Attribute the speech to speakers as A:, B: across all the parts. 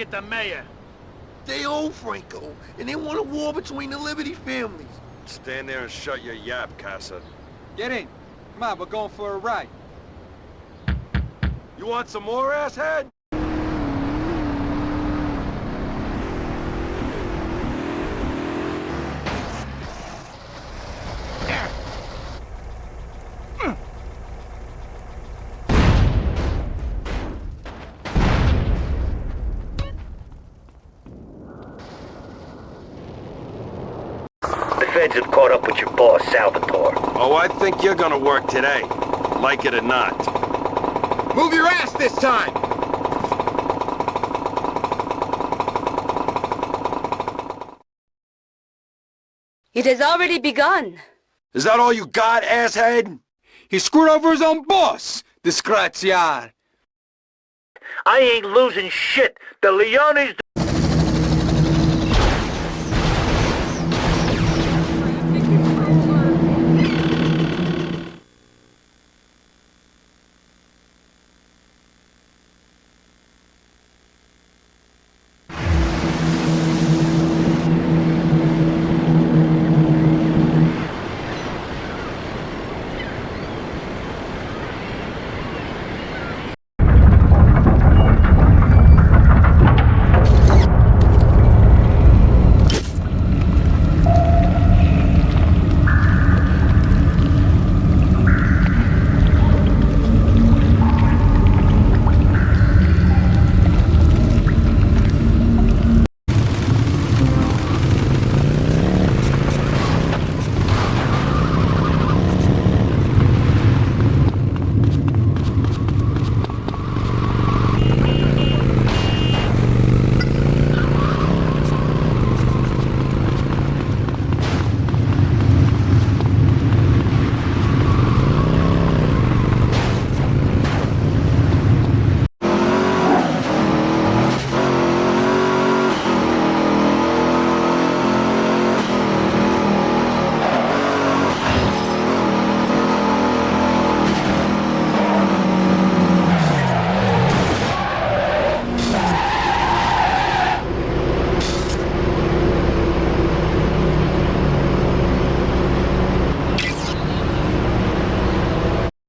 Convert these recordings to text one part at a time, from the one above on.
A: get the mayor.
B: They own Franco, and they want a war between the Liberty families.
C: Stand there and shut your yap, Casa.
D: Get in. Come on, we're going for a ride.
C: You want some more, asshead?
E: The feds have caught up with your boss, Salvatore.
C: Oh, I think you're gonna work today. Like it or not.
B: Move your ass this time!
F: It has already begun.
C: Is that all you got, asshead?
D: He screwed over his own boss, disgraziar.
E: I ain't losing shit. The Leones...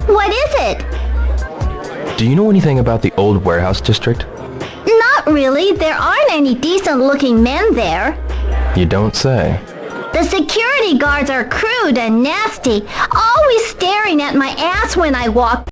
G: What is it?
H: Do you know anything about the old warehouse district?
G: Not really. There aren't any decent-looking men there.
H: You don't say.
G: The security guards are crude and nasty, always staring at my ass when I walk.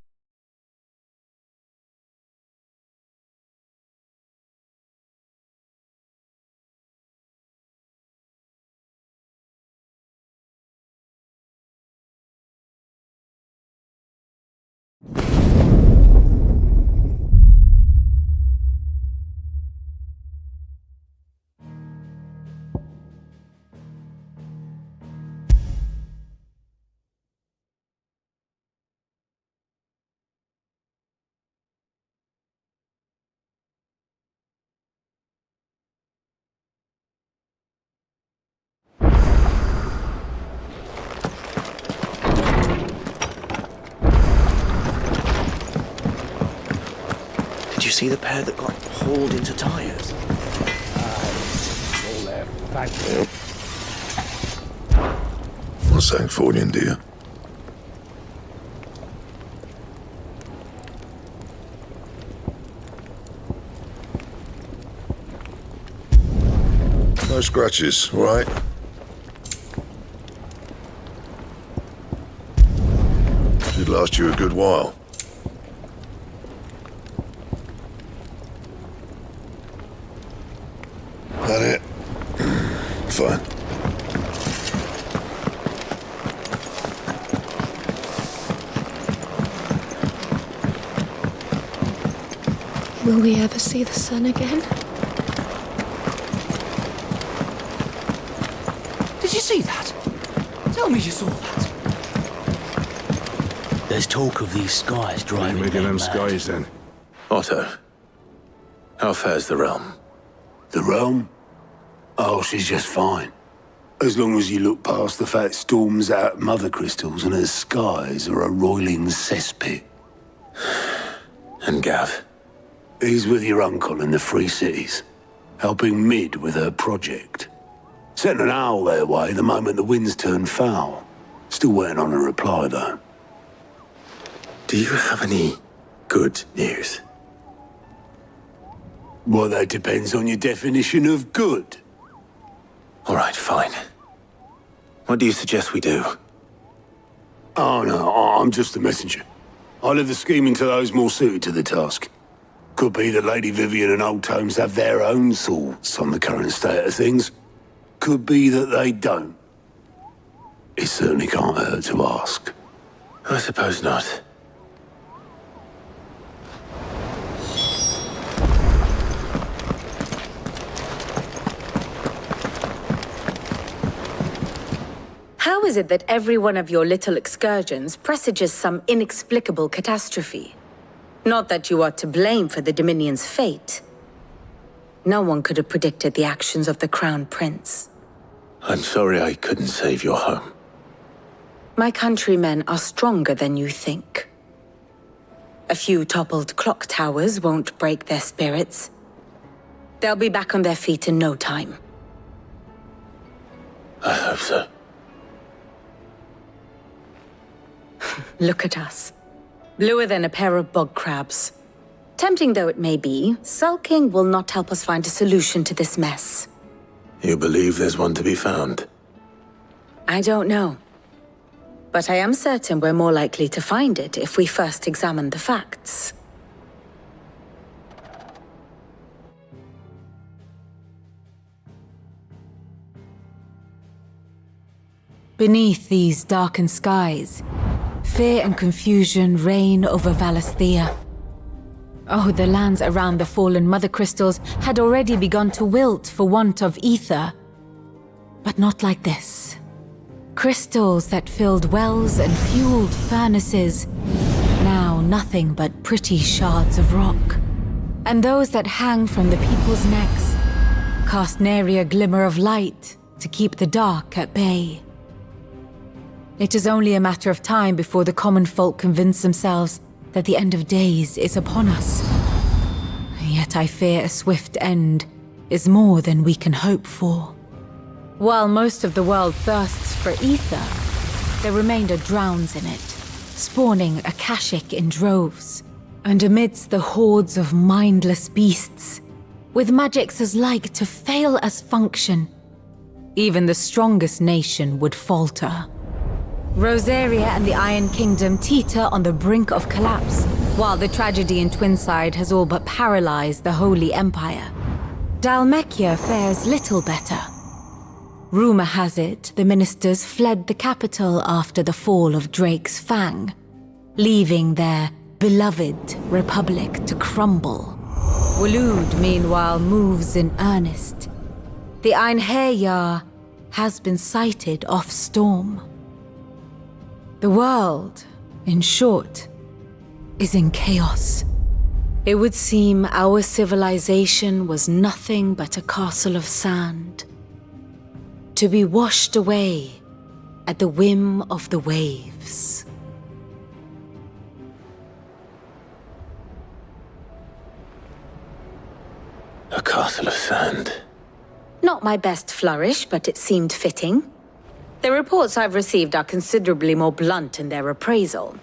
E: Did you see the pair that got hauled into tires?
I: What's that for you, dear? No scratches, all right? Should last you a good while. That it? Fine.
J: Will we ever see the sun again?
K: Did you see that? Tell me you saw that.
E: There's talk of these skies driving
I: Making them
E: mad.
I: skies then.
L: Otto, how fares the realm?
M: The realm? Oh, she's just fine. As long as you look past the fat storms out mother crystals and her skies are a roiling cesspit.
L: And Gav?
M: He's with your uncle in the Free Cities. helping Mid with her project. Sent an owl their way the moment the winds turned foul. Still waiting on a reply, though.
L: Do you have any good news?
M: Well, that depends on your definition of good.
L: All right, fine. What do you suggest we do?
M: Oh, no, I'm just the messenger. I leave the scheming to those more suited to the task. Could be that Lady Vivian and Old Tomes have their own thoughts on the current state of things. Could be that they don't. It certainly can't hurt to ask.
L: I suppose not.
F: How is it that every one of your little excursions presages some inexplicable catastrophe? Not that you are to blame for the Dominion's fate. No one could have predicted the actions of the Crown Prince.
L: I'm sorry I couldn't save your home.
F: My countrymen are stronger than you think. A few toppled clock towers won't break their spirits. They'll be back on their feet in no time.
L: I hope so.
F: Look at us. Bluer than a pair of bog crabs. Tempting though it may be, sulking will not help us find a solution to this mess.
L: You believe there's one to be found?
F: I don't know. But I am certain we're more likely to find it if we first examine the facts.
A: Beneath these darkened skies, fear and confusion reign over Valisthea. Oh, the lands around the fallen mother crystals had already begun to wilt for want of ether. But not like this. Crystals that filled wells and fueled furnaces, now nothing but pretty shards of rock. And those that hang from the people's necks cast nary a glimmer of light to keep the dark at bay. It is only a matter of time before the common folk convince themselves that the end of days is upon us. Yet I fear a swift end is more than we can hope for. While most of the world thirsts for ether, the remainder drowns in it, spawning Akashic in droves. And amidst the hordes of mindless beasts, with magics as like to fail as function, even the strongest nation would falter. Rosaria and the Iron Kingdom teeter on the brink of collapse, while the tragedy in Twinside has all but paralyzed the Holy Empire. Dalmekia fares little better. Rumor has it the ministers fled the capital after the fall of Drake's Fang, leaving their beloved republic to crumble. Waloed, meanwhile, moves in earnest. The Einherjar has been sighted off Storm. The world, in short, is in chaos. It would seem our civilization was nothing but a castle of sand, to be washed away at the whim of the waves.
L: A castle of sand.
F: Not my best flourish, but it seemed fitting. The reports I've received are considerably more blunt in their appraisal.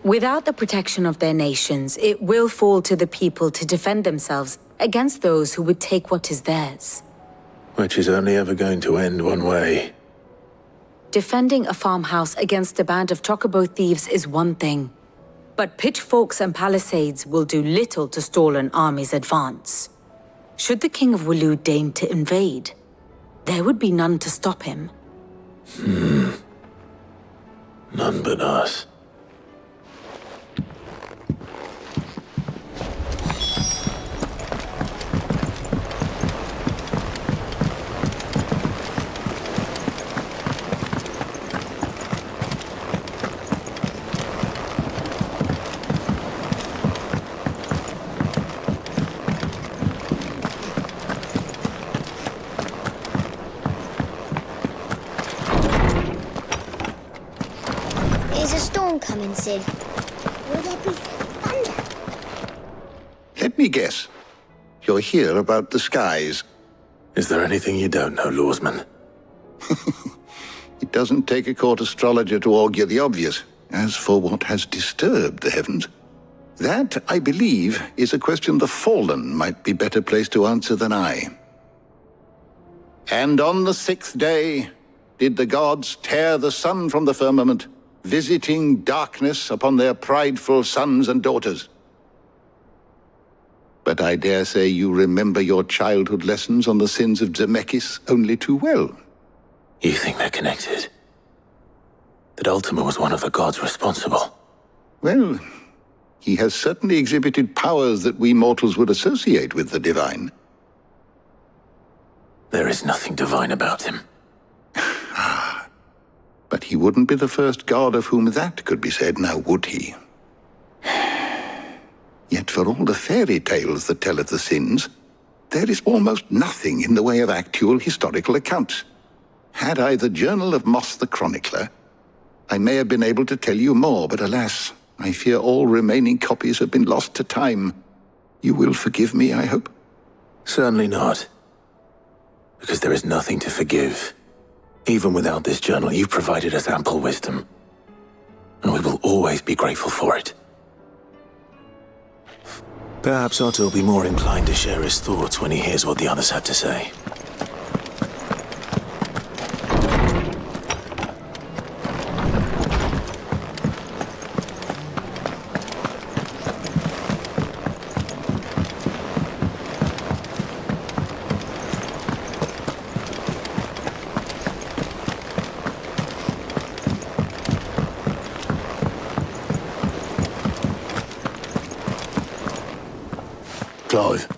F: Without the protection of their nations, it will fall to the people to defend themselves against those who would take what is theirs.
L: Which is only ever going to end one way.
F: Defending a farmhouse against a band of chocobo thieves is one thing, but pitchforks and palisades will do little to stall an army's advance. Should the King of Waloed deign to invade, there would be none to stop him.
L: None but us.
N: Coming, Sid. Will there be thunder?
I: Let me guess.
N: you're here about the skies.
L: Is there anything you don't know, Lawsman?
N: It doesn't take a court astrologer to augur the obvious. As for what has disturbed the heavens, that, I believe, is a question the Fallen might be better placed to answer than I. And on the 6th day did the gods tear the sun from the firmament, visiting darkness upon their prideful sons and daughters. But I dare say you remember your childhood lessons on the sins of Zemeckis only too well.
L: You think they're connected? That Ultima was one of the gods responsible?
N: Well, he has certainly exhibited powers that we mortals would associate with the divine.
L: There is nothing divine about him.
N: But he wouldn't be the first god of whom that could be said, now would he? Yet for all the fairy tales that tell of the sins, there is almost nothing in the way of actual historical accounts. Had I the Journal of Moss the Chronicler, I may have been able to tell you more, but alas, I fear all remaining copies have been lost to time. You will forgive me, I hope?
L: Certainly not. Because there is nothing to forgive. Even without this journal, you've provided us ample wisdom. And we will always be grateful for it. Perhaps Otto will be more inclined to share his thoughts when he hears what the others had to say.
M: Clive,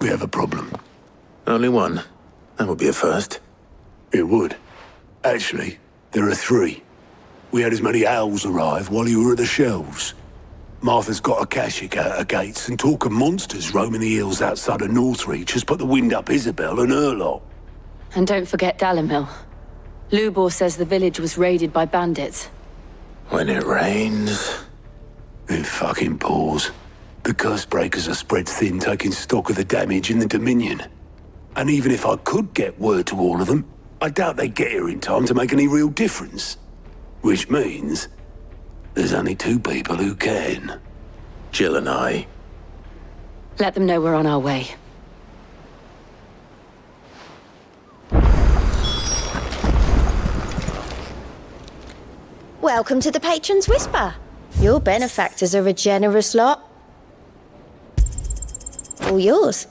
M: we have a problem.
L: Only one. That would be a first.
M: It would. Actually, there are 3. We had as many owls arrive while you were at the shelves. Martha's got a Kashik out her gates, and talk of monsters roaming the hills outside of Northreach has put the wind up Isabel and her lot.
O: And don't forget Dalimil. Lubor says the village was raided by bandits.
L: When it rains...
M: It fucking pours. The curse breakers are spread thin, taking stock of the damage in the Dominion. And even if I could get word to all of them, I doubt they'd get here in time to make any real difference. Which means there's only 2 people who can.
L: Jill and I.
O: Let them know we're on our way.
P: Welcome to the Patron's Whisper. Your benefactors are a generous lot. All yours.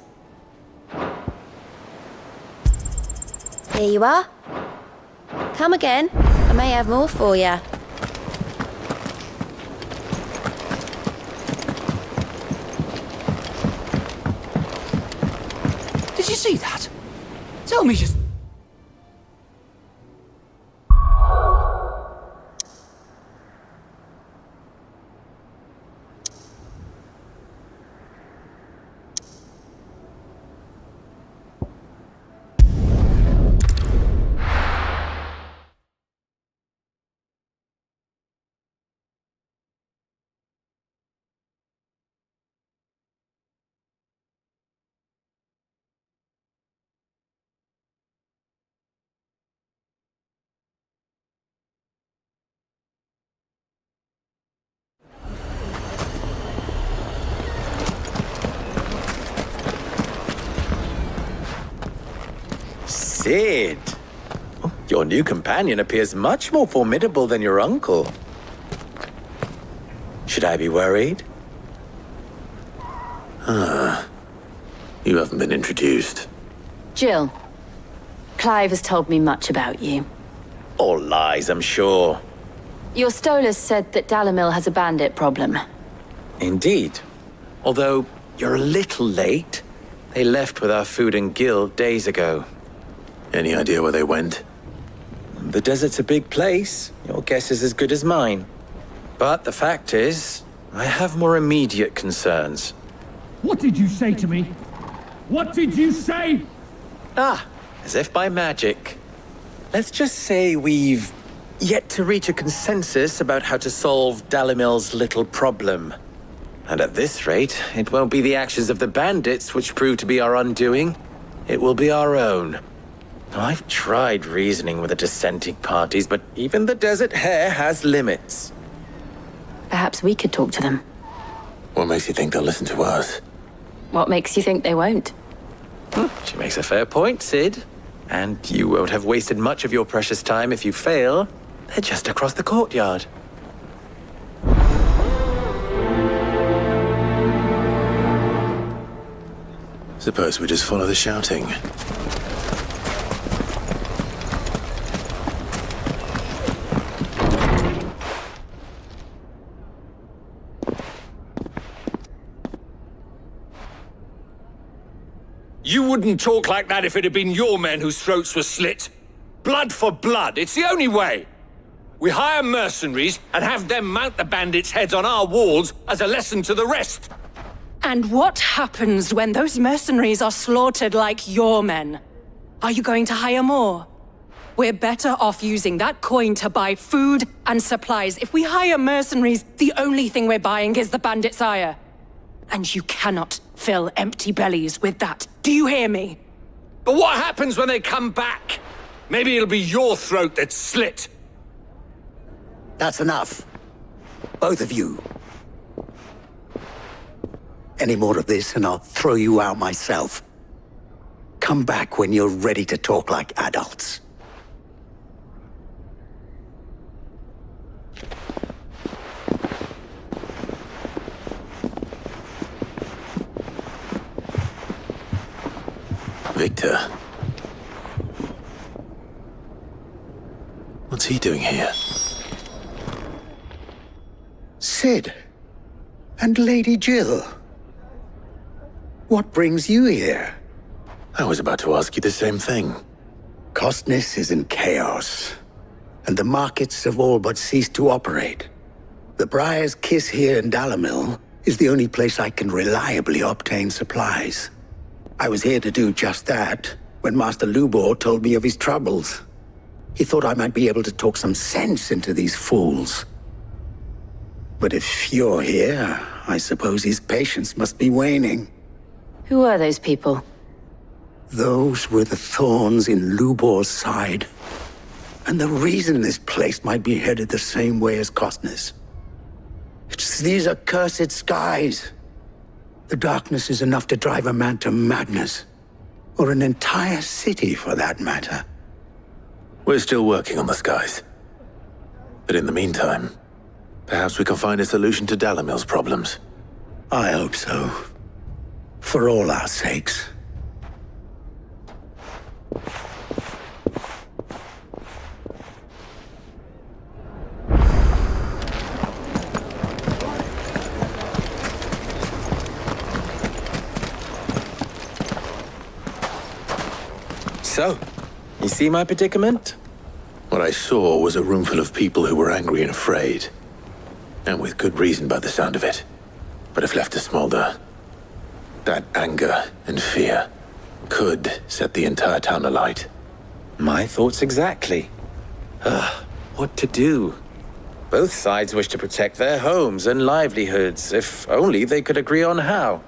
P: Here you are. Come again. I may have more for you.
K: Did you see that? Tell me just...
Q: Sid! Your new companion appears much more formidable than your uncle. Should I be worried?
L: You haven't been introduced.
O: Jill, Clive has told me much about you.
Q: All lies, I'm sure.
O: Your Stolas said that Dalimil has a bandit problem.
Q: Indeed. Although, you're a little late. They left with our food and guild days ago.
L: Any idea where they went?
Q: The desert's a big place. Your guess is as good as mine. But the fact is, I have more immediate concerns.
R: What did you say to me? What did you say?
Q: As if by magic. Let's just say we've yet to reach a consensus about how to solve Dalimil's little problem. And at this rate, it won't be the actions of the bandits which prove to be our undoing. It will be our own. I've tried reasoning with the dissenting parties, but even the Desert Hare has limits.
O: Perhaps we could talk to them.
L: What makes you think they'll listen to us?
O: What makes you think they won't?
Q: She makes a fair point, Sid. And you won't have wasted much of your precious time if you fail. They're just across the courtyard.
L: Suppose we just follow the shouting.
D: You wouldn't talk like that if it had been your men whose throats were slit. Blood for blood, it's the only way. We hire mercenaries and have them mount the bandits' heads on our walls as a lesson to the rest.
S: And what happens when those mercenaries are slaughtered like your men? Are you going to hire more? We're better off using that coin to buy food and supplies. If we hire mercenaries, the only thing we're buying is the bandits' ire. And you cannot fill empty bellies with that. Do you hear me?
D: But what happens when they come back? Maybe it'll be your throat that's slit.
T: That's enough. Both of you. Any more of this and I'll throw you out myself. Come back when you're ready to talk like adults.
L: Victor. What's he doing here?
T: Sid. And Lady Jill. What brings you here?
L: I was about to ask you the same thing.
T: Costness is in chaos, and the markets have all but ceased to operate. The Briar's Kiss here in Dalimil is the only place I can reliably obtain supplies. I was here to do just that when Master Lubor told me of his troubles. He thought I might be able to talk some sense into these fools. But if you're here, I suppose his patience must be waning.
O: Who are those people?
T: Those were the thorns in Lubor's side. And the reason this place might be headed the same way as Costness. It's these accursed skies. The darkness is enough to drive a man to madness. Or an entire city, for that matter.
L: We're still working on the skies. But in the meantime, perhaps we can find a solution to Dalimil's problems.
T: I hope so. For all our sakes.
Q: So, you see my predicament?
L: What I saw was a room full of people who were angry and afraid. And with good reason by the sound of it. But if left to smolder, that anger and fear could set the entire town alight.
Q: My thoughts exactly. What to do? Both sides wish to protect their homes and livelihoods, if only they could agree on how.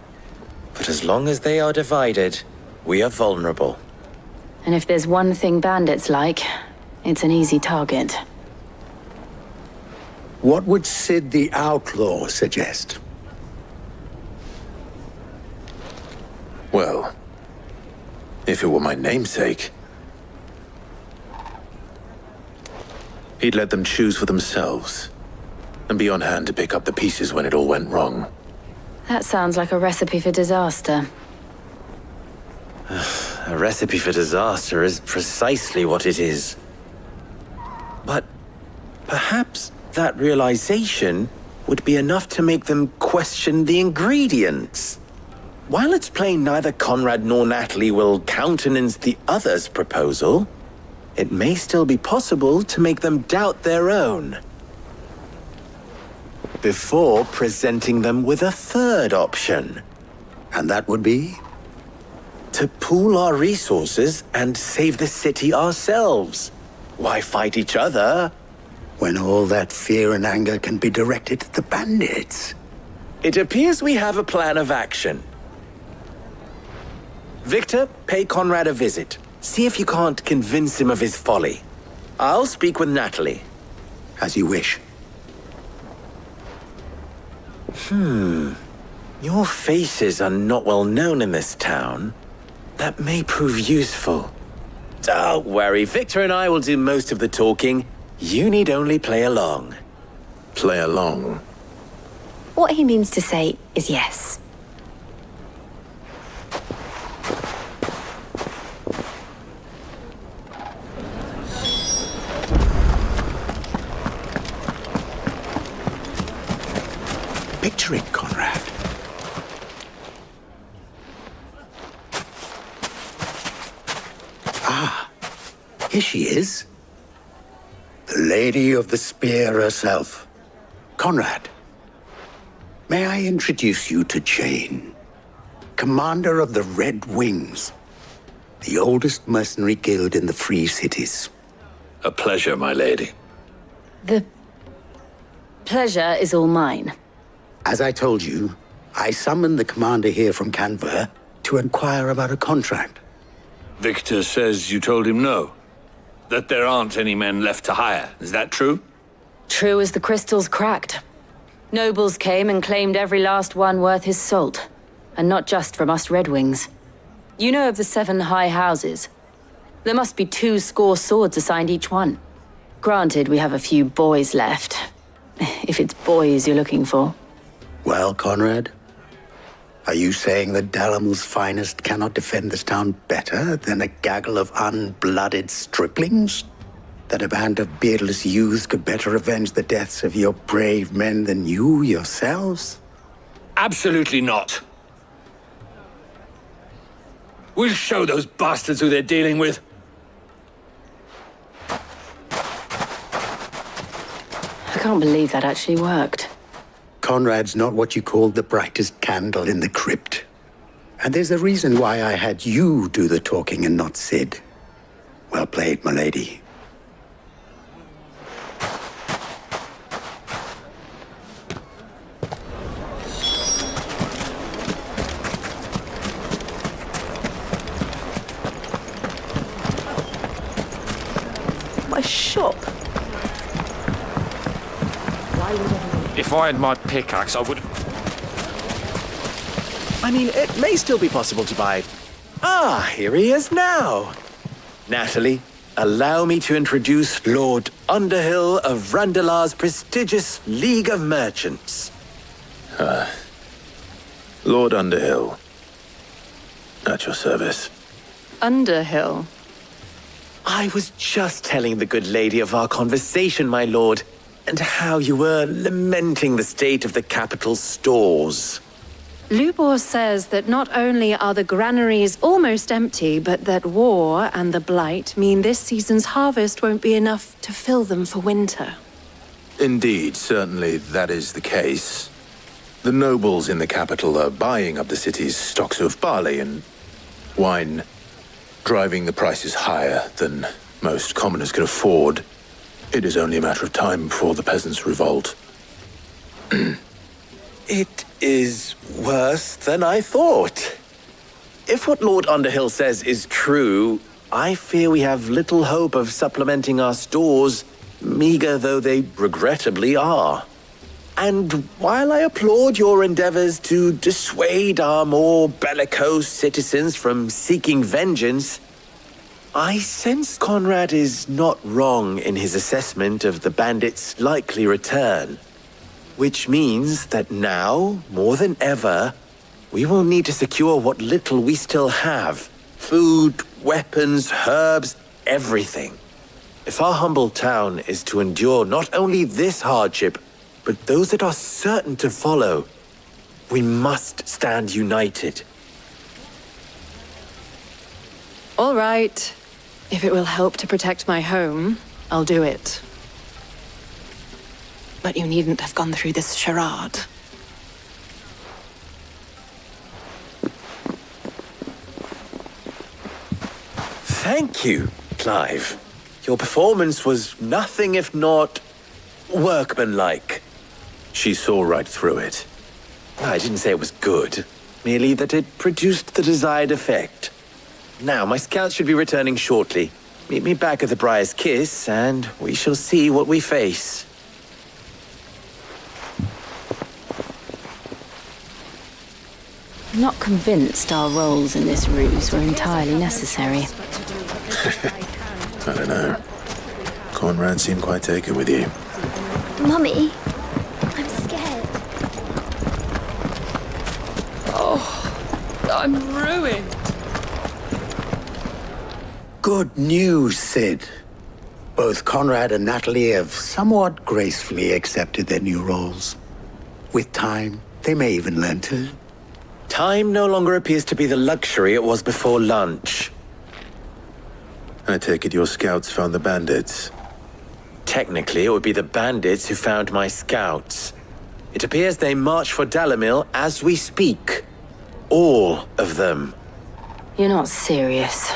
Q: But as long as they are divided, we are vulnerable.
O: And if there's one thing bandits like, it's an easy target.
T: What would Sid the Outlaw suggest?
L: Well, if it were my namesake, he'd let them choose for themselves and be on hand to pick up the pieces when it all went wrong.
O: That sounds like a recipe for disaster.
Q: A recipe for disaster is precisely what it is. But perhaps that realization would be enough to make them question the ingredients. While it's plain neither Conrad nor Natalie will countenance the other's proposal, it may still be possible to make them doubt their own. Before presenting them with a third option.
T: And that would be?
Q: To pool our resources and save the city ourselves. Why fight each other?
T: When all that fear and anger can be directed at the bandits.
Q: It appears we have a plan of action. Victor, pay Conrad a visit. See if you can't convince him of his folly. I'll speak with Natalie.
T: As you wish.
Q: Your faces are not well known in this town. That may prove useful. Don't worry, Victor and I will do most of the talking. You need only play along.
L: Play along.
O: What he means to say is yes.
T: Picture it, Conrad. Ah, here she is. The Lady of the Spear herself. Conrad, may I introduce you to Jane, commander of the Red Wings, the oldest mercenary guild in the Free Cities.
D: A pleasure, my lady.
O: The pleasure is all mine.
T: As I told you, I summoned the commander here from Canver to inquire about a contract.
D: Victor says you told him no. That there aren't any men left to hire. Is that true?
O: True as the crystals cracked. Nobles came and claimed every last one worth his salt. And not just from us Red Wings. You know of the 7 high houses. There must be 2 swords assigned each one. Granted, we have a few boys left. If it's boys you're looking for.
T: Well, Conrad, are you saying that Dalamil's finest cannot defend this town better than a gaggle of unblooded striplings? That a band of beardless youths could better avenge the deaths of your brave men than you yourselves?
D: Absolutely not. We'll show those bastards who they're dealing with.
O: I can't believe that actually worked.
T: Conrad's not what you called the brightest candle in the crypt. And there's a reason why I had you do the talking and not Sid. Well played, my lady.
J: My shop.
C: If I had my pickaxe, I would...
Q: I mean, it may still be possible to buy. Ah, here he is now. Natalie, allow me to introduce Lord Underhill of Randalar's prestigious League of Merchants.
L: Lord Underhill. At your service.
S: Underhill?
Q: I was just telling the good lady of our conversation, my lord, and how you were lamenting the state of the capital's stores.
S: Lubor says that not only are the granaries almost empty, but that war and the Blight mean this season's harvest won't be enough to fill them for winter.
L: Indeed, certainly that is the case. The nobles in the capital are buying up the city's stocks of barley and wine, driving the prices higher than most commoners can afford. It is only a matter of time before the peasants revolt.
Q: It is worse than I thought. If what Lord Underhill says is true, I fear we have little hope of supplementing our stores, meager though they regrettably are. And while I applaud your endeavors to dissuade our more bellicose citizens from seeking vengeance, I sense Conrad is not wrong in his assessment of the bandits' likely return. Which means that now, more than ever, we will need to secure what little we still have. Food, weapons, herbs, everything. If our humble town is to endure not only this hardship, but those that are certain to follow, we must stand united.
S: All right. If it will help to protect my home, I'll do it. But you needn't have gone through this charade.
Q: Thank you, Clive. Your performance was nothing if not workmanlike.
L: She saw right through it.
Q: I didn't say it was good. Merely that it produced the desired effect. Now, my scouts should be returning shortly. Meet me back at the Briar's Kiss, and we shall see what we face.
O: I'm not convinced our roles in this ruse were entirely necessary.
L: I don't know. Conrad seemed quite taken with you.
J: Mummy, I'm scared.
S: Oh, I'm ruined.
T: Good news, Sid. Both Conrad and Natalie have somewhat gracefully accepted their new roles. With time, they may even learn to.
Q: Time no longer appears to be the luxury it was before lunch.
L: I take it your scouts found the bandits.
Q: Technically, it would be the bandits who found my scouts. It appears they march for Dalamil as we speak. All of them.
O: You're not serious.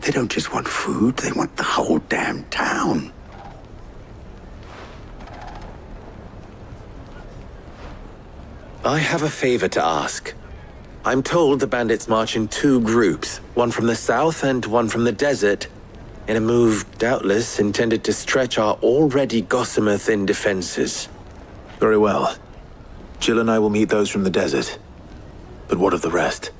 T: They don't just want food, they want the whole damn town.
Q: I have a favor to ask. I'm told the bandits march in two groups, one from the south and one from the desert, in a move doubtless intended to stretch our already gossamer-thin defenses.
L: Very well. Jill and I will meet those from the desert. But what of the rest?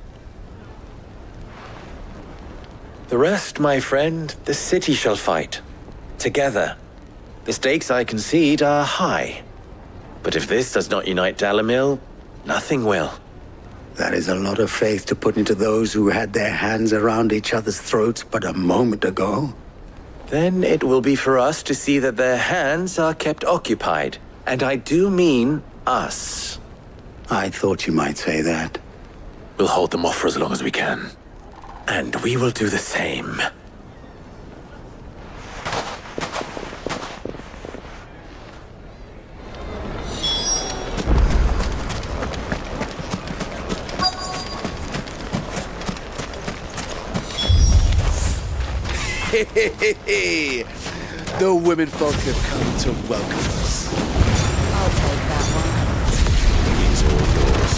Q: The rest, my friend, the city shall fight. Together. The stakes, I concede, are high. But if this does not unite Dalamil, nothing will.
T: That is a lot of faith to put into those who had their hands around each other's throats but a moment ago.
Q: Then it will be for us to see that their hands are kept occupied. And I do mean us.
T: I thought you might say that.
L: We'll hold them off for as long as we can.
Q: And we will do the same.
K: The women folk have come to welcome us.
O: I'll take that one.
L: It's all yours.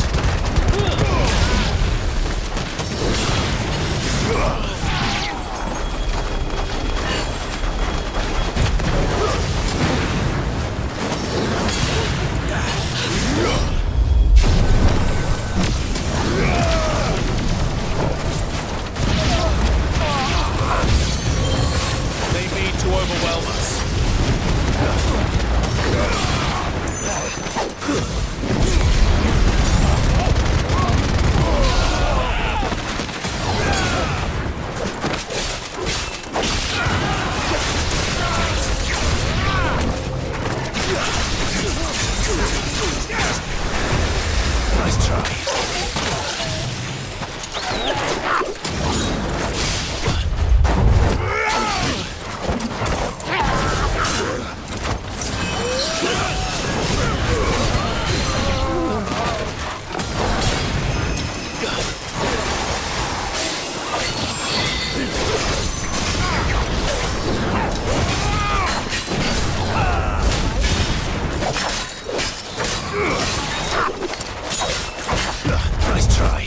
K: They mean to overwhelm us. Nice try. Nice try.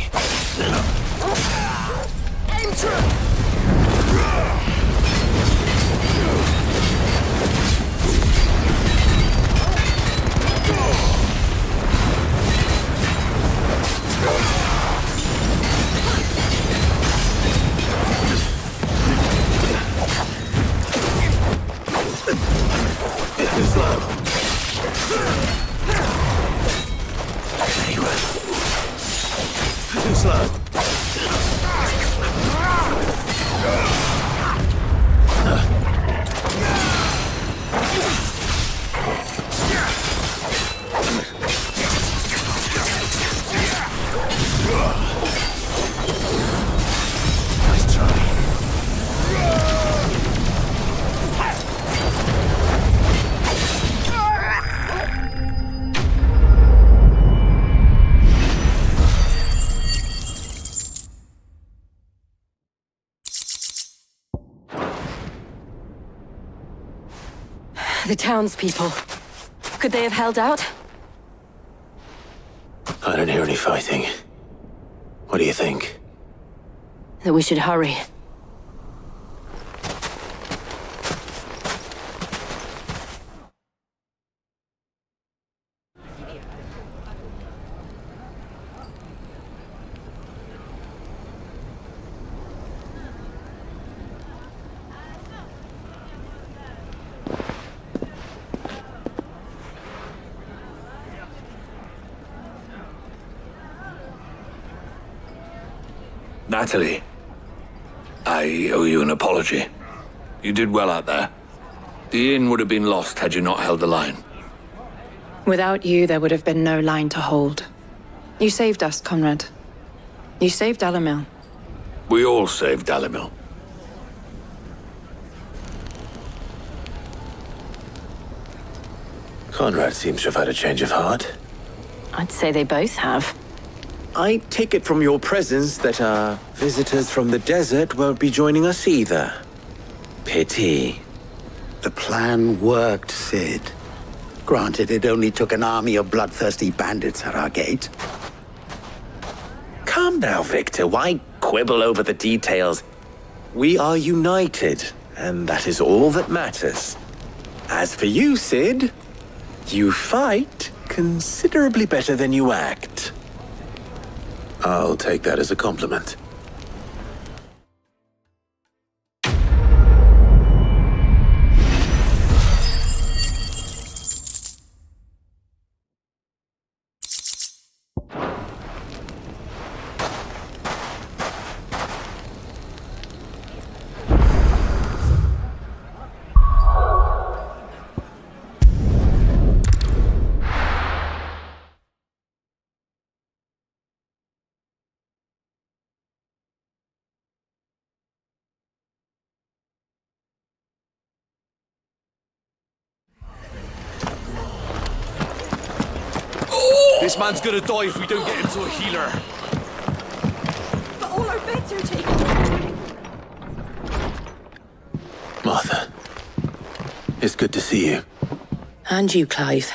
K: Too slow. Nice try.
O: The townspeople. Could they have held out?
L: I don't hear any fighting. What do you think?
O: That we should hurry.
D: Natalie, I owe you an apology. You did well out there. The inn would have been lost had you not held the line.
J: Without you, there would have been no line to hold. You saved us, Conrad. You saved Alamil.
D: We all saved Alamil.
L: Conrad seems to have had a change of heart.
O: I'd say they both have.
Q: I take it from your presence that our visitors from the desert won't be joining us either. Pity.
T: The plan worked, Sid. Granted, it only took an army of bloodthirsty bandits at our gate.
Q: Come now, Victor. Why quibble over the details? We are united, and that is all that matters. As for you, Sid, you fight considerably better than you act.
L: I'll take that as a compliment.
D: This man's gonna die if we don't get him to a healer.
S: But all our beds are taken.
L: Martha, it's good to see you.
U: And you, Clive.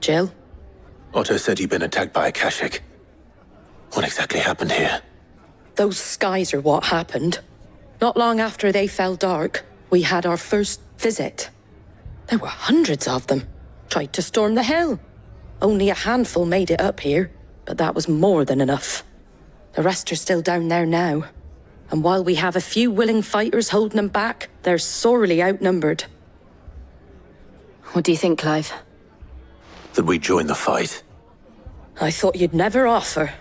U: Jill?
L: Otto said you'd been attacked by a Kashik. What exactly happened here?
U: Those skies are what happened. Not long after they fell dark, we had our first visit. There were hundreds of them. Tried to storm the hill. Only a handful made it up here, but that was more than enough. The rest are still down there now. And while we have a few willing fighters holding them back, they're sorely outnumbered.
O: What do you think, Clive?
L: That we join the fight.
U: I thought you'd never offer.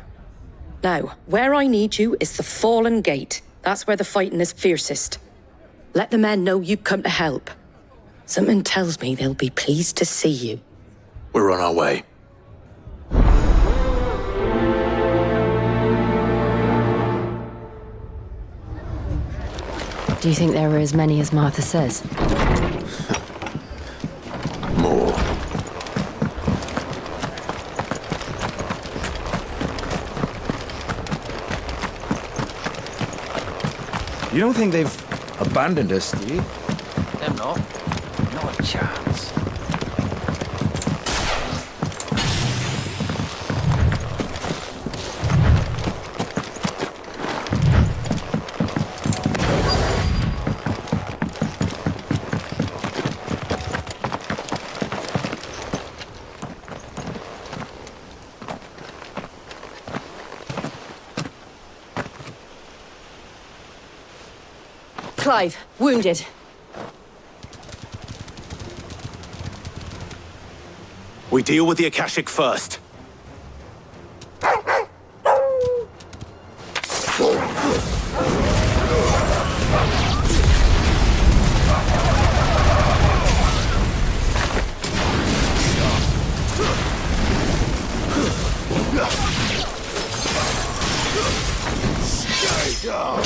U: Now, where I need you is the Fallen Gate. That's where the fighting is fiercest. Let the men know you come to help. Something tells me they'll be pleased to see you.
L: We're on our way.
O: Do you think there were as many as Martha says?
L: More.
K: You don't think they've abandoned us, do you?
B: Them not. Not a chance.
O: Clive, wounded.
L: We deal with the Akashic first.
B: Stay down.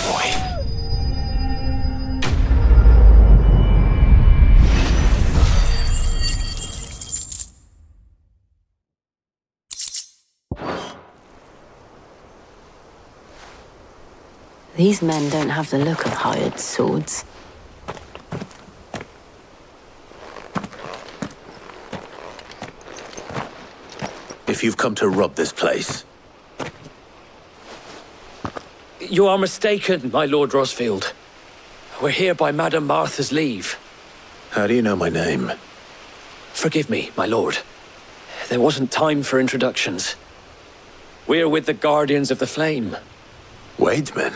L: boy.
O: These men don't have the look of hired swords.
L: If you've come to rob this place,
K: You are mistaken, my Lord Rosfield. We're here by Madame Martha's leave.
L: how do you know my name?
K: Forgive me, my lord. There wasn't time for introductions. We're with the Guardians of the Flame.
L: Wade's men?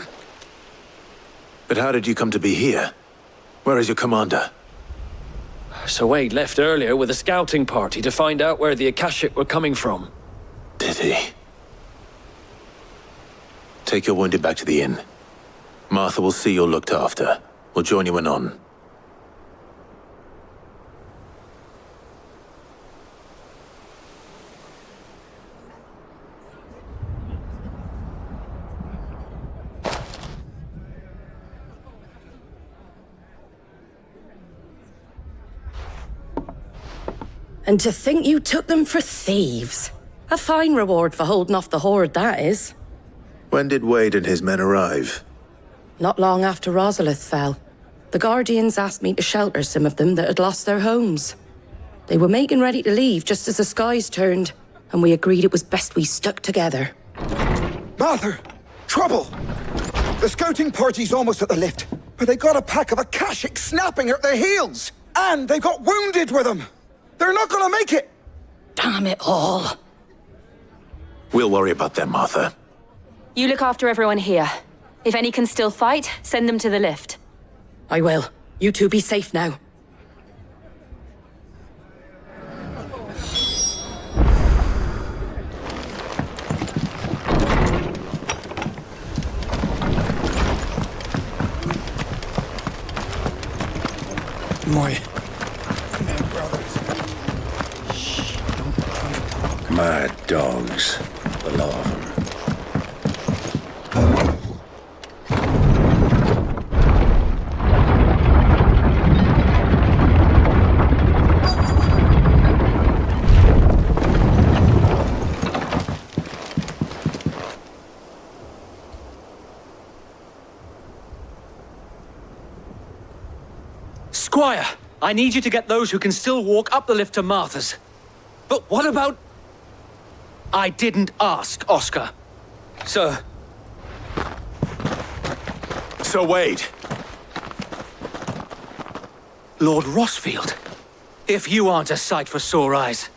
L: But how did you come to be here? Where is your commander?
K: Sir Wade left earlier with a scouting party to find out where the Akashic were coming from.
L: Did he? Take your wounded back to the inn. Martha will see you're looked after. We'll join you anon.
U: And to think you took them for thieves. A fine reward for holding off the horde, that is.
L: When did Wade and his men arrive?
U: Not long after Rosalith fell. The Guardians asked me to shelter some of them that had lost their homes. They were making ready to leave just as the skies turned, and we agreed it was best we stuck together.
H: Martha! Trouble! The scouting party's almost at the lift, but they got a pack of Akashic snapping at their heels! And they got wounded with them! They're not gonna make it!
U: Damn it all.
L: We'll worry about them, Martha.
O: You look after everyone here. If any can still fight, send them to the lift.
U: I will. You two be safe now.
L: Mad dogs. A lot of them.
K: Squire, I need you to get those who can still walk up the lift to Martha's. But what about... I didn't ask, Oscar. Sir.
L: Sir Wade.
K: Lord Rosfield. If you aren't a sight for sore eyes.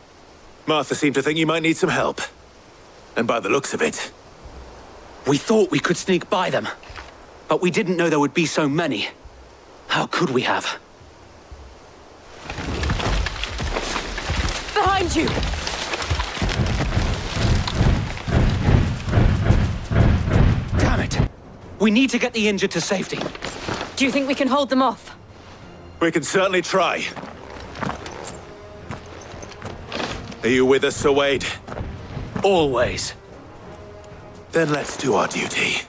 L: Martha seemed to think you might need some help. And by the looks of it...
K: We thought we could sneak by them. But we didn't know there would be so many. How could we have?
S: Behind you!
K: Damn it! We need to get the injured to safety.
O: Do you think we can hold them off?
L: We can certainly try. Are you with us, Sir Wade?
K: Always.
L: Then let's do our duty.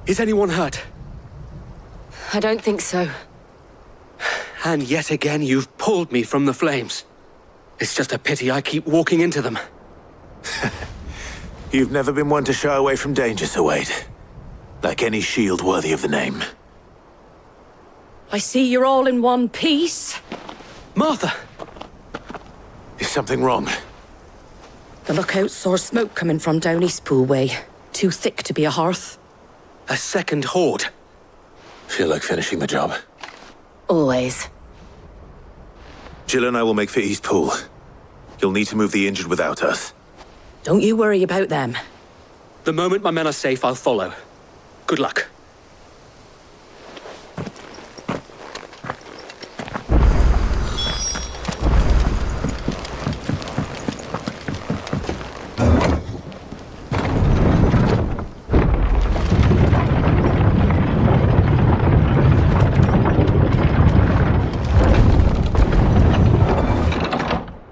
K: Is anyone hurt?
O: I don't think so.
K: And yet again, you've pulled me from the flames. It's just a pity I keep walking into them.
L: You've never been one to shy away from danger, Sir Wade. Like any shield worthy of the name.
U: I see you're all in one piece.
K: Martha!
L: Is something wrong?
U: The lookout saw smoke coming from down Eastpool way. Too thick to be a hearth.
K: A second horde.
L: Feel like finishing the job.
O: Always.
L: Jill and I will make for Eastpool. You'll need to move the injured without us.
U: Don't you worry about them.
K: The moment my men are safe, I'll follow. Good luck.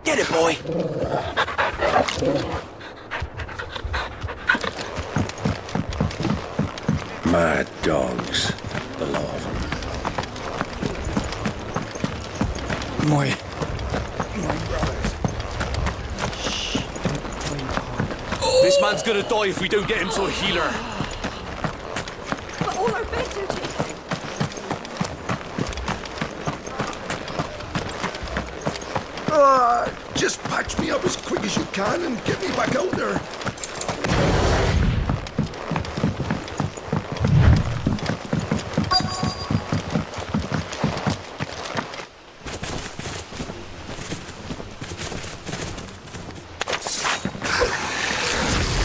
L: Get it, boy!
T: Mad dogs. The law of them.
H: My
D: This man's gonna die if we don't get him to a healer.
U: But all our beds are taken.
B: Just patch me up as quick as you can and get me back out there.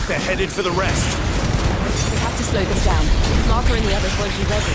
D: They're headed for the rest.
O: We have to slow them down. Marker and the others won't be ready.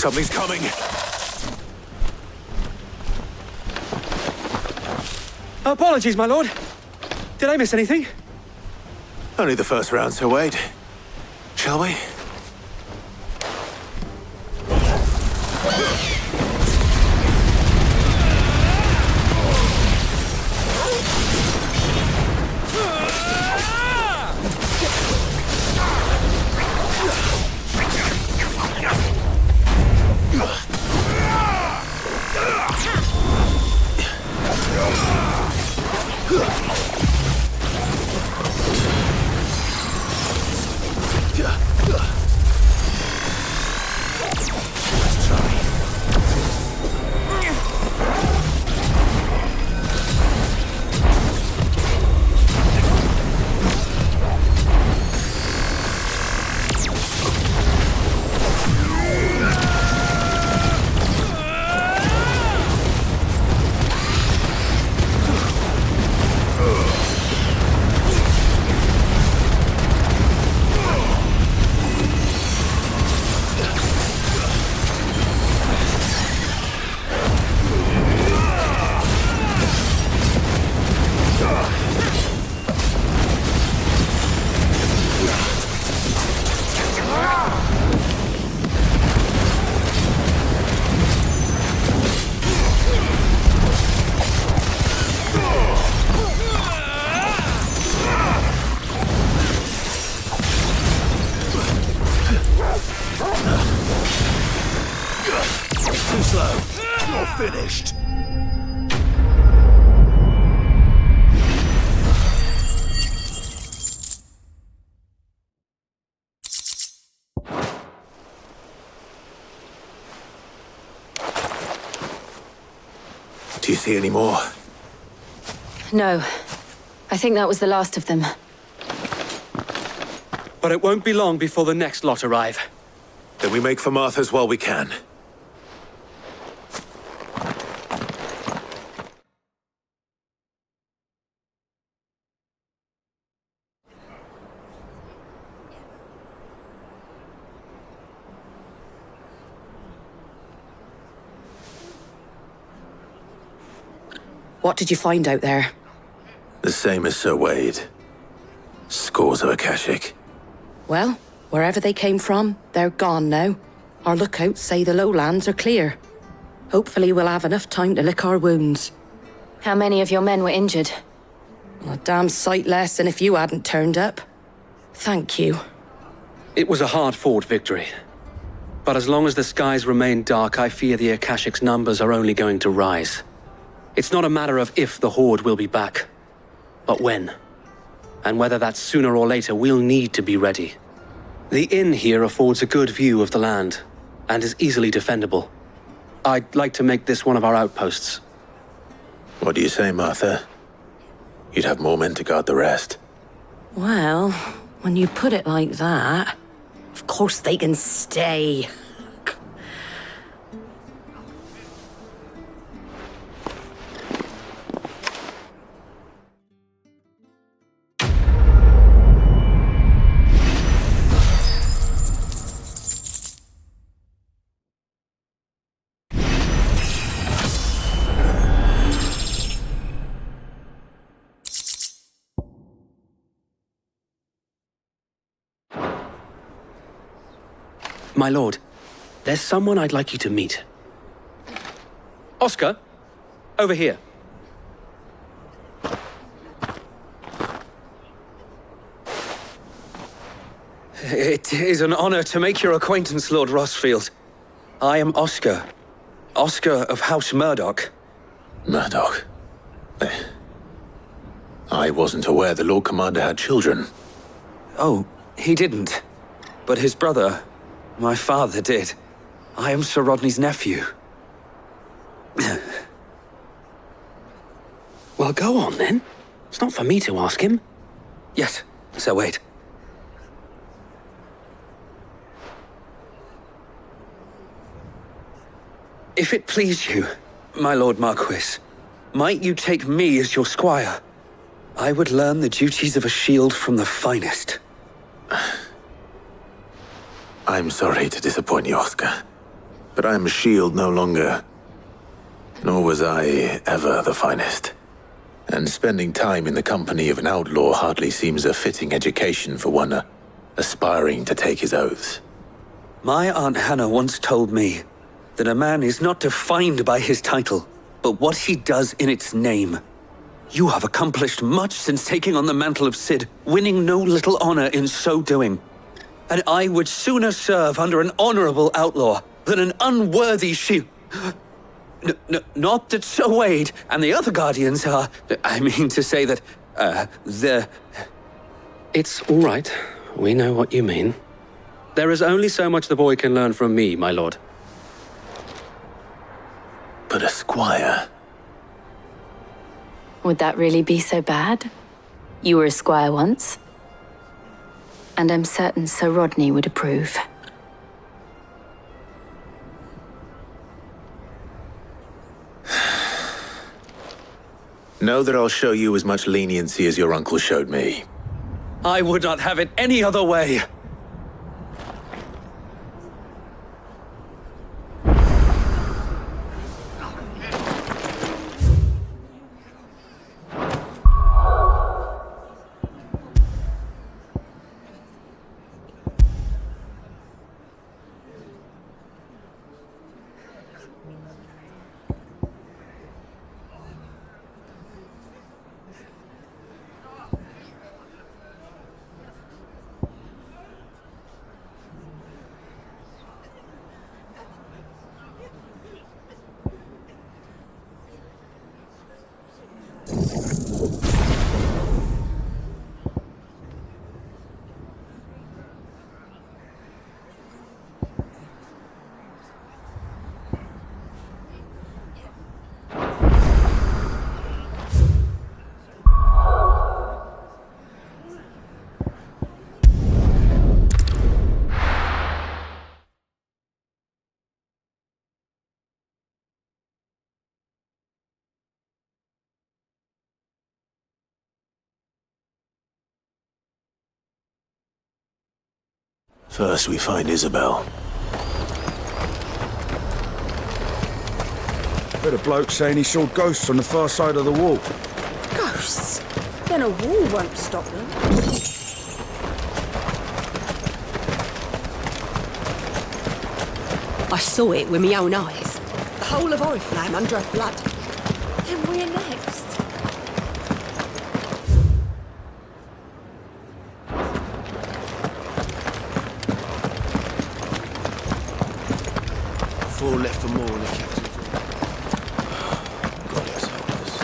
L: Something's coming.
K: Apologies, my lord. Did I miss anything?
L: Only the first round, Sir Wade. Shall we?
I: You're finished.
L: Do you see any more?
O: No. I think that was the last of them.
K: But it won't be long before the next lot arrive.
L: Then we make for Martha's while we can.
U: What did you find out there?
L: The same as Sir Wade. Scores of Akashic.
U: Well, wherever they came from, they're gone now. Our lookouts say the lowlands are clear. Hopefully we'll have enough time to lick our wounds.
O: How many of your men were injured?
U: A damn sight less than if you hadn't turned up. Thank you.
K: It was a hard-fought victory. But as long as the skies remain dark, I fear the Akashic's numbers are only going to rise. It's not a matter of if the Horde will be back, but when. And whether that's sooner or later, we'll need to be ready. The inn here affords a good view of the land, and is easily defendable. I'd like to make this one of our outposts.
L: What do you say, Martha? You'd have more men to guard the rest.
U: Well, when you put it like that, of course they can stay.
K: My lord, there's someone I'd like you to meet. Oscar, over here. It is an honor to make your acquaintance, Lord Rossfield. I am Oscar. Oscar of House Murdoch.
L: Murdoch? I wasn't aware the Lord Commander had children.
K: Oh, he didn't. But his brother, my father, did. I am Sir Rodney's nephew. Well, go on, then. It's not for me to ask him. Yes, Sir Wade. If it please you, my Lord Marquis, might you take me as your squire? I would learn the duties of a shield from the finest.
L: I'm sorry to disappoint you, Oscar. But I'm a shield no longer. Nor was I ever the finest. And spending time in the company of an outlaw hardly seems a fitting education for one aspiring to take his oaths.
K: My Aunt Hannah once told me that a man is not defined by his title, but what he does in its name. You have accomplished much since taking on the mantle of Cid, winning no little honor in so doing. And I would sooner serve under an honorable outlaw than an unworthy shield. Not that Sir Wade and the other Guardians are... I mean to say that, they're... It's all right. We know what you mean. There is only so much the boy can learn from me, my lord.
L: But a squire...
O: Would that really be so bad? You were a squire once. And I'm certain Sir Rodney would approve.
L: Know that I'll show you as much leniency as your uncle showed me.
K: I would not have it any other way.
L: First we find Isabel.
H: Heard a bloke saying he saw ghosts on the far side of the wall.
U: Ghosts? Then a wall won't stop them.
G: I saw it with my own eyes. The whole of Oriflamme under her blood.
U: Then we're next.
L: Four left for more in the captain's room. God, that's hopeless.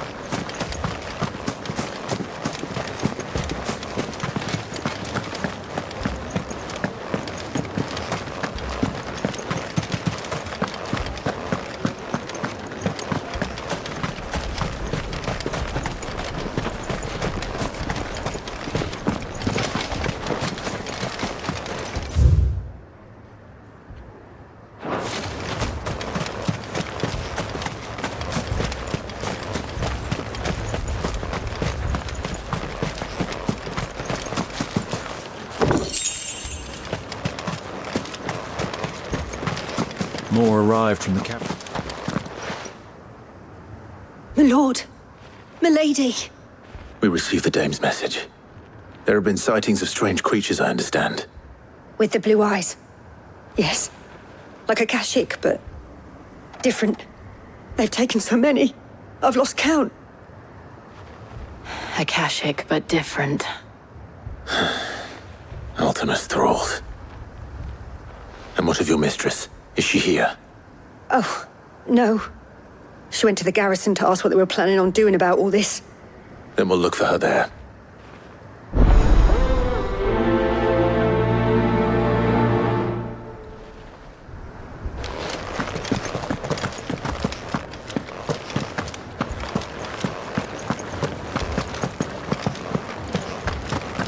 V: More arrived from the captain.
G: My lord. My lady.
L: We received the dame's message. There have been sightings of strange creatures, I understand.
U: With the blue eyes. Yes. Like a Kashik, but different. They've taken so many. I've lost count.
O: Akashic, but different.
L: Ultimus thralls. And what of your mistress? Is she here?
U: Oh, no. She went to the garrison to ask what they were planning on doing about all this.
L: Then we'll look for her there.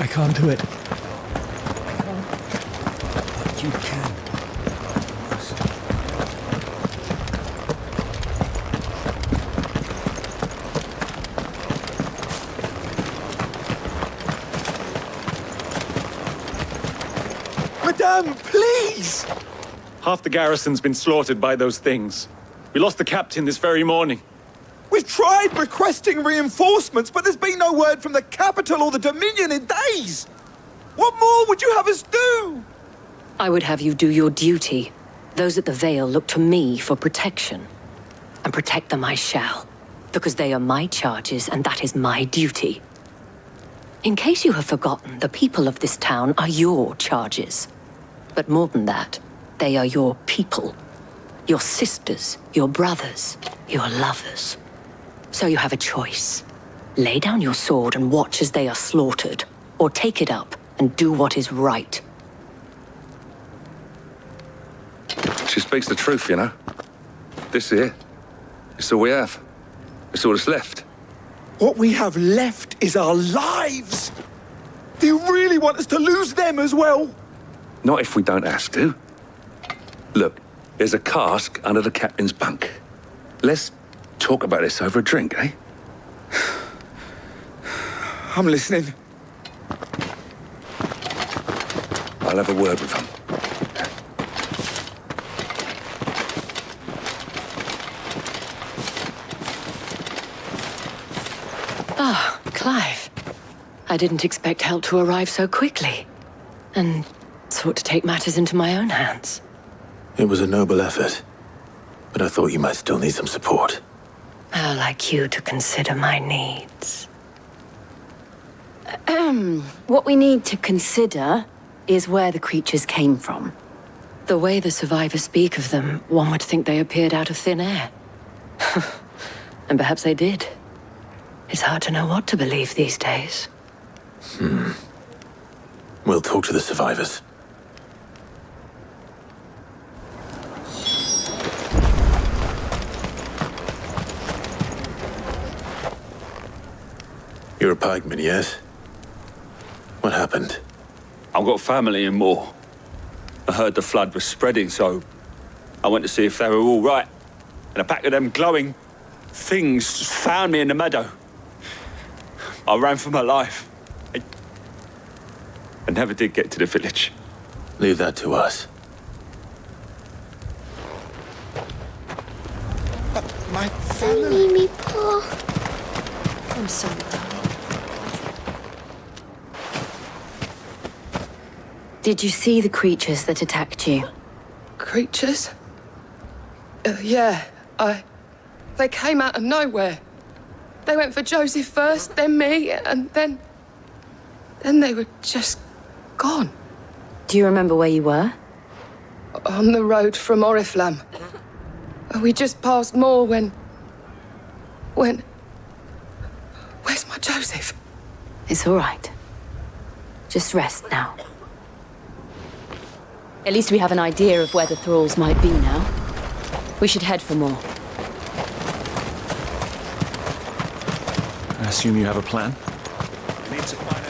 R: I can't do it.
H: You can.
B: Madame, please!
D: Half the garrison's been slaughtered by those things. We lost the captain this very morning.
H: We've tried requesting reinforcements, but there's been no word from the capital or the Dominion in days! What more would you have us do?
O: I would have you do your duty. Those at the Vale look to me for protection. And protect them I shall. Because they are my charges, and that is my duty. In case you have forgotten, the people of this town are your charges. But more than that, they are your people. Your sisters, your brothers, your lovers. So you have a choice. Lay down your sword and watch as they are slaughtered, or take it up and do what is right.
W: She speaks the truth, you know. This here, it's all we have. It's all that's left.
H: What we have left is our lives! Do you really want us to lose them as well?
W: Not if we don't have to. Look, there's a cask under the captain's bunk. Let's talk about this over a drink, eh?
H: I'm listening.
W: I'll have a word with him.
O: Ah, Clive. I didn't expect help to arrive so quickly. And sought to take matters into my own hands.
L: It was a noble effort, but I thought you might still need some support.
O: I'd like you to consider my needs. What we need to consider is where the creatures came from. The way the survivors speak of them, one would think they appeared out of thin air. And perhaps they did. It's hard to know what to believe these days.
L: We'll talk to the survivors. You're a pikeman, yes? What happened?
D: I've got family in Moor. I heard the flood was spreading, so I went to see if they were all right. And a pack of them glowing things found me in the meadow. I ran for my life. I never did get to the village.
L: Leave that to us.
H: My
P: Don't leave me, Pa.
G: I'm sorry, darling.
O: Did you see the creatures that attacked you?
A: Creatures? Yeah, They came out of nowhere. They went for Joseph first, then me, and then they were just gone.
O: Do you remember where you were?
A: On the road from Oriflamme. We just passed Moor when... Where's my Joseph?
O: It's all right. Just rest now. At least we have an idea of where the thralls might be now. We should head for more.
V: I assume you have a plan?
C: We need to find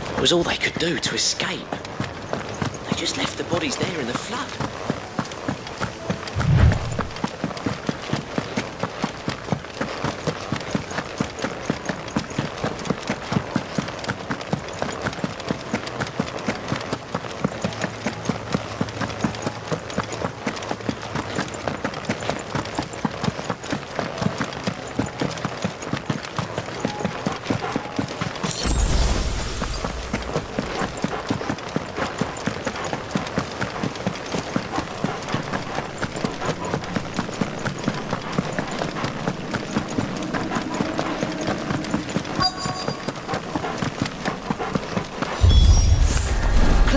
E: It was all they could do to escape. They just left the bodies there in the flood.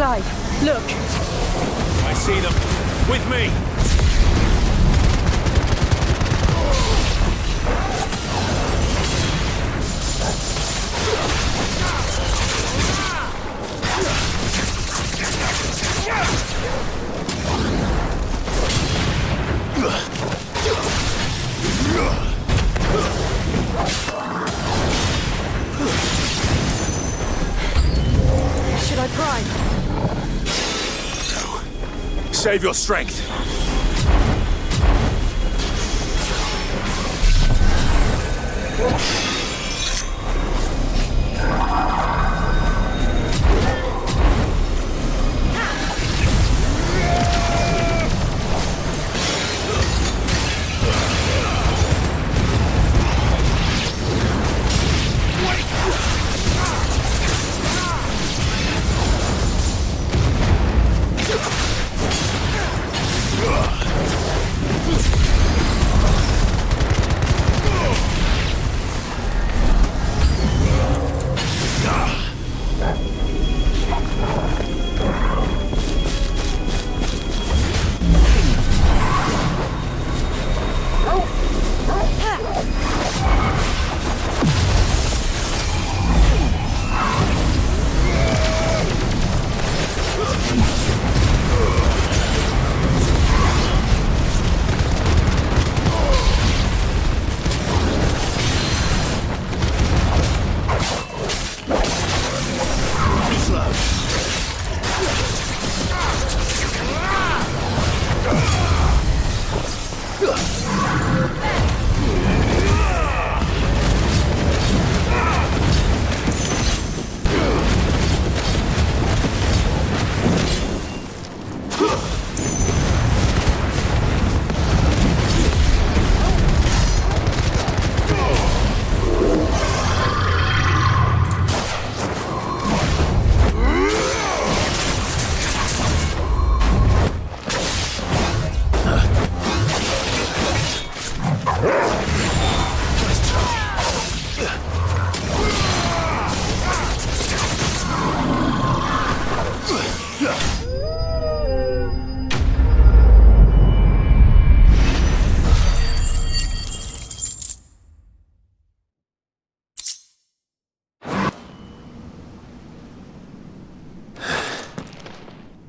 A: Clive, look.
C: I see them. With me.
A: Should I prime?
C: Save your strength.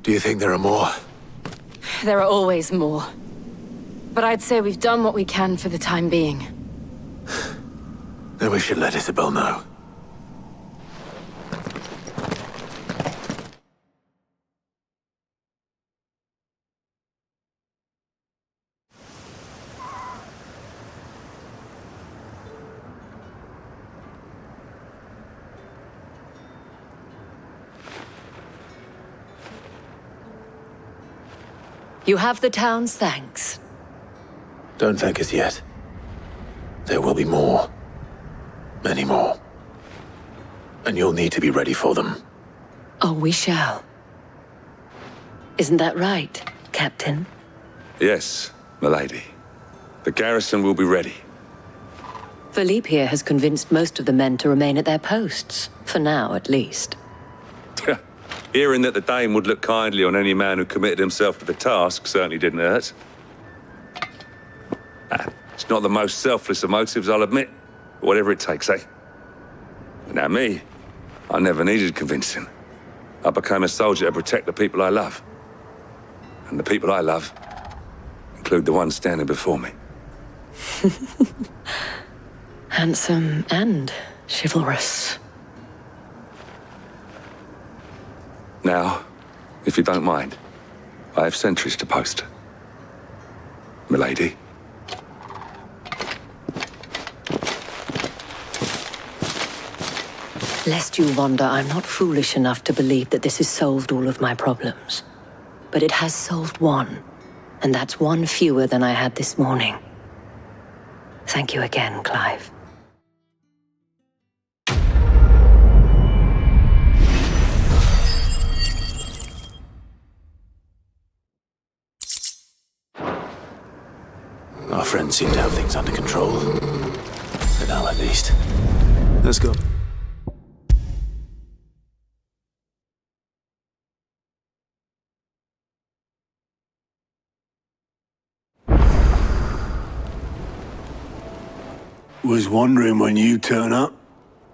L: Do you think there are more?
O: There are always more. But I'd say we've done what we can for the time being.
L: Then we should let Isabel know.
F: You have the town's thanks.
L: Don't thank us yet. There will be more. Many more. And you'll need to be ready for them.
F: Oh, we shall. Isn't that right, Captain?
W: Yes, milady. The garrison will be ready.
F: Philippe here has convinced most of the men to remain at their posts. For now, at least.
W: Hearing that the Dane would look kindly on any man who committed himself to the task certainly didn't hurt. It's not the most selfless of motives, I'll admit. But whatever it takes, eh? But now me, I never needed convincing. I became a soldier to protect the people I love. And the people I love include the ones standing before me.
F: Handsome and chivalrous.
W: Now, if you don't mind, I have sentries to post. Milady.
F: Lest you wonder, I'm not foolish enough to believe that this has solved all of my problems. But it has solved one, and that's one fewer than I had this morning. Thank you again, Clive.
L: Our friends seem to have things under control. For now, at least.
M: Let's go.
I: Was wondering when you turn up.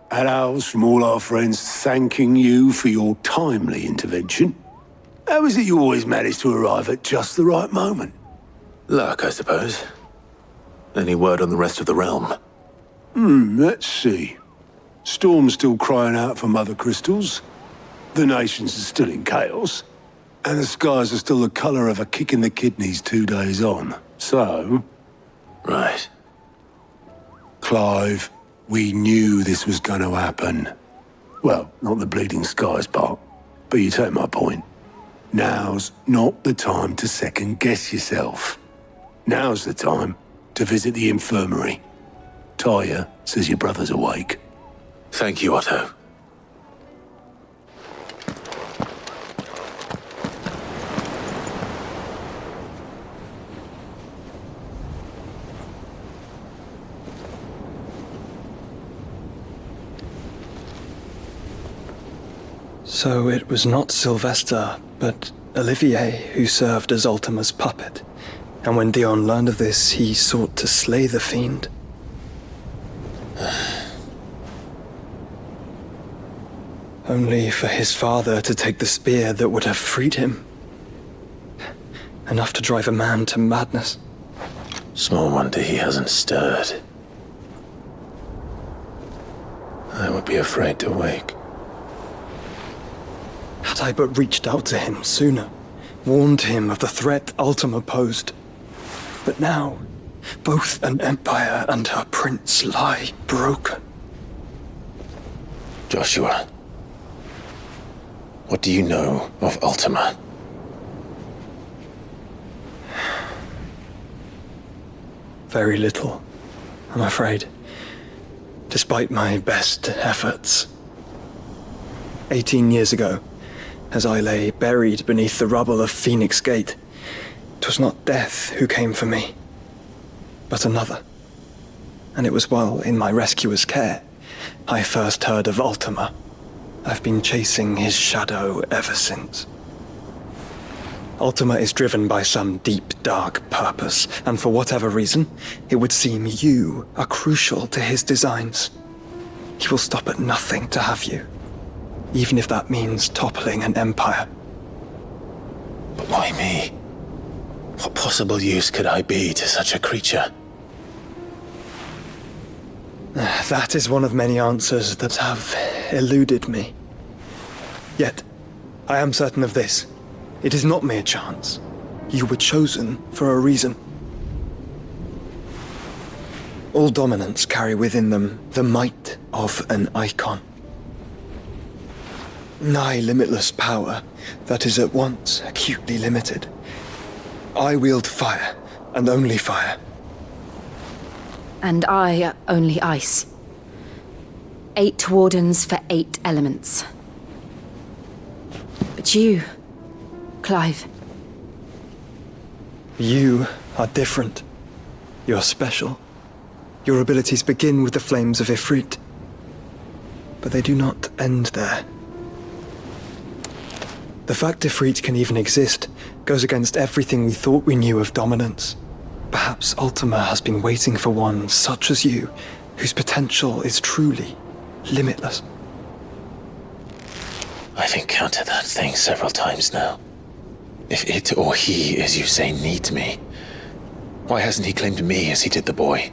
I: Had owls from all our friends thanking you for your timely intervention. How is it you always manage to arrive at just the right moment?
L: Luck, I suppose. Any word on the rest of the realm?
I: Let's see. Storm's still crying out for mother crystals. The nations are still in chaos. And the skies are still the colour of a kick in the kidneys 2 days on. So...
L: Right.
I: Clive, we knew this was going to happen. Well, not the bleeding skies part, but you take my point. Now's not the time to second-guess yourself. Now's the time to visit the infirmary. Talia says your brother's awake.
L: Thank you, Otto.
N: So it was not Sylvester, but Olivier who served as Ultima's puppet. And when Dion learned of this, he sought to slay the fiend. Only for his father to take the spear that would have freed him. Enough to drive a man to madness.
L: Small wonder he hasn't stirred. I would be afraid to wake.
N: Had I but reached out to him sooner, warned him of the threat Ultima posed. But now, both an empire and her prince lie broken.
L: Joshua, what do you know of Ultima?
N: Very little, I'm afraid. Despite my best efforts. 18 years ago, as I lay buried beneath the rubble of Phoenix Gate, 'twas not death who came for me, but another. And it was while in my rescuer's care I first heard of Ultima. I've been chasing his shadow ever since. Ultima is driven by some deep, dark purpose, and for whatever reason, it would seem you are crucial to his designs. He will stop at nothing to have you, even if that means toppling an empire.
L: But why me? What possible use could I be to such a creature?
N: That is one of many answers that have eluded me. Yet, I am certain of this. It is not mere chance. You were chosen for a reason. All dominants carry within them the might of an icon. Nigh limitless power that is at once acutely limited. I wield fire, and only fire.
O: And I only ice. 8 wardens for 8 elements. But you, Clive.
N: You are different. You're special. Your abilities begin with the flames of Ifrit. But they do not end there. The fact Ifrit can even exist goes against everything we thought we knew of dominance. Perhaps Ultima has been waiting for one such as you, whose potential is truly limitless.
L: I've encountered that thing several times now. If it or he, as you say, needs me, why hasn't he claimed me as he did the boy?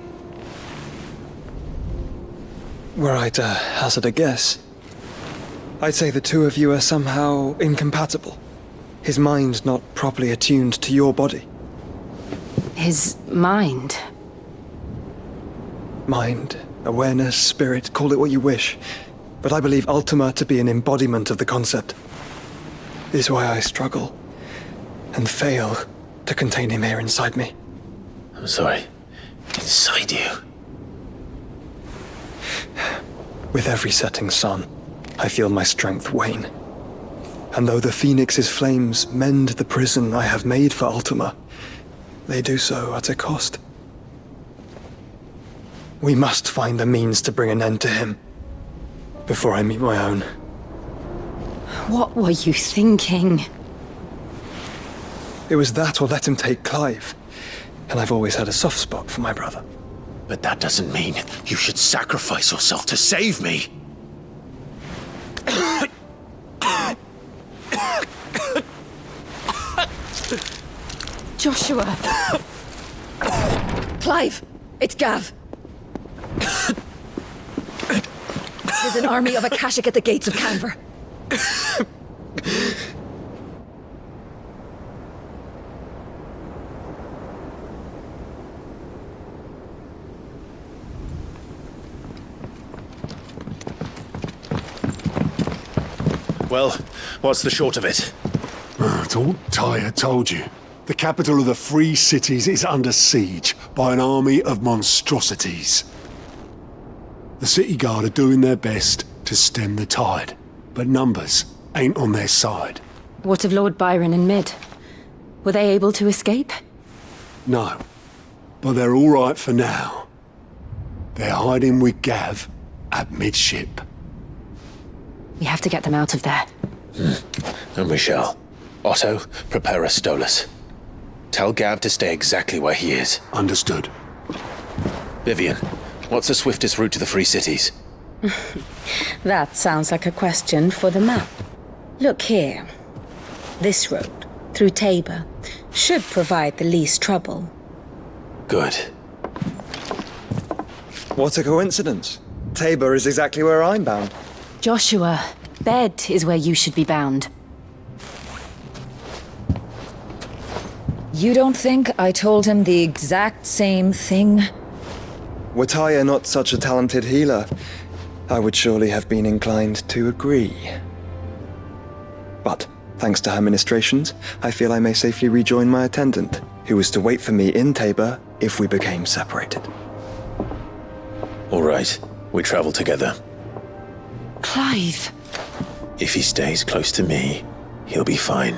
N: Were I to hazard a guess, I'd say the two of you are somehow incompatible. His mind not properly attuned to your body.
O: His mind?
N: Mind, awareness, spirit, call it what you wish. But I believe Ultima to be an embodiment of the concept. This is why I struggle and fail to contain him here inside me.
L: I'm sorry. Inside you?
N: With every setting sun, I feel my strength wane. And though the Phoenix's flames mend the prison I have made for Ultima, they do so at a cost. We must find the means to bring an end to him before I meet my own.
O: What were you thinking?
N: It was that or let him take Clive. And I've always had a soft spot for my brother.
L: But that doesn't mean you should sacrifice yourself to save me.
G: Joshua! Clive! It's Gav! There's an army of Akashic at the gates of Canver.
L: Well, what's the short of it?
I: It's all Tyre told you. The capital of the Free Cities is under siege by an army of monstrosities. The city guard are doing their best to stem the tide, but numbers ain't on their side.
O: What of Lord Byron and Mid? Were they able to escape?
I: No, but they're all right for now. They're hiding with Gav at midship.
O: We have to get them out of there.
L: And we shall. Otto, prepare a Stolas. Tell Gav to stay exactly where he is.
I: Understood.
L: Vivian, what's the swiftest route to the Free Cities?
J: That sounds like a question for the map. Look here. This road, through Tabor, should provide the least trouble.
L: Good.
N: What a coincidence. Tabor is exactly where I'm bound.
O: Joshua, bed is where you should be bound.
J: You don't think I told him the exact same thing?
N: Were Tyre not such a talented healer, I would surely have been inclined to agree. But, thanks to her ministrations, I feel I may safely rejoin my attendant, who was to wait for me in Tabor if we became separated.
L: All right, we travel together.
O: Clive!
L: If he stays close to me, he'll be fine.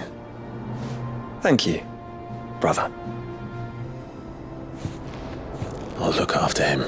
N: Thank you, brother.
L: I'll look after him.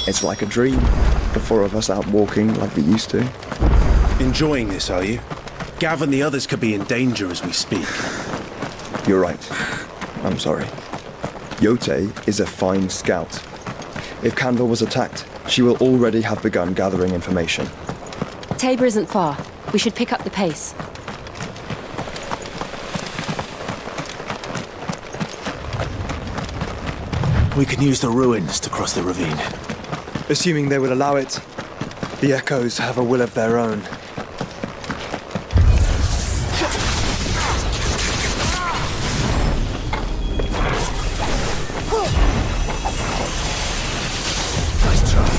M: It's like a dream. The four of us out walking like we used to.
Q: Enjoying this, are you? Gav and the others could be in danger as we speak.
M: You're right. I'm sorry. Yote is a fine scout. If Candle was attacked, she will already have begun gathering information.
O: Tabor isn't far. We should pick up the pace.
Q: We can use the ruins to cross the ravine.
M: Assuming they would allow it, the Echoes have a will of their own.
Q: Nice try.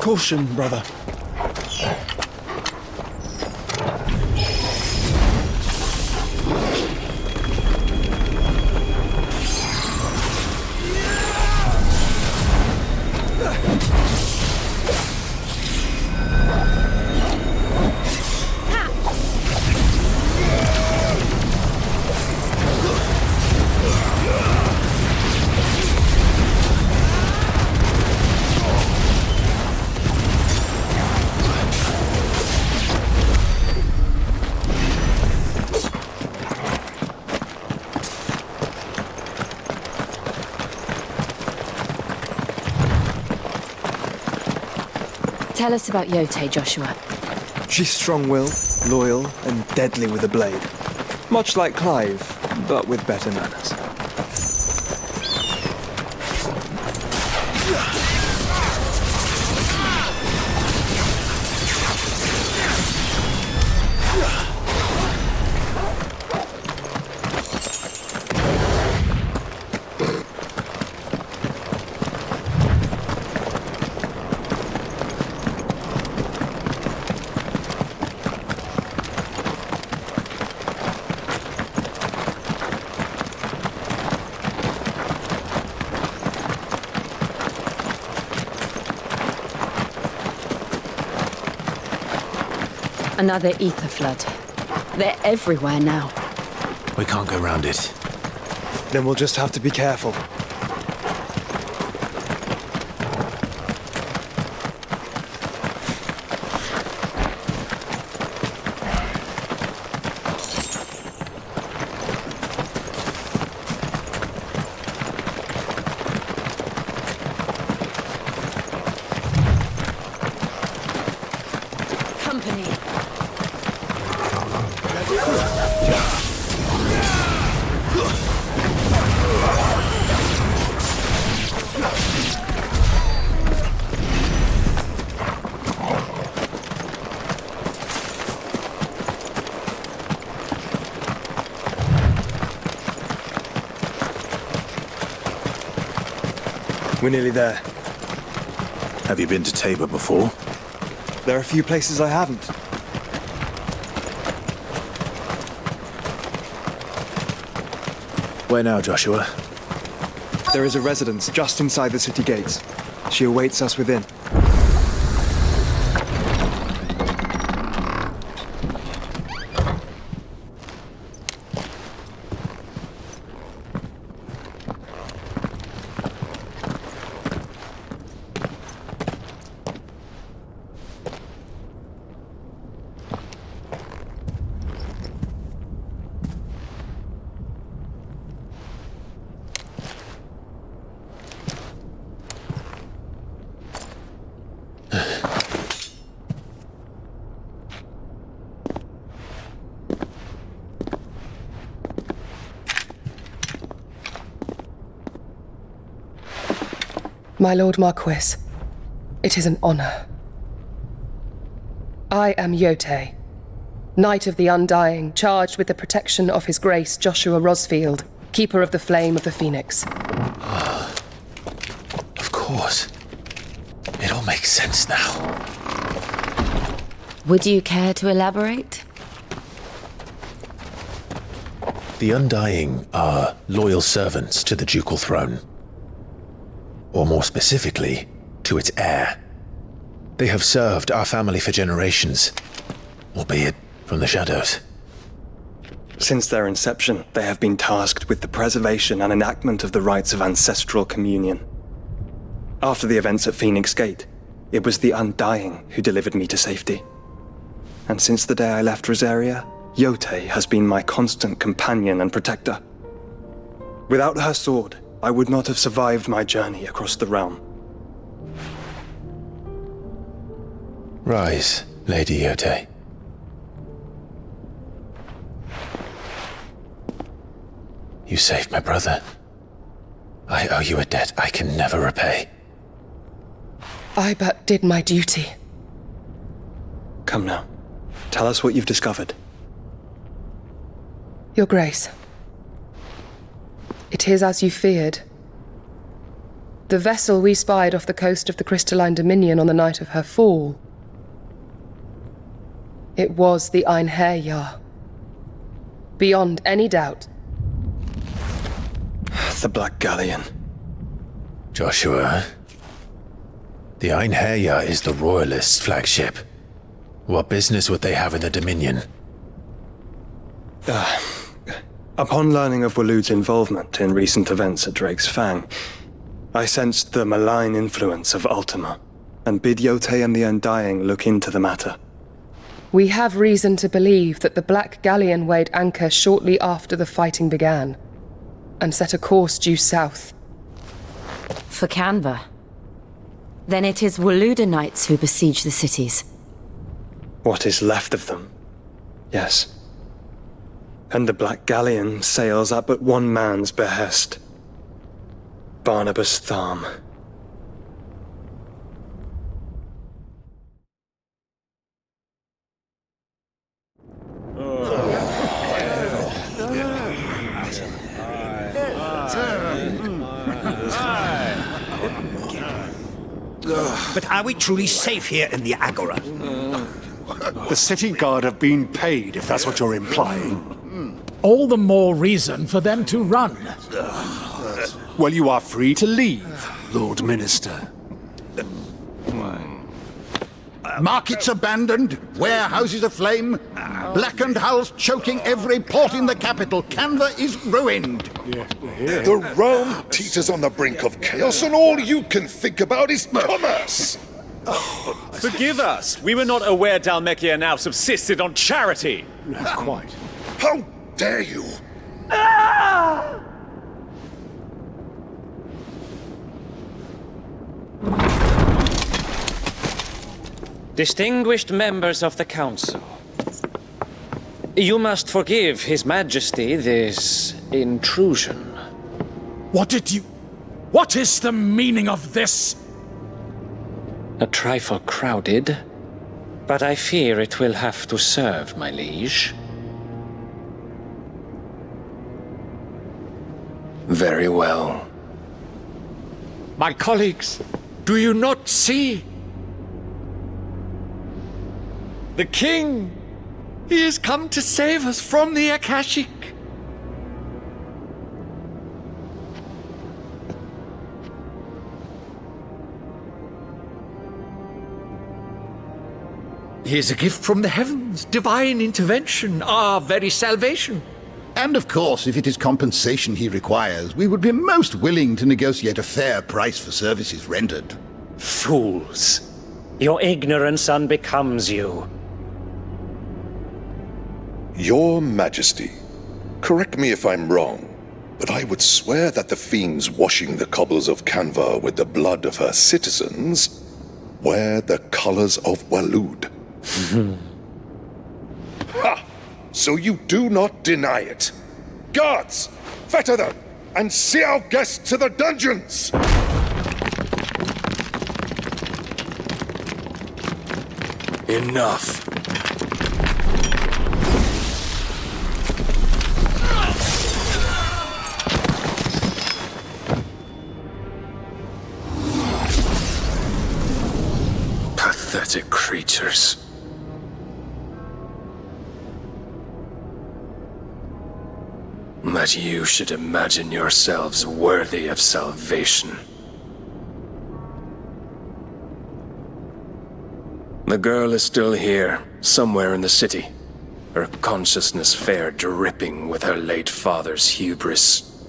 M: Caution, brother.
O: Tell us about Yote, Joshua.
M: She's strong-willed, loyal, and deadly with a blade. Much like Clive, but with better manners.
O: Another ether flood. They're everywhere now.
Q: We can't go round it.
M: Then we'll just have to be careful. We're nearly there.
Q: Have you been to Tabor before?
M: There are a few places I haven't.
Q: Where now, Joshua?
M: There is a residence just inside the city gates. She awaits us within.
A: My Lord Marquis, it is an honor. I am Yote, Knight of the Undying, charged with the protection of His Grace Joshua Rosfield, Keeper of the Flame of the Phoenix.
L: Of course. It all makes sense now.
O: Would you care to elaborate?
L: The Undying are loyal servants to the ducal throne. Or more specifically, to its heir. They have served our family for generations, albeit from the shadows.
N: Since their inception, they have been tasked with the preservation and enactment of the rites of ancestral communion. After the events at Phoenix Gate, it was the Undying who delivered me to safety. And since the day I left Rosaria, Yote has been my constant companion and protector. Without her sword, I would not have survived my journey across the realm.
L: Rise, Lady Yote. You saved my brother. I owe you a debt I can never repay.
A: I but did my duty.
N: Come now. Tell us what you've discovered.
A: Your Grace. It is as you feared. The vessel we spied off the coast of the Crystalline Dominion on the night of her fall. It was the Einherjar. Beyond any doubt.
N: The Black Galleon.
L: Joshua, the Einherjar is the Royalists' flagship. What business would they have in the Dominion?
N: Upon learning of Waloed's involvement in recent events at Drake's Fang, I sensed the malign influence of Ultima, and bid Yote and the Undying look into the matter.
A: We have reason to believe that the Black Galleon weighed anchor shortly after the fighting began, and set a course due south.
O: For Canva. Then it is Waloeda Knights who besiege the cities.
N: What is left of them? Yes. And the Black Galleon sails at but one man's behest. Barnabas Tharm.
K: But are we truly safe here in the Agora?
I: The city guard have been paid, if that's what you're implying.
R: All the more reason for them to run.
I: Well, you are free to leave, Lord Minister.
K: Markets abandoned, warehouses aflame, blackened hulls choking every port in the capital. Canva is ruined.
S: The realm teeters on the brink of chaos, and all you can think about is commerce.
T: Forgive us. We were not aware Dhalmekia now subsisted on charity.
I: Not quite.
S: How dare you?
X: Distinguished members of the Council, you must forgive His Majesty this intrusion.
R: What is the meaning of this?
X: A trifle crowded, but I fear it will have to serve, my liege.
L: Very well.
D: My colleagues, do you not see? The King! He has come to save us from the Akashic! He is a gift from the heavens, divine intervention, our very salvation.
K: And of course, if it is compensation he requires, we would be most willing to negotiate a fair price for services rendered.
X: Fools! Your ignorance unbecomes you.
S: Your Majesty, correct me if I'm wrong, but I would swear that the fiends washing the cobbles of Canva with the blood of her citizens wear the colors of Waloed. Ha! So you do not deny it. Guards, fetter them, and see our guests to the dungeons!
N: Enough. Pathetic creatures. That you should imagine yourselves worthy of salvation. The girl is still here, somewhere in the city, her consciousness fair dripping with her late father's hubris.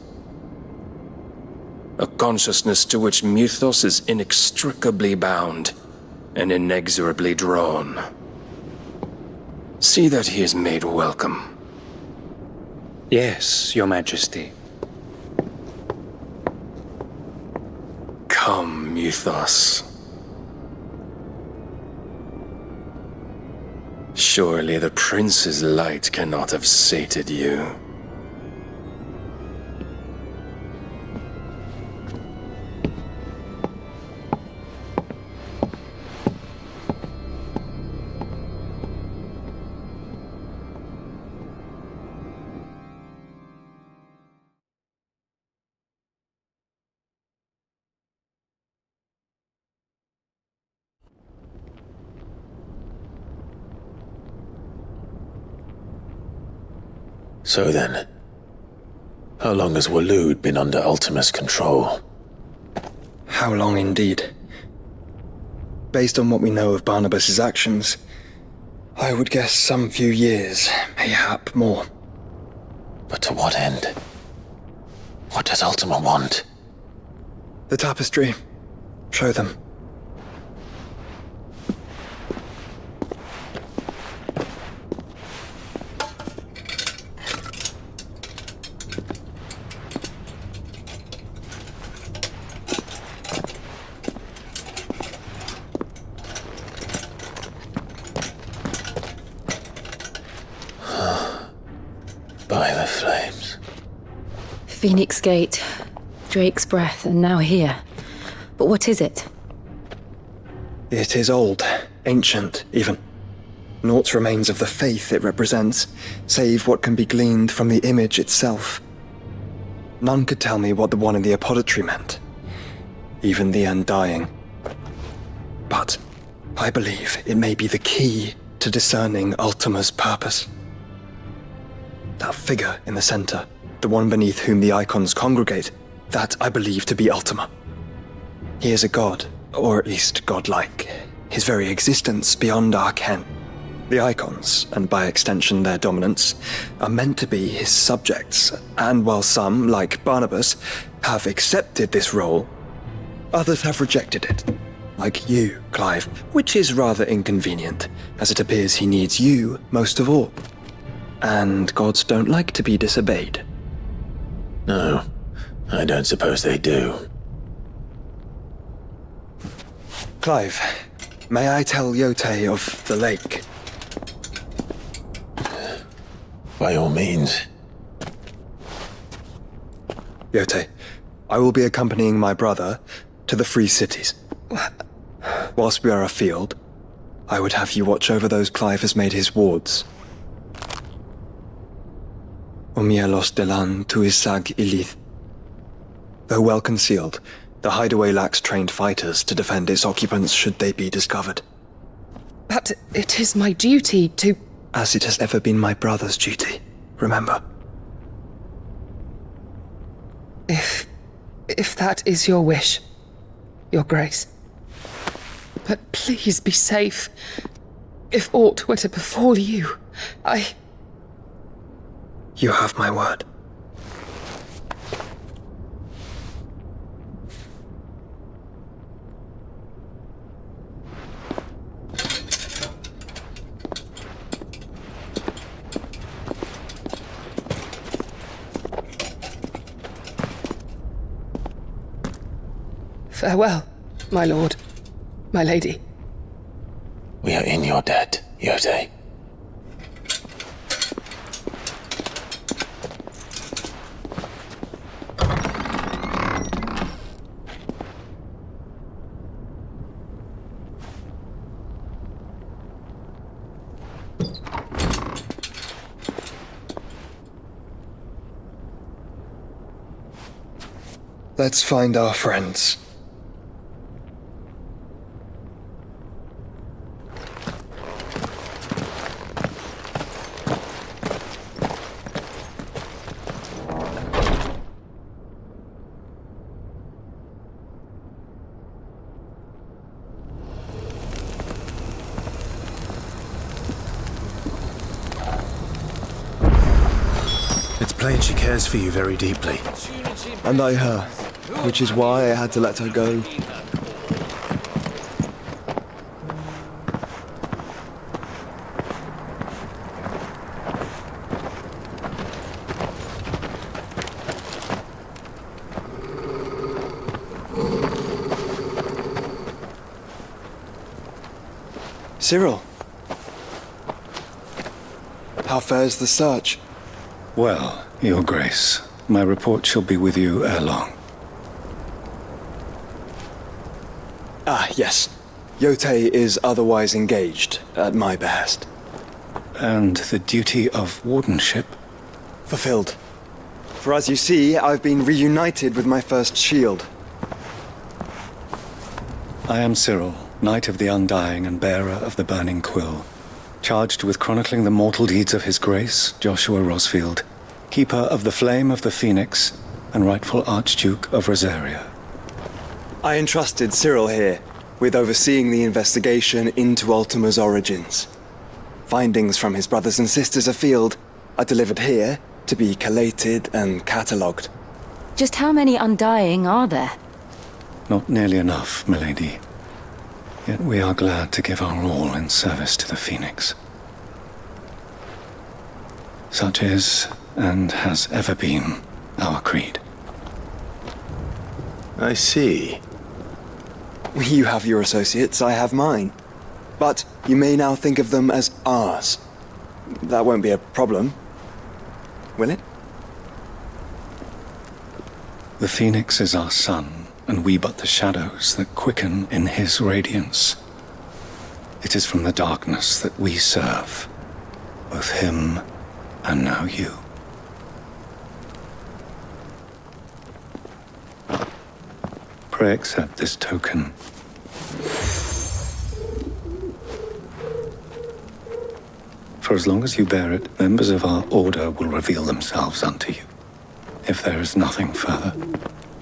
N: A consciousness to which Mythos is inextricably bound and inexorably drawn. See that he is made welcome.
X: Yes, Your Majesty.
N: Come, Mythos. Surely the prince's light cannot have sated you.
L: So then, how long has Waloed been under Ultima's control?
N: How long indeed? Based on what we know of Barnabas's actions, I would guess some few years, mayhap more.
L: But to what end? What does Ultima want?
N: The tapestry. Show them.
L: By the flames.
O: Phoenix Gate, Drake's Breath, and now here. But what is it?
N: It is old, ancient, even. Naught remains of the faith it represents, save what can be gleaned from the image itself. None could tell me what the one in the apothecary meant. Even the Undying. But I believe it may be the key to discerning Ultima's purpose. That figure in the center, the one beneath whom the icons congregate, that I believe to be Ultima. He is a god, or at least godlike. His very existence beyond our ken. The icons, and by extension their dominance, are meant to be his subjects, and while some, like Barnabas, have accepted this role, others have rejected it. Like you, Clive, which is rather inconvenient, as it appears he needs you most of all. And gods don't like to be disobeyed.
L: No, I don't suppose they do.
N: Clive, may I tell Yotei of the lake?
L: By all means.
N: Yotei, I will be accompanying my brother to the Free Cities. Whilst we are afield, I would have you watch over those Clive has made his wards. Omielos delan tuisag ilith. Though well concealed, the hideaway lacks trained fighters to defend its occupants should they be discovered.
A: But it is my duty to...
N: As it has ever been my brother's duty, remember.
A: If that is your wish, Your Grace. But please be safe. If aught were to befall you,
N: You have my word.
A: Farewell, my lord, my lady.
L: We are in your debt, Yotei.
M: Let's find our friends.
Q: It's plain she cares for you very deeply.
M: And I her, which is why I had to let her go. Cyril, how fares the search?
B: Well, Your Grace, my report shall be with you ere long.
M: Ah, yes. Yotei is otherwise engaged, at my behest.
B: And the duty of wardenship?
M: Fulfilled. For as you see, I've been reunited with my first shield.
B: I am Cyril, Knight of the Undying and bearer of the Burning Quill, charged with chronicling the mortal deeds of His Grace, Joshua Rosfield, Keeper of the Flame of the Phoenix, and rightful Archduke of Rosaria.
M: I entrusted Cyril here with overseeing the investigation into Ultima's origins. Findings from his brothers and sisters afield are delivered here to be collated and catalogued.
O: Just how many Undying are there?
B: Not nearly enough, milady. Yet we are glad to give our all in service to the Phoenix. Such is, and has ever been, our creed.
L: I see.
M: You have your associates, I have mine. But you may now think of them as ours. That won't be a problem, will it?
B: The Phoenix is our sun, and we but the shadows that quicken in his radiance. It is from the darkness that we serve, both him and now you. Pray accept this token. For as long as you bear it, members of our order will reveal themselves unto you. If there is nothing further.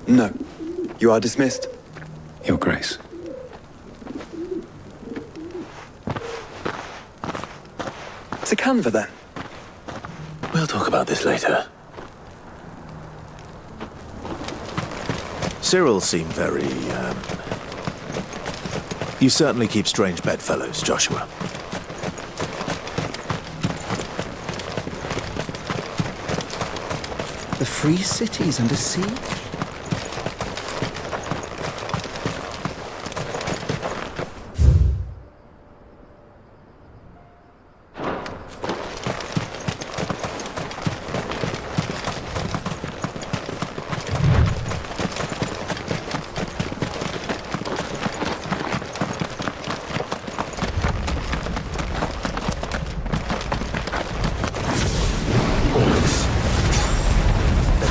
M: No. You are dismissed.
B: Your Grace.
M: To Canva, then.
L: We'll talk about this later. Cyril seemed very, You certainly keep strange bedfellows, Joshua.
H: The free city's under siege?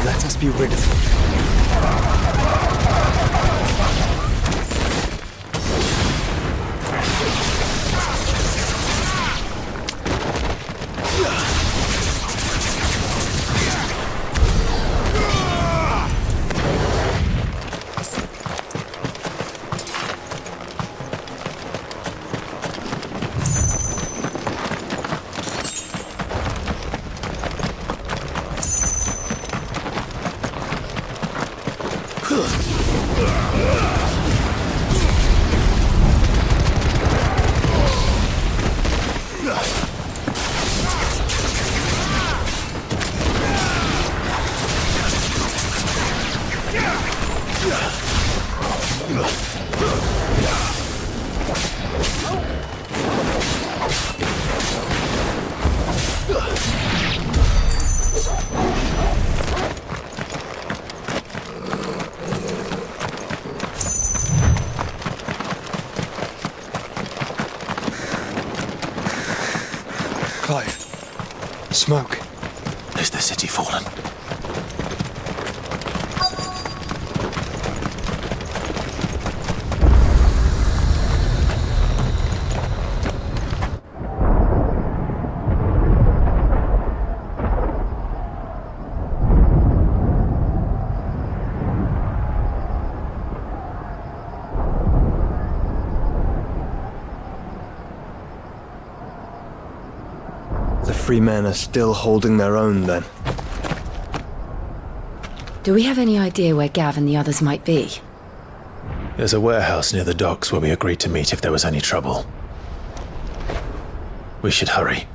H: Let us be rid of them.
M: Clive. Smoke.
L: Is the city fallen?
N: The free men are still holding their own, then.
O: Do we have any idea where Gav and the others might be?
L: There's a warehouse near the docks where we agreed to meet if there was any trouble. We should hurry.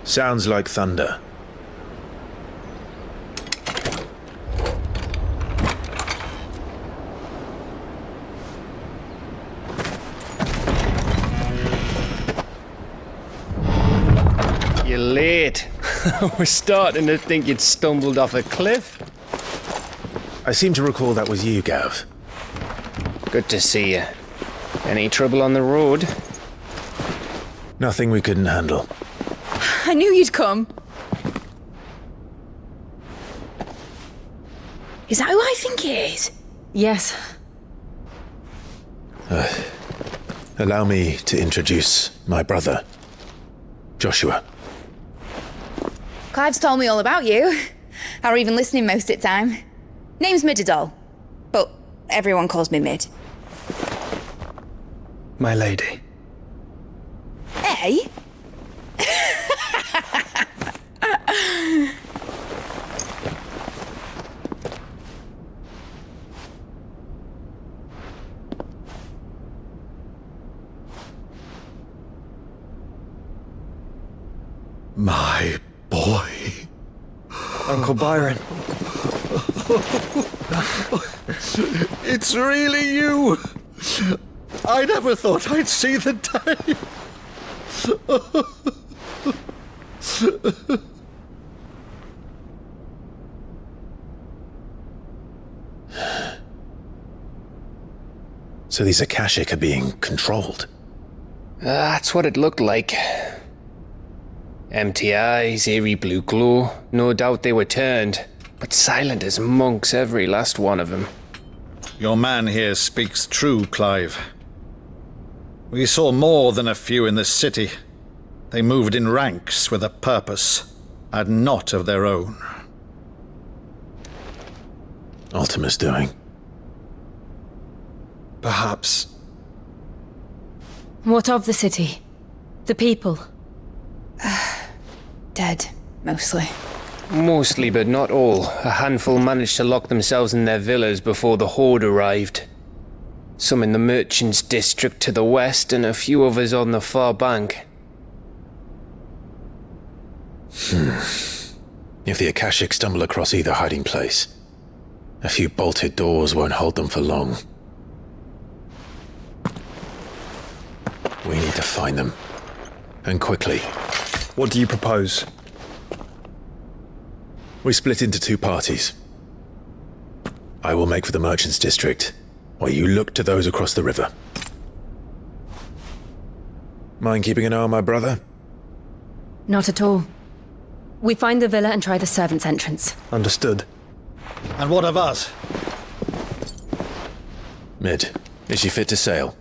L: Sounds like thunder.
E: You're late. We're starting to think you'd stumbled off a cliff.
L: I seem to recall that was you, Gav.
E: Good to see you. Any trouble on the road?
L: Nothing we couldn't handle.
J: I knew you'd come. Is that who I think it is?
O: Yes.
L: Allow me to introduce my brother, Joshua.
J: Clive's told me all about you. Or even listening most of the time. Name's Midadol, but everyone calls me Mid.
N: My lady.
J: Eh?
I: My boy.
N: Uncle Byron.
K: It's really you! I never thought I'd see the day.
L: So these Akashic are being controlled?
E: That's what it looked like. Empty eyes, eerie blue glow. No doubt they were turned, but silent as monks, every last one of them.
K: Your man here speaks true, Clive. We saw more than a few in the city. They moved in ranks with a purpose, and not of their own.
L: Ultima's doing.
N: Perhaps.
O: What of the city? The people?
J: Dead, mostly.
E: Mostly, but not all. A handful managed to lock themselves in their villas before the Horde arrived. Some in the Merchants' District to the west, and a few others on the far bank.
L: If the Akashic stumble across either hiding place, a few bolted doors won't hold them for long. We need to find them. And quickly.
N: What do you propose?
L: We split into two parties. I will make for the Merchants' District, while you look to those across the river. Mind keeping an eye on my brother?
O: Not at all. We find the villa and try the servants' entrance.
N: Understood.
K: And what of us?
L: Mid, is she fit to sail?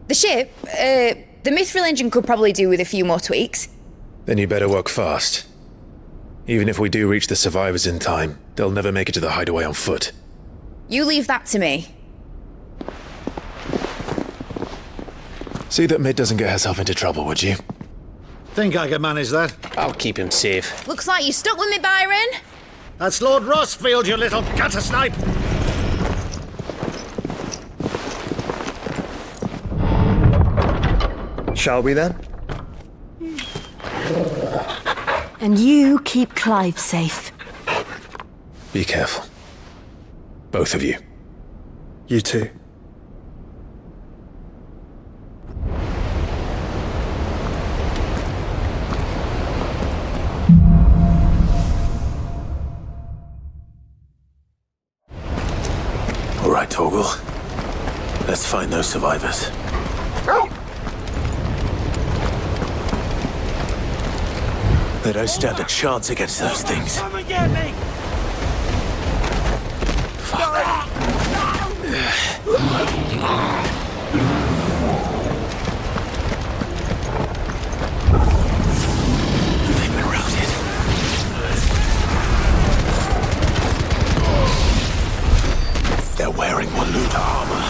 J: The ship, the Mithril engine could probably do with a few more tweaks.
L: Then you better work fast. Even if we do reach the survivors in time, they'll never make it to the hideaway on foot.
J: You leave that to me.
L: See that Mid doesn't get herself into trouble, would you?
K: Think I can manage that?
E: I'll keep him safe.
J: Looks like you stuck with me, Byron.
K: That's Lord Rossfield, you little gutter snipe!
M: Shall we then?
C: And you keep Clive safe.
Q: Be careful. Both of you.
M: You too.
L: All right, Torgal. Let's find those survivors. They don't stand a chance against those things.
R: Come and get me!
L: They've been routed. They're wearing Waluda armor.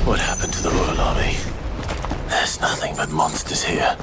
L: What happened to the Royal Army? There's nothing but monsters here.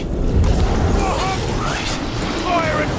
L: me. Right. Fire and...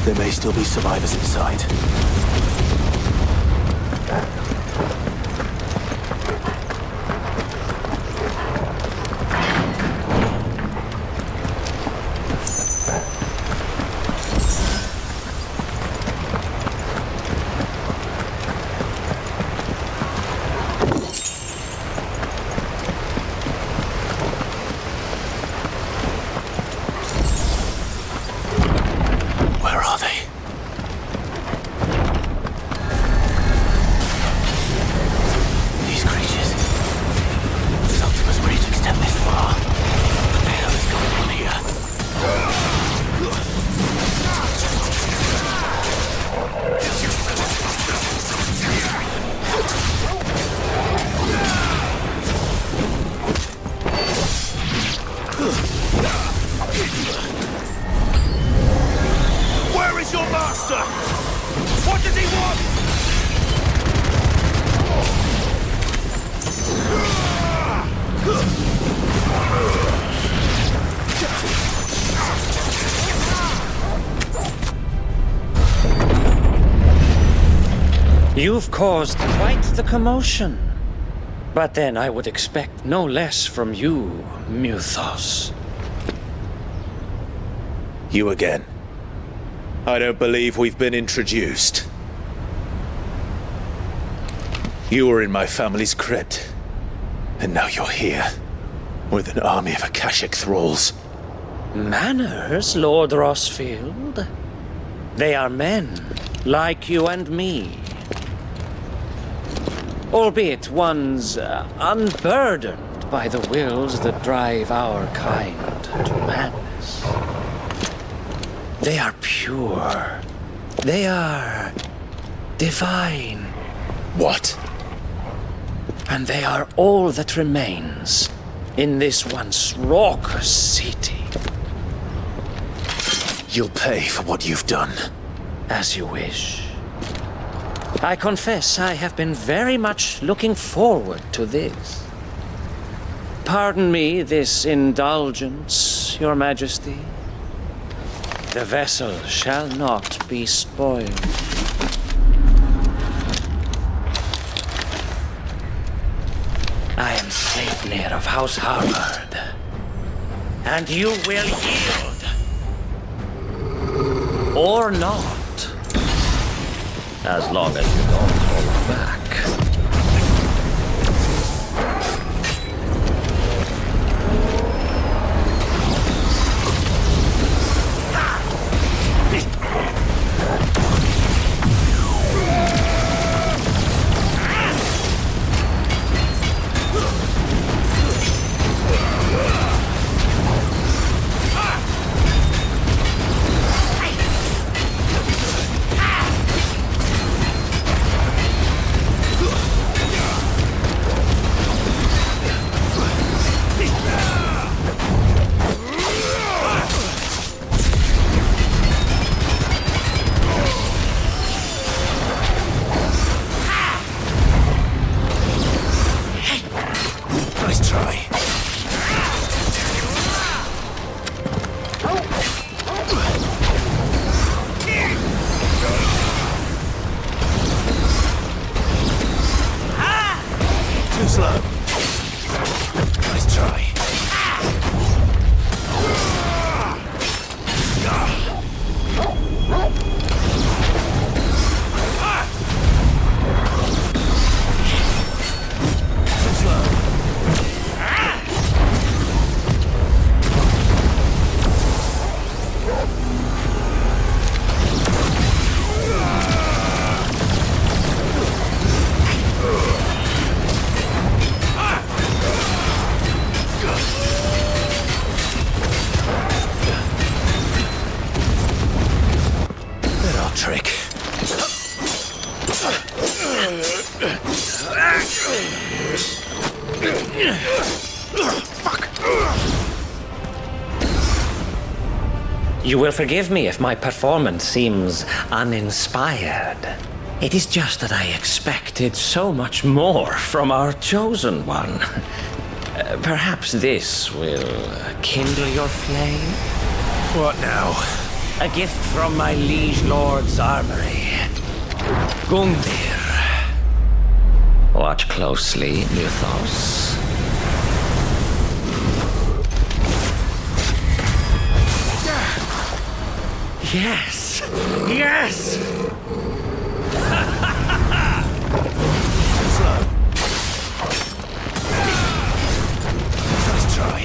L: There may still be survivors inside. Where is your master? What does he want?
X: You've caused quite the commotion. But then I would expect no less from you, Muthos.
T: You again. I don't believe we've been introduced. You were in my family's crypt, and now you're here, with an army of Akashic thralls.
X: Manners, Lord Rosfield? They are men, like you and me. Albeit one's unburdened by the wills that drive our kind to madness. They are pure. They are divine.
T: What?
X: And they are all that remains in this once raucous city.
T: You'll pay for what you've done.
X: As you wish. I confess I have been very much looking forward to this. Pardon me this indulgence, Your Majesty. The vessel shall not be spoiled. I am Sleipnir of House Harvard, and you will yield. Or not. As long as you don't hold back.
T: try. Too slow. Nice try. Trick.
X: Fuck! You will forgive me if my performance seems uninspired. It is just that I expected so much more from our chosen one. Perhaps this will kindle your flame?
T: What now?
X: A gift from my liege lord's armory. Gungnir. Watch closely, Mythos. Yes! Yes!
T: Nice try.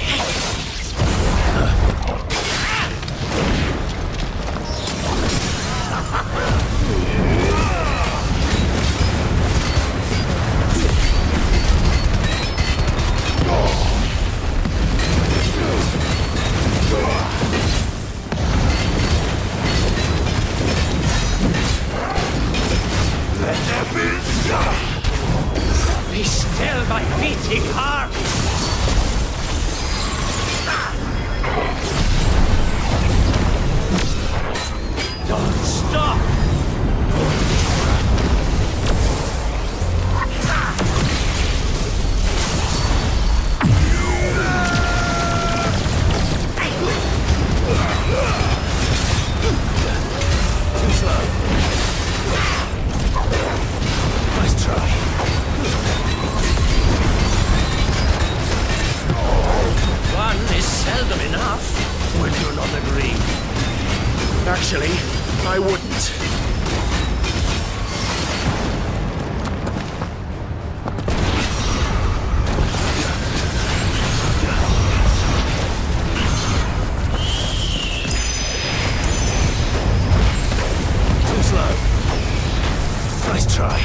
X: Be still, my beating heart! Don't stop!
T: Too slow. Nice try.
X: One is seldom enough.
T: Would you not agree? Actually, I wouldn't. Too slow. Nice try.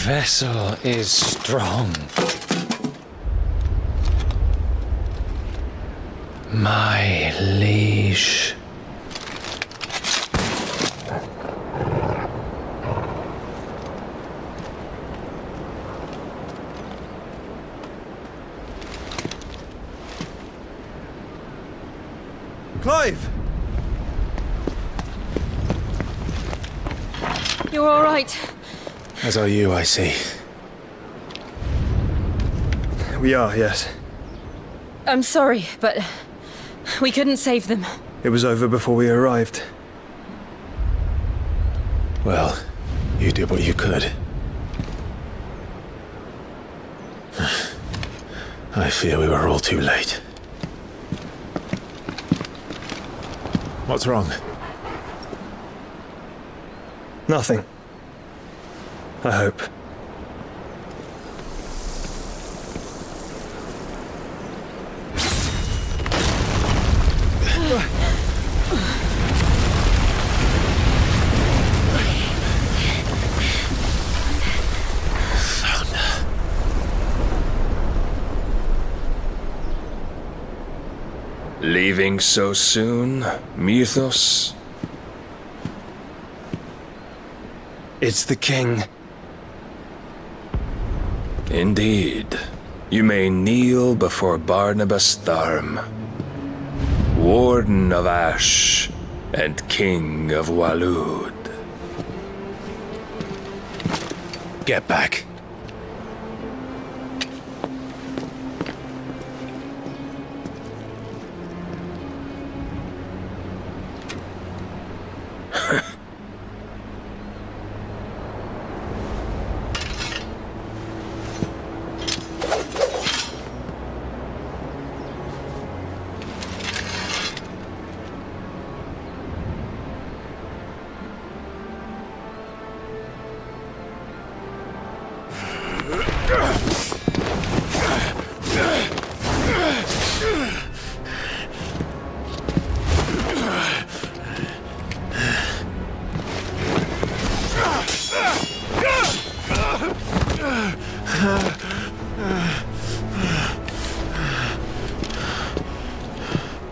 E: vessel is strong. My liege.
N: Clive!
O: You're all right.
E: As are you, I see.
N: We are, yes.
O: I'm sorry, but we couldn't save them.
N: It was over before we arrived.
L: Well, you did what you could. I fear we were all too late. What's wrong?
N: Nothing. I hope.
P: Leaving so soon, Mythos?
N: It's the king.
P: Indeed. You may kneel before Barnabas Tharm, Warden of Ash and King of Waloed.
L: Get back.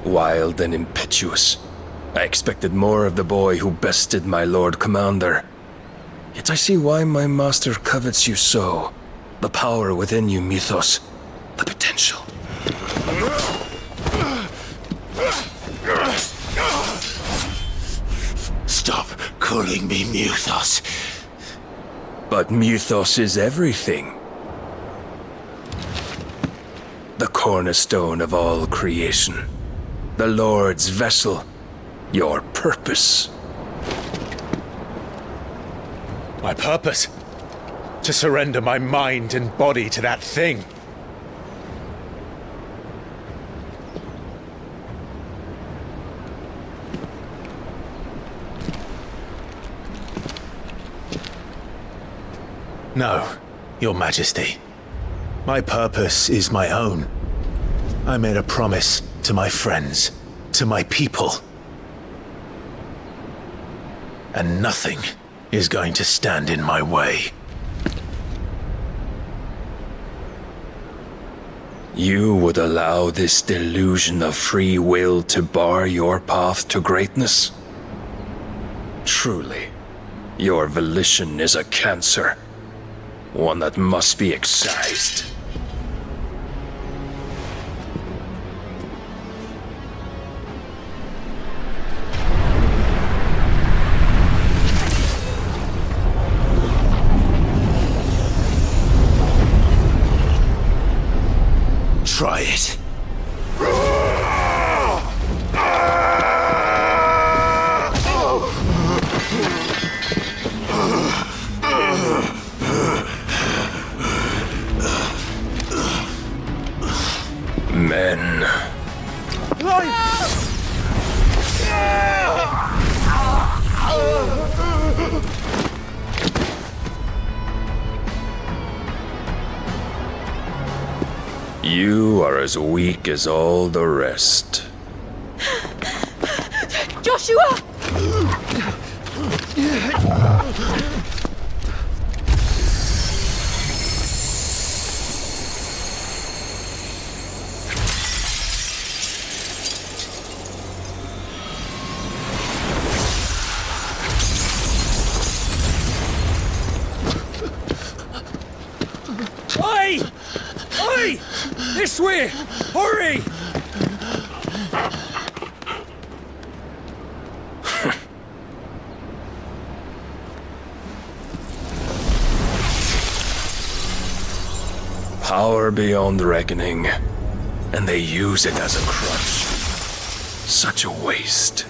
P: Wild and impetuous. I expected more of the boy who bested my Lord Commander. Yet I see why my master covets you so. The power within you, Mythos. The potential.
L: Stop calling me Mythos.
P: But Mythos is everything. The cornerstone of all creation. The Lord's vessel. Your purpose.
T: My purpose? To surrender my mind and body to that thing. No, Your Majesty. My purpose is my own. I made a promise to my friends, to my people. And nothing is going to stand in my way.
P: You would allow this delusion of free will to bar your path to greatness? Truly, your volition is a cancer. One that must be excised.
L: Try it.
P: Men. You are as weak as all the rest.
O: Joshua!
P: This way! Hurry! Power beyond reckoning, and they use it as a crutch. Such a waste.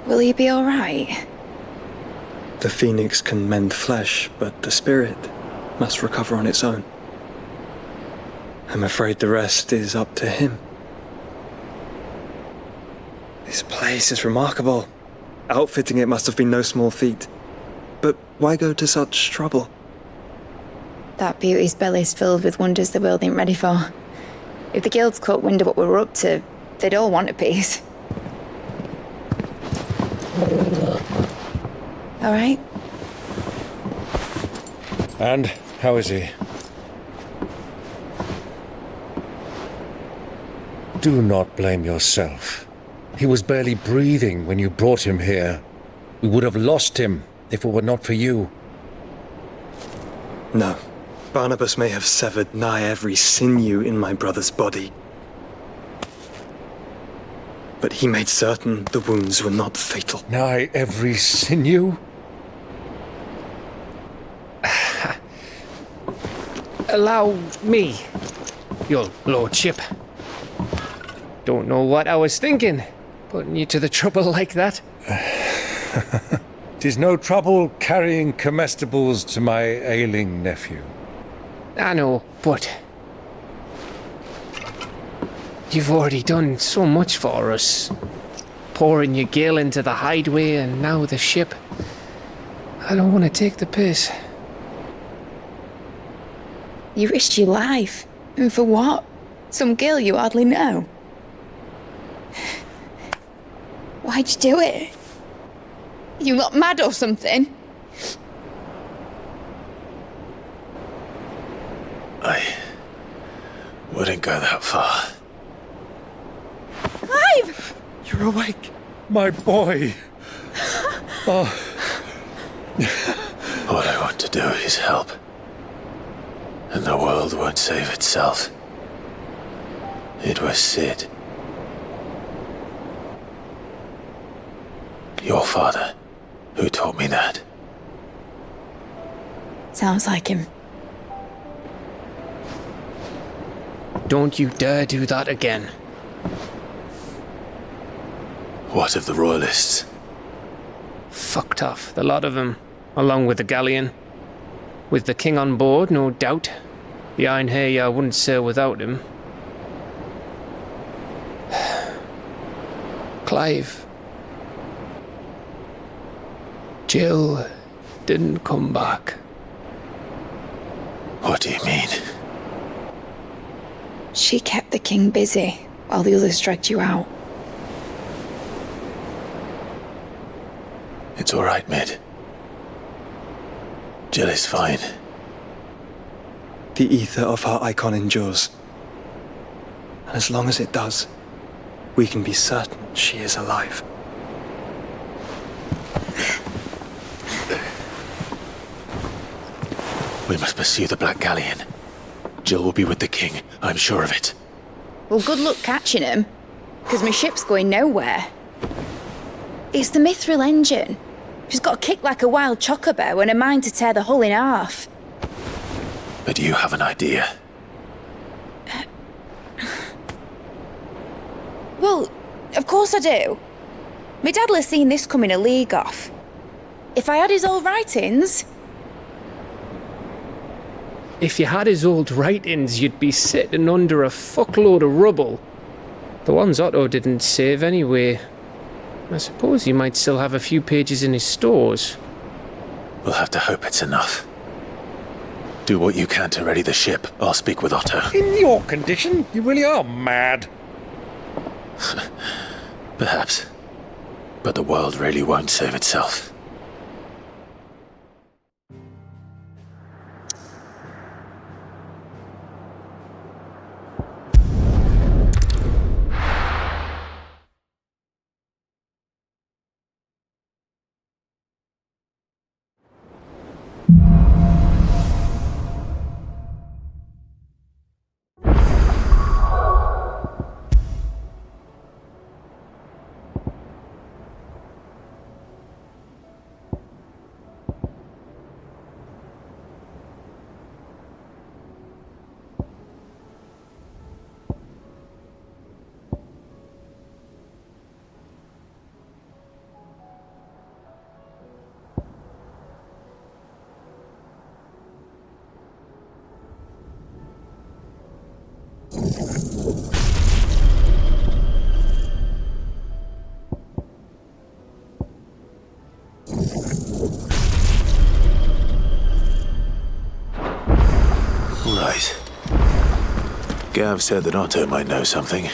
J: Will he be alright?
N: The phoenix can mend flesh, but the spirit must recover on its own. I'm afraid the rest is up to him. This place is remarkable. Outfitting it must have been no small feat. But why go to such trouble?
J: That beauty's belly's filled with wonders the world ain't ready for. If the guilds caught wind of what we were up to, they'd all want a piece. All right?
K: And how is he?
F: Do not blame yourself. He was barely breathing when you brought him here. We would have lost him if it were not for you.
N: No. Barnabas may have severed nigh every sinew in my brother's body. But he made certain the wounds were not fatal.
F: Nigh every sinew?
E: Allow me, your lordship. Don't know what I was thinking, putting you to the trouble like that.
F: 'Tis no trouble carrying comestibles to my ailing nephew.
E: I know, but you've already done so much for us. Pouring your gale into the hideaway and now the ship. I don't want to take the piss.
J: You risked your life. And for what? Some girl you hardly know. Why'd you do it? You not mad or something?
L: I wouldn't go that far.
J: Clive!
F: You're awake, my boy. Oh.
L: All I want to do is help. And the world won't save itself. It was Sid. Your father, who taught me that.
J: Sounds like him.
E: Don't you dare do that again.
L: What of the Royalists?
E: Fucked off, the lot of them, along with the galleon. With the king on board, no doubt. Behind here, I wouldn't sail without him. Clive. Jill didn't come back.
L: What do you mean?
J: She kept the king busy while the others dragged you out.
L: It's all right, Mid. Jill is fine.
N: The ether of her icon endures. And as long as it does, we can be certain she is alive.
L: We must pursue the Black Galleon. Jill will be with the king, I'm sure of it.
J: Well, good luck catching him, because my ship's going nowhere. It's the Mithril engine. She's got a kick like a wild chocobo and a mind to tear the hull in half.
L: But you have an idea.
J: Well, of course I do. My dad'll have seen this coming a league off. If I had his old writings...
E: If you had his old writings, you'd be sitting under a fuckload of rubble. The ones Otto didn't save anyway. I suppose he might still have a few pages in his stores.
L: We'll have to hope it's enough. Do what you can to ready the ship. I'll speak with Otto.
F: In your condition, you really are mad.
L: Perhaps. But the world really won't save itself. Right. Gav said that Otto might know something.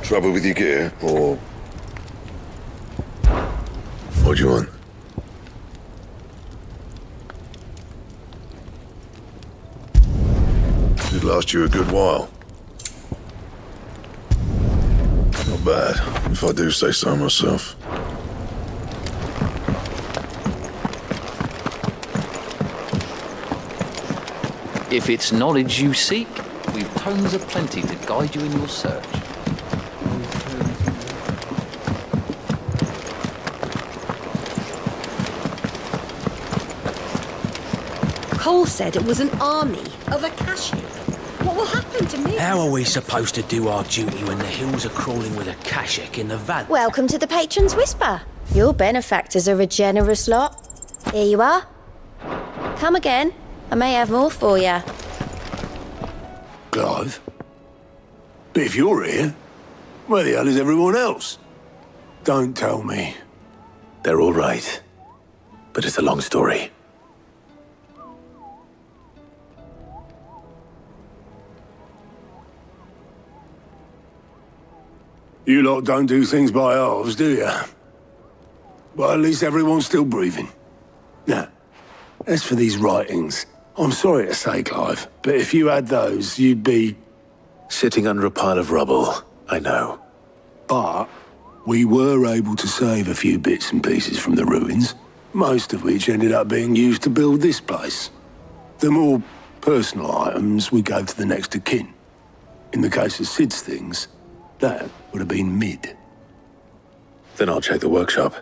S: Trouble with your gear, or... What do you want? Should last you a good while. Not bad, if I do say so myself.
G: If it's knowledge you seek, we've tomes aplenty to guide you in your search.
U: Cole said it was an army of Akashic. What will happen to me?
V: How are we supposed to do our duty when the hills are crawling with Akashic in the valley?
J: Welcome to the Patron's Whisper. Your benefactors are a generous lot. Here you are. Come again. I may have more for you.
I: Clive? But if you're here, where the hell is everyone else? Don't tell me.
L: They're all right. But it's a long story.
I: You lot don't do things by halves, do you? Well, at least everyone's still breathing. Now, as for these writings, I'm sorry to say, Clive, but if you had those, you'd be...
L: Sitting under a pile of rubble, I know.
I: But we were able to save a few bits and pieces from the ruins, most of which ended up being used to build this place. The more personal items we gave to the next of kin. In the case of Sid's things, that would have been mid.
L: Then I'll check the workshop.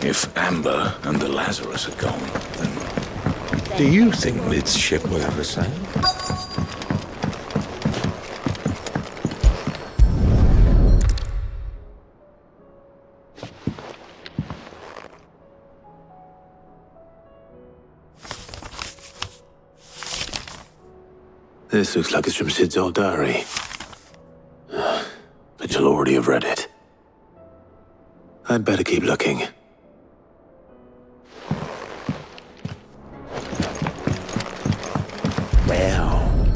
W: If Amber and the Lazarus are gone, then... Do you think Mid's ship will ever sail?
L: This looks like it's from Sid's old diary. But you'll already have read it. I'd better keep looking. Wow.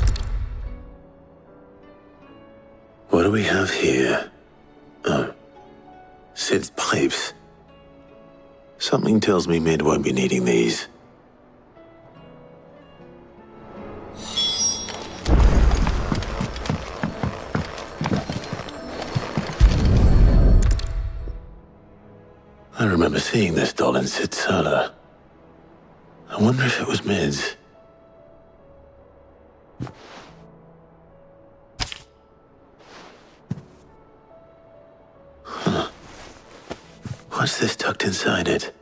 L: What do we have here? Oh. Sid's pipes. Something tells me Mid won't be needing these. I remember seeing this doll in Sid's cellar. I wonder if it was Mid's. Huh. What's this tucked inside it?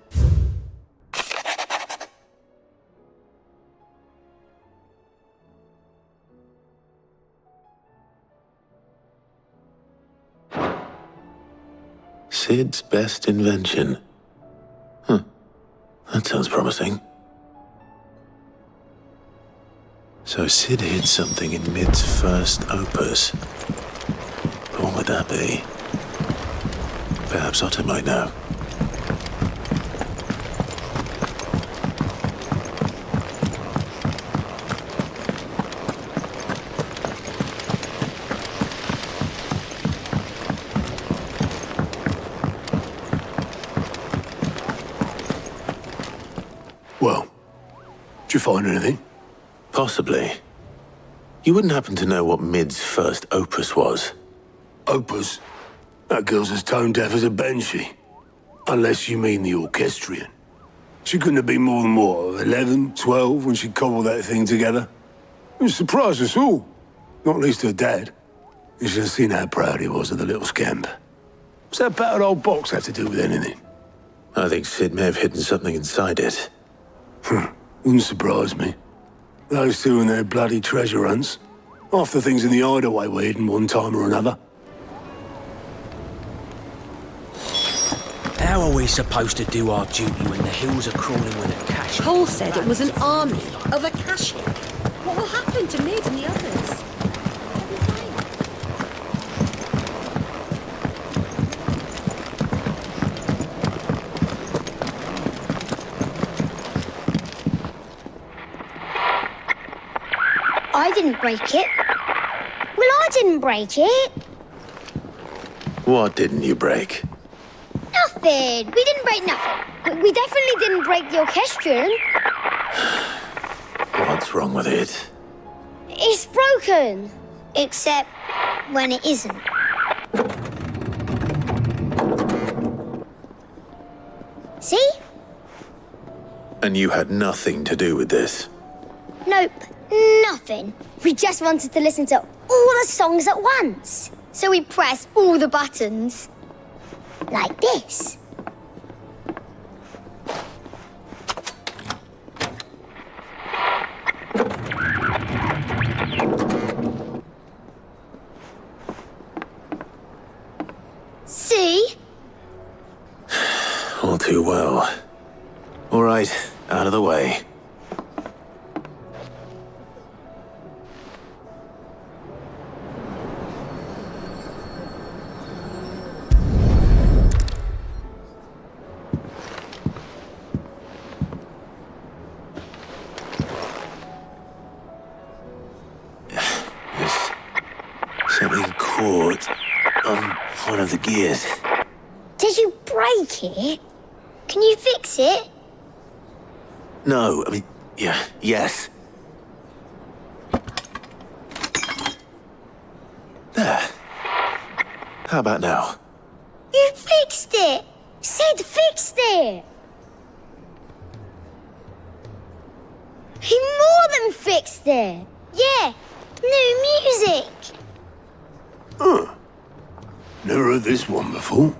L: Sid's best invention. Huh. That sounds promising. So Sid hid something in Mid's first opus. But what would that be? Perhaps Otto might know.
I: Well, did you find anything?
L: Possibly. You wouldn't happen to know what Mid's first opus was?
I: Opus? That girl's as tone deaf as a banshee. Unless you mean the orchestrion. She couldn't have been more than, what, 11, 12 when she cobbled that thing together? It surprised us all. Not least her dad. You should have seen how proud he was of the little scamp. What's that battered old box have to do with anything?
L: I think Sid may have hidden something inside it.
I: Wouldn't surprise me. Those two and their bloody treasure hunts. Half the things in the hideaway were hidden one time or another.
V: How are we supposed to do our duty when the hills are crawling with a cache?
U: Cole said it was an army of a caching. What will happen to Mid and the others?
A: I didn't break it. Well, I didn't break it.
L: What didn't you break?
A: Nothing. We didn't break nothing. We definitely didn't break the orchestrion.
L: What's wrong with it?
A: It's broken. Except when it isn't. See?
L: And you had nothing to do with this?
A: Nope. Nothing. We just wanted to listen to all the songs at once. So we pressed all the buttons. Like this. See?
L: All too well. All right, out of the way. Something caught on one of the gears.
A: Did you break it? Can you fix it?
L: No, I mean, yes. There. How about now?
A: You fixed it! Sid fixed it! He more than fixed it! Yeah, new music!
I: Huh. Never heard this one before.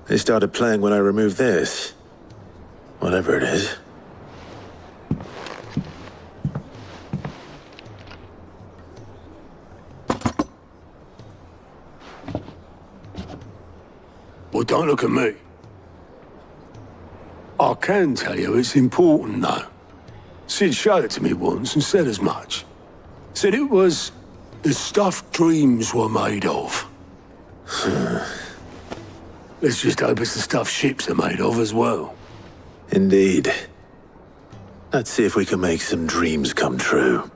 L: They started playing when I removed this. Whatever it is.
I: Well, don't look at me. I can tell you it's important, though. Sid showed it to me once and said as much. Said it was the stuff dreams were made of. Let's just hope it's the stuff ships are made of as well.
L: Indeed. Let's see if we can make some dreams come true.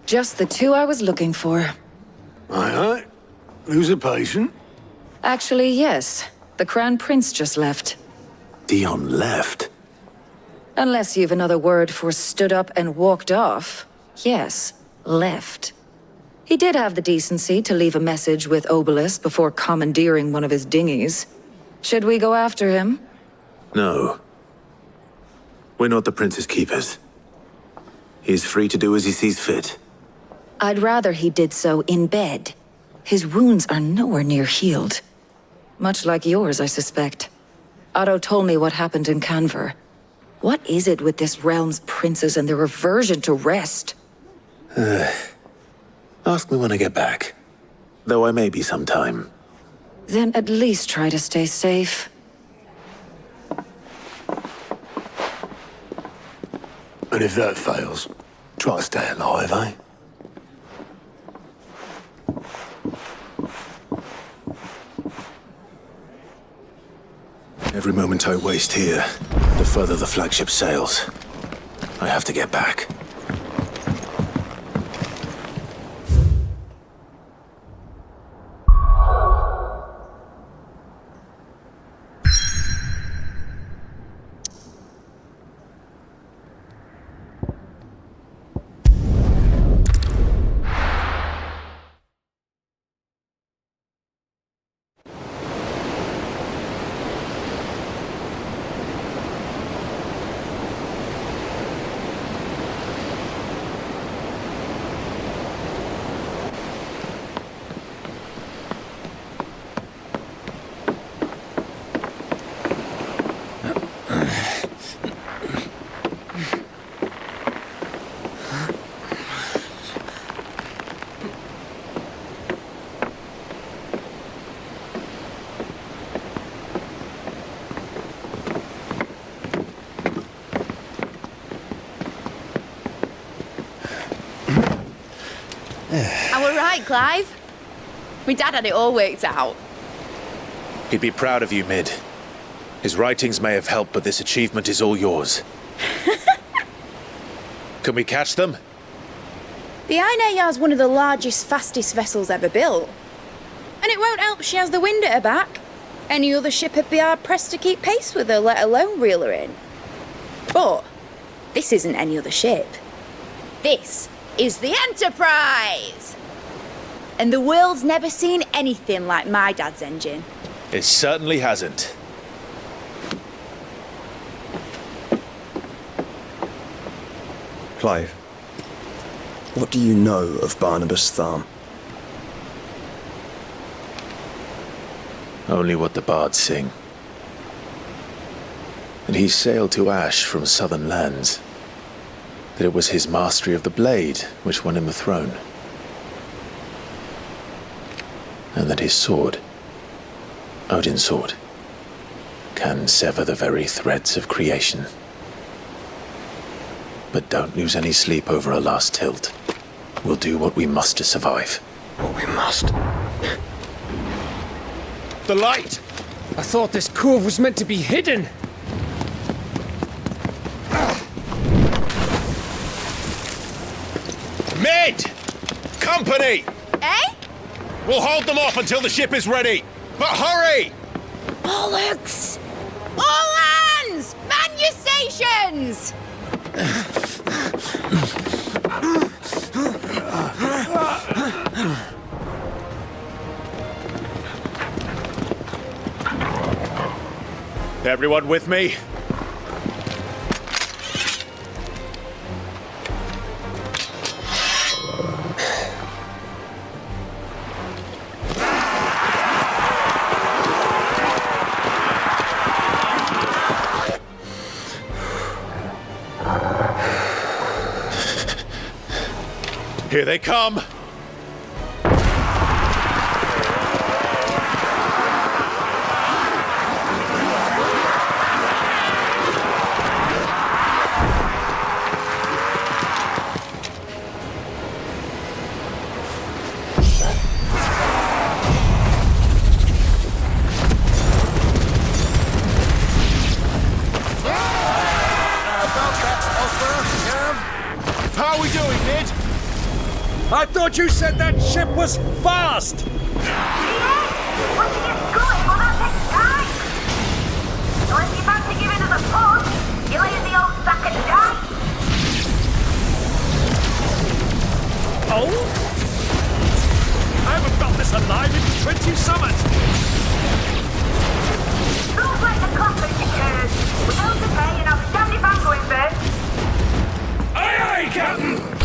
O: Just the two I was looking for.
I: Aye. Who's a patient?
O: Actually, yes. The Crown Prince just left.
L: Dion left?
O: Unless you've another word for stood up and walked off. Yes, left. He did have the decency to leave a message with Obelisk before commandeering one of his dinghies. Should we go after him?
L: No. We're not the Prince's keepers. He's free to do as he sees fit.
O: I'd rather he did so in bed. His wounds are nowhere near healed. Much like yours, I suspect. Otto told me what happened in Canver. What is it with this realm's princes and their aversion to rest?
L: Ask me when I get back. Though I may be sometime.
O: Then at least try to stay safe.
I: And if that fails, try to stay alive, eh?
L: Every moment I waste here, the further the flagship sails. I have to get back.
J: Am I right, Clive? My dad had it all worked out.
T: He'd be proud of you, Mid. His writings may have helped, but this achievement is all yours. Can we catch them?
J: The Ainayar's one of the largest, fastest vessels ever built. And it won't help she has the wind at her back. Any other ship would be hard-pressed to keep pace with her, let alone reel her in. But this isn't any other ship. This is the Enterprise! And the world's never seen anything like my dad's engine.
T: It certainly hasn't.
N: Clive, what do you know of Barnabas Tharm?
T: Only what the bards sing. That he sailed to Ash from southern lands. That it was his mastery of the blade which won him the throne. And that his sword, Odin's sword, can sever the very threads of creation. But don't lose any sleep over a last tilt. We'll do what we must to survive.
N: What we must?
E: The light! I thought this cove was meant to be hidden.
T: Mid! Company!
J: Eh?
T: We'll hold them off until the ship is ready. But hurry!
J: Bollocks! All hands! Man your stations!
T: Everyone with me?
W: Here they come! How are we doing, Ned?
R: I thought you said that ship was fast! Oh? I haven't felt this alive in 20 summers!
B: Looks like the conflict occurs. We don't prepare, you know, stand if I'm going first.
R: Aye, aye, Captain!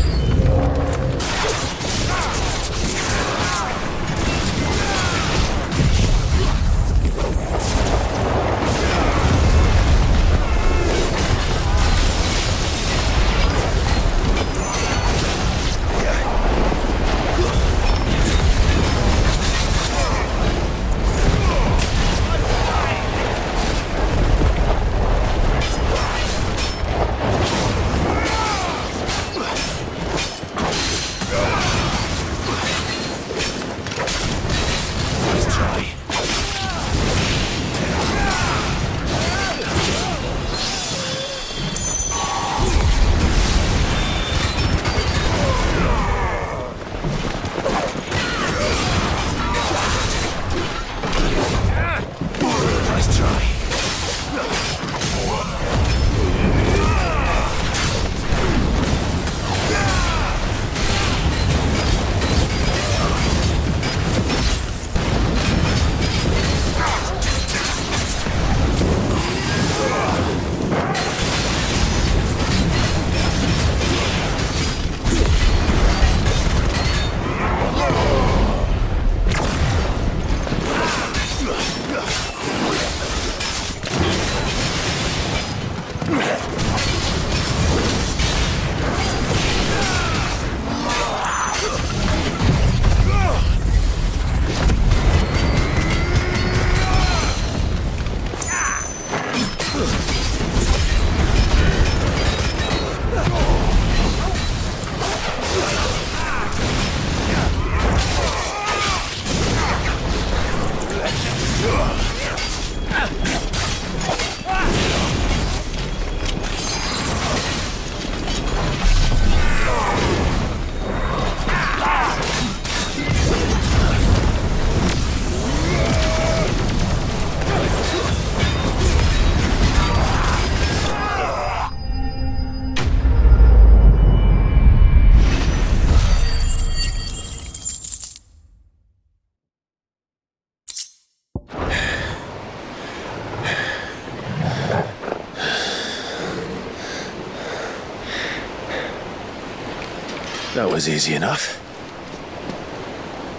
T: That was easy enough.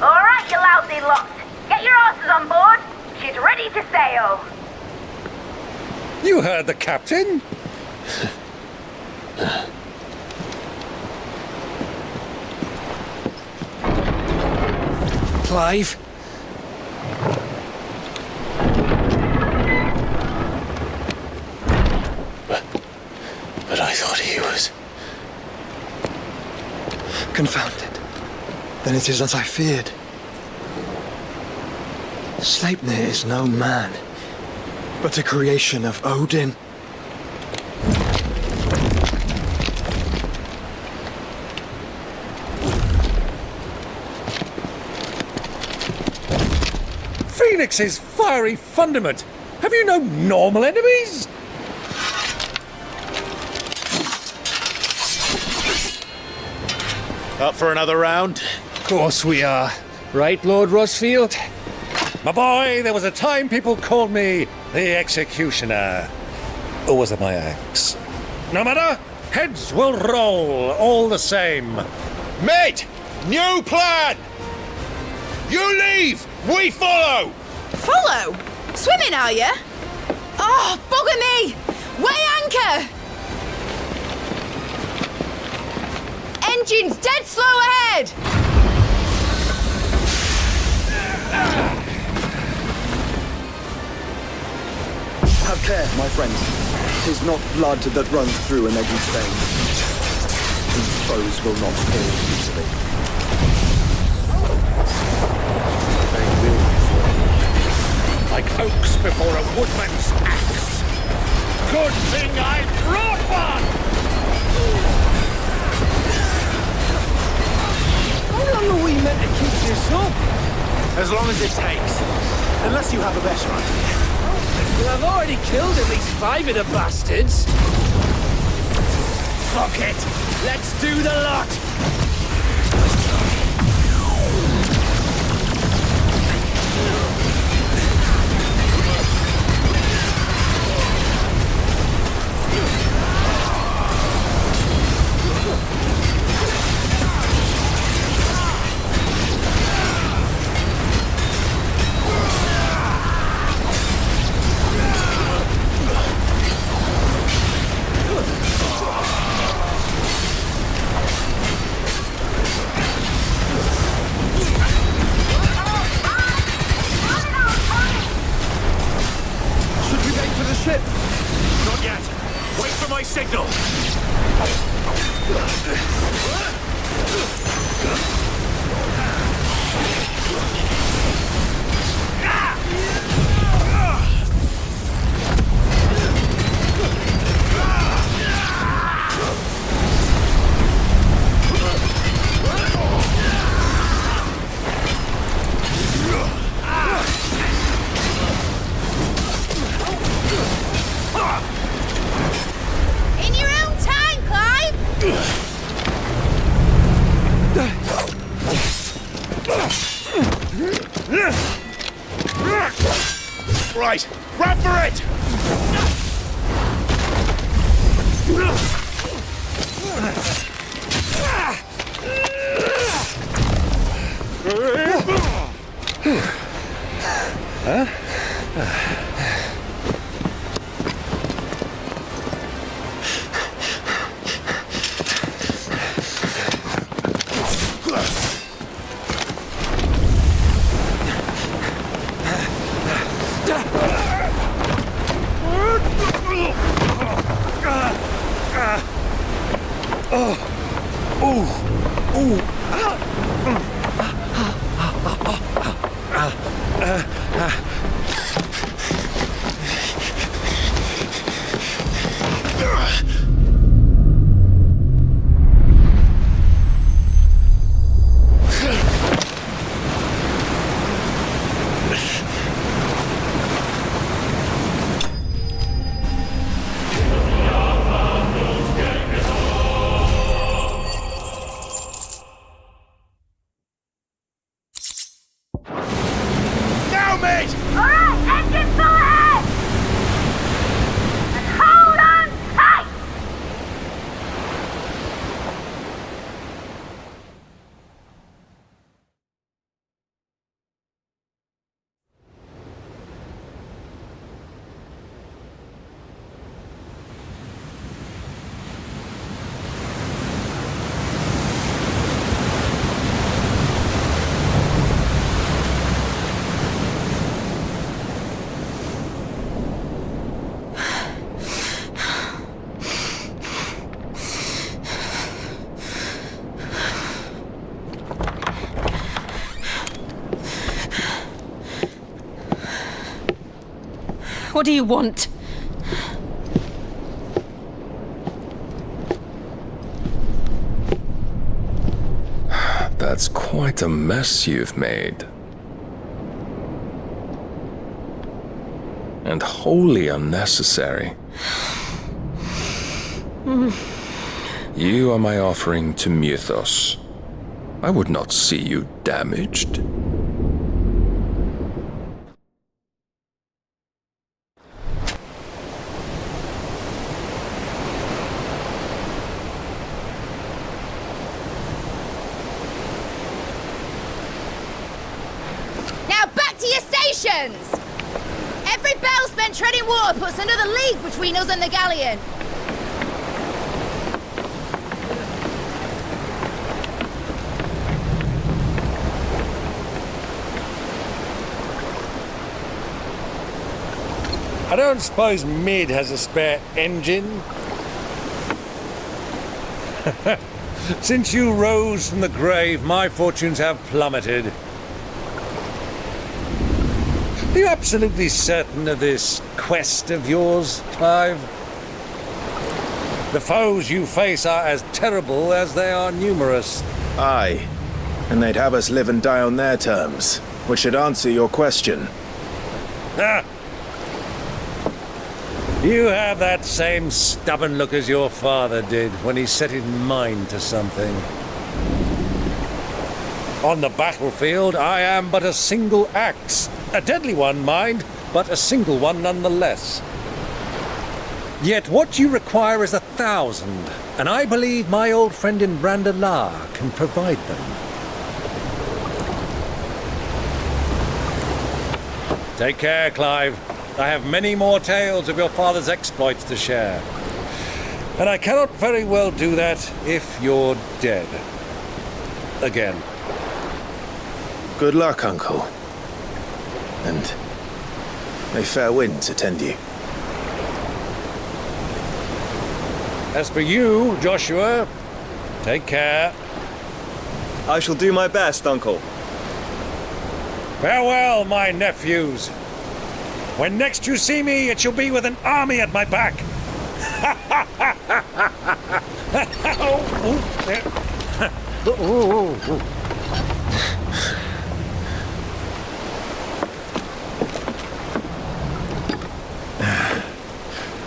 B: All right, you lousy lot. Get your asses on board. She's ready to sail.
F: You heard the captain?
E: Clive?
T: But I thought he was...
N: Confounded. Then it is as I feared. Sleipnir is no man, but a creation of Odin.
F: Phoenix's fiery fundament! Have you no normal enemies?
T: Up for another round?
E: Of course we are. Right, Lord Rosfield?
F: My boy, there was a time people called me the Executioner. Or was it my axe? No matter, heads will roll all the same.
W: Mate! New plan! You leave! We follow!
J: Follow? Swimming, are you? Oh, bugger me! Weigh anchor! engines dead slow ahead!
M: Have care, my friends. 'Tis not blood that runs through an Eddie's veins. These foes will not fall easily.
F: They will fall. Like oaks before a woodman's axe. Good thing I brought one!
T: How long are we meant to keep this up? As long as it takes. Unless you have a better idea.
V: Well, I've already killed at least 5 of the bastards. Fuck it! Let's do the lot!
R: Not yet. Wait for my signal.
J: In your own time, Clive!
R: Right, run for it!
F: Huh?
O: What do you want?
P: That's quite a mess you've made. And wholly unnecessary. You are my offering to Mythos. I would not see you damaged.
J: Now back to your stations! Every bell spent treading water puts another league between us and the galleon.
F: I don't suppose Mid has a spare engine? Since you rose from the grave, my fortunes have plummeted. Are you absolutely certain of this quest of yours, Clive? The foes you face are as terrible as they are numerous.
T: Aye. And they'd have us live and die on their terms, which should answer your question.
F: Ah! You have that same stubborn look as your father did when he set his mind to something. On the battlefield, I am but a single axe. A deadly one, mind, but a single one nonetheless. Yet what you require is 1,000, and I believe my old friend in Brandalar can provide them. Take care, Clive. I have many more tales of your father's exploits to share. And I cannot very well do that if you're dead. Again.
T: Good luck, Uncle. And may fair winds attend you.
F: As for you, Joshua, take care.
M: I shall do my best, Uncle.
F: Farewell, my nephews. When next you see me, it shall be with an army at my back.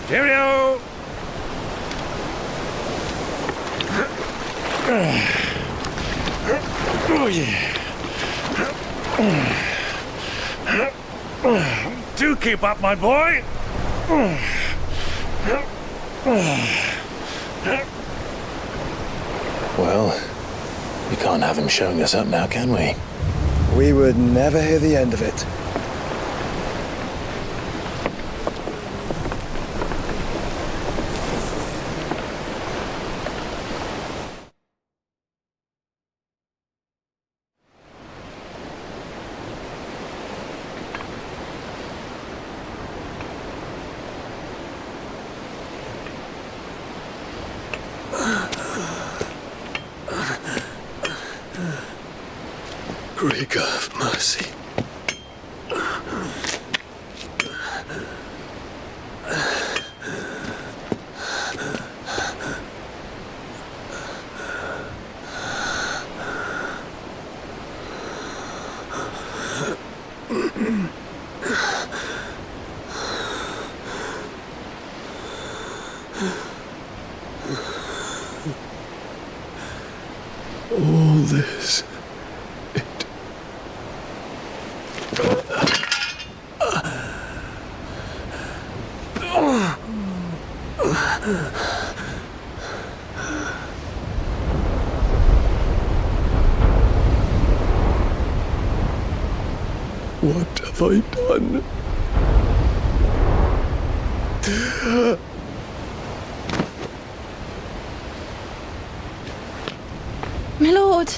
F: Cheerio! Oh, yeah. Do keep up, my boy.
L: Well, we can't have him showing us up now, can we?
M: We would never hear the end of it.
T: Great God of mercy. All this. What have I done?
J: My lord.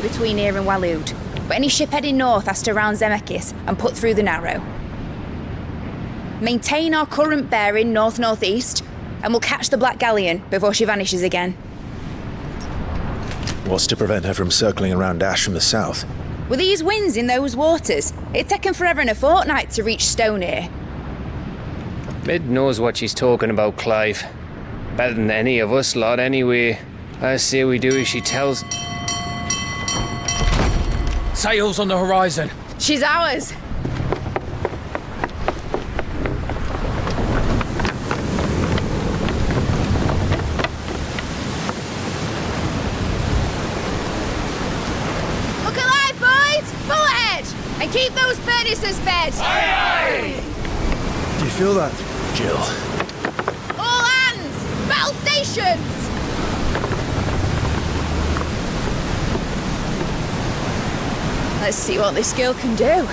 J: Between here and Waloed, but any ship heading north has to round Zemeckis and put through the Narrow. Maintain our current bearing north-northeast, and we'll catch the Black Galleon before she vanishes again.
T: What's to prevent her from circling around Ash from the south?
J: With these winds in those waters, it'd taken forever and a fortnight to reach Stonehere.
E: Mid knows what she's talking about, Clive. Better than any of us lot, anyway. I say we do as she tells.
V: Sails on the horizon.
J: She's ours. And keep those furnaces fed!
R: Aye,
N: Do you feel that?
T: Jill.
J: All hands! Battle stations! Let's see what this girl can do.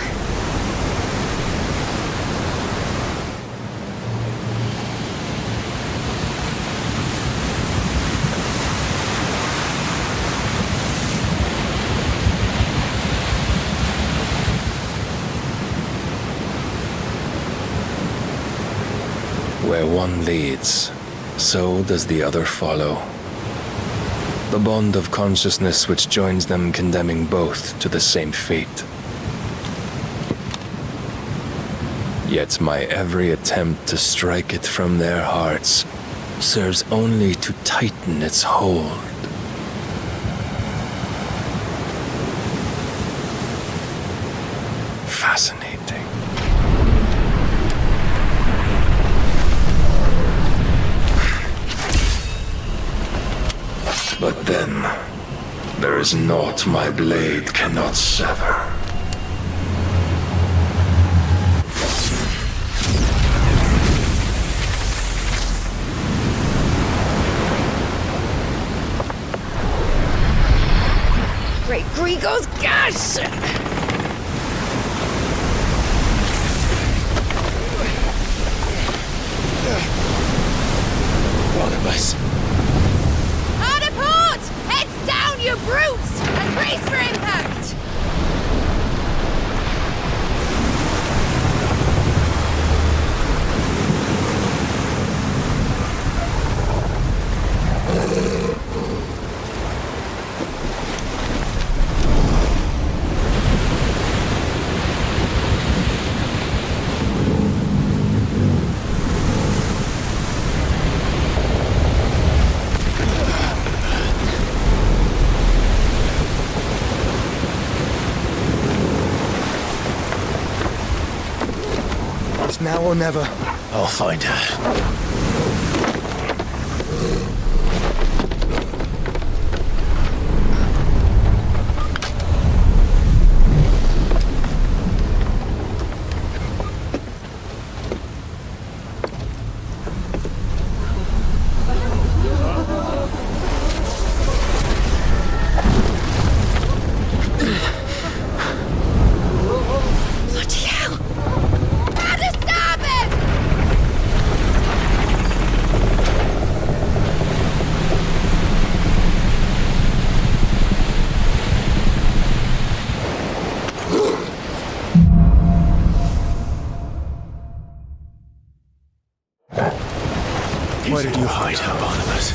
P: Where one leads, so does the other follow. The bond of consciousness which joins them condemning both to the same fate. Yet my every attempt to strike it from their hearts serves only to tighten its hold. Fascinating. But then, there is naught my blade cannot sever.
J: Great Grigor's gas!
T: Barnabas.
J: Hard a port! Heads down, you brutes! And brace for impact!
N: Now or never.
T: I'll find her. Where did you hide her, Barnabas?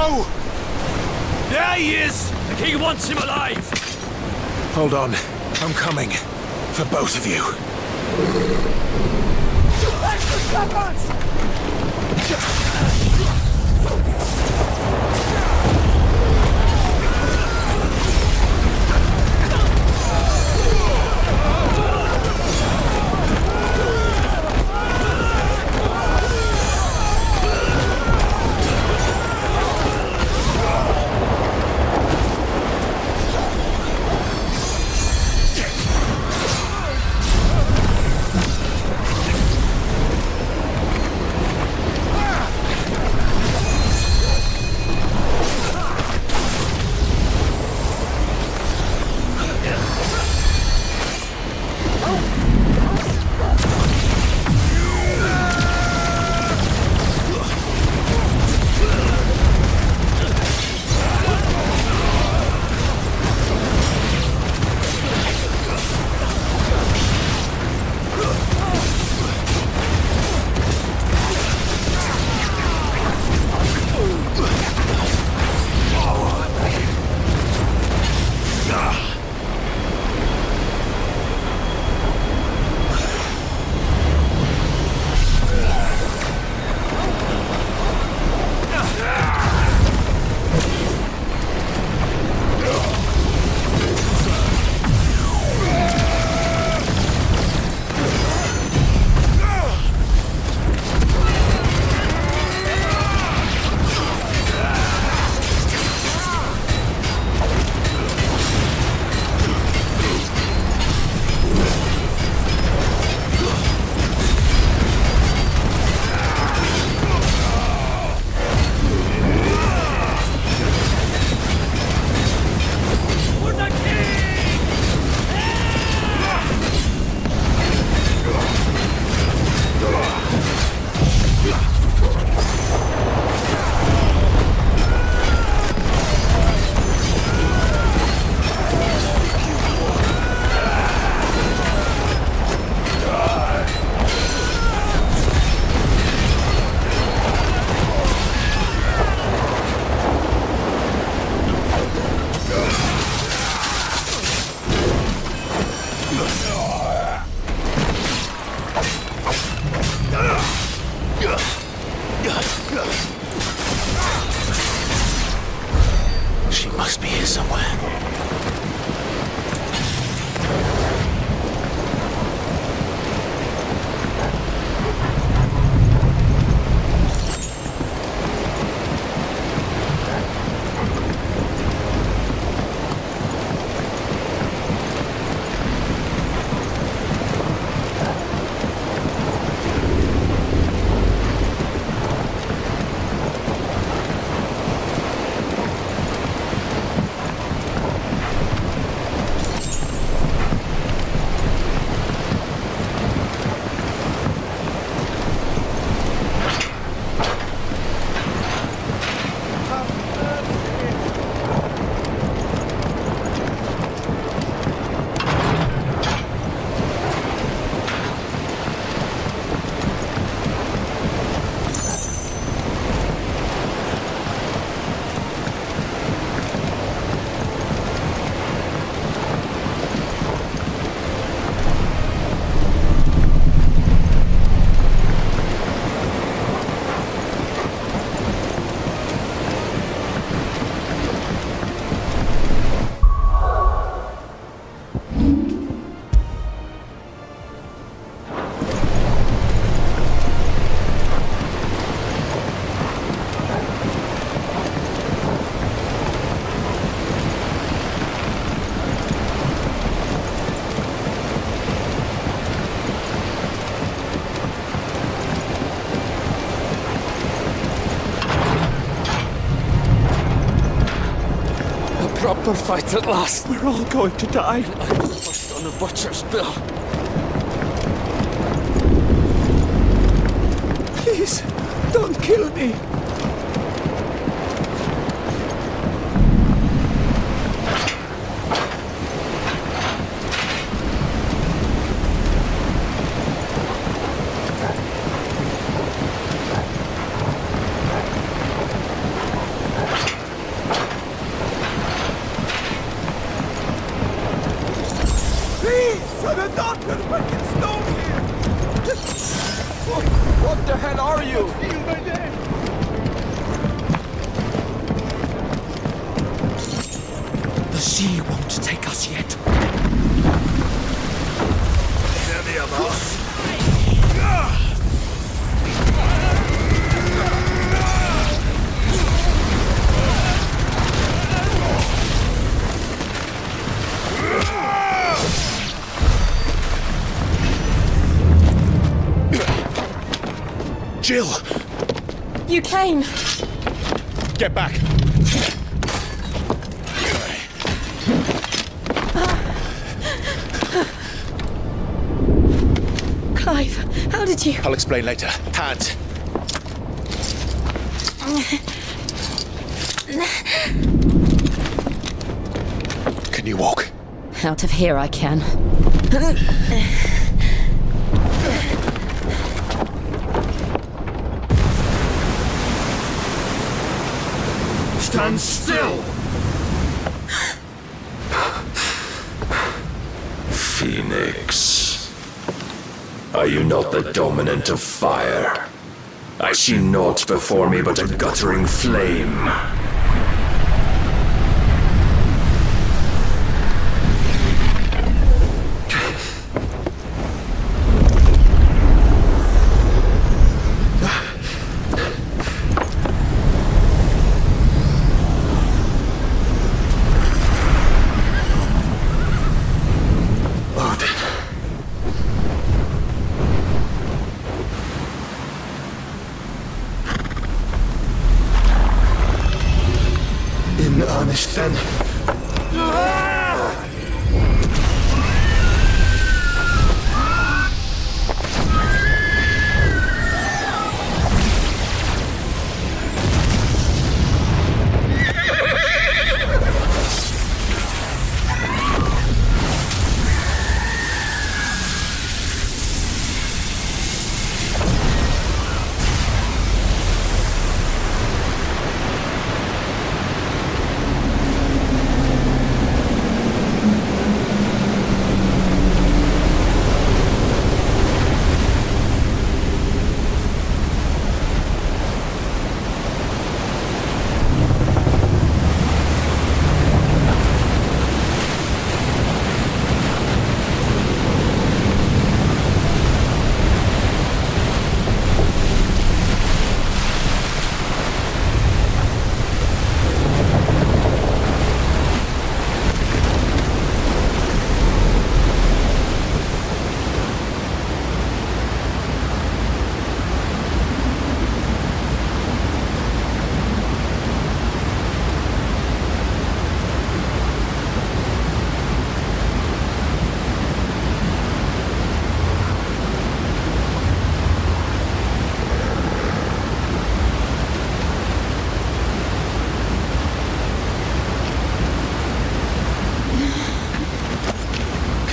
R: No! There he is! The king wants him alive!
T: Hold on. I'm coming. For both of you. She must be here somewhere.
X: Proper fight at last.
R: We're all going to die.
X: I'm the first on the butcher's bill.
R: Please, don't kill me.
T: Jill!
O: You came!
T: Get back!
O: Clive, how did you...
T: I'll explain later. Hands! Can you walk?
O: Out of here I can.
R: Stand still!
P: Phoenix. Are you not the dominant of fire? I see naught before me but a guttering flame.
T: In earnest, then.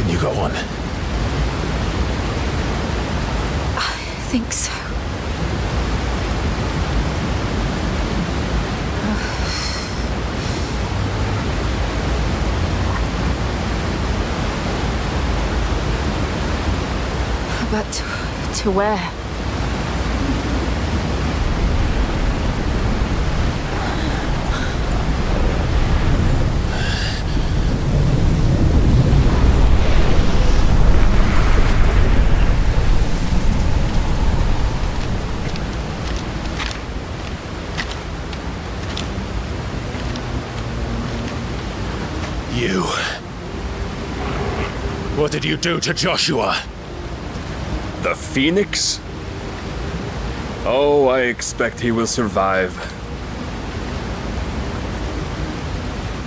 T: You got one?
O: I think so. But to where?
T: You. What did you do to Joshua?
P: The Phoenix? Oh, I expect he will survive.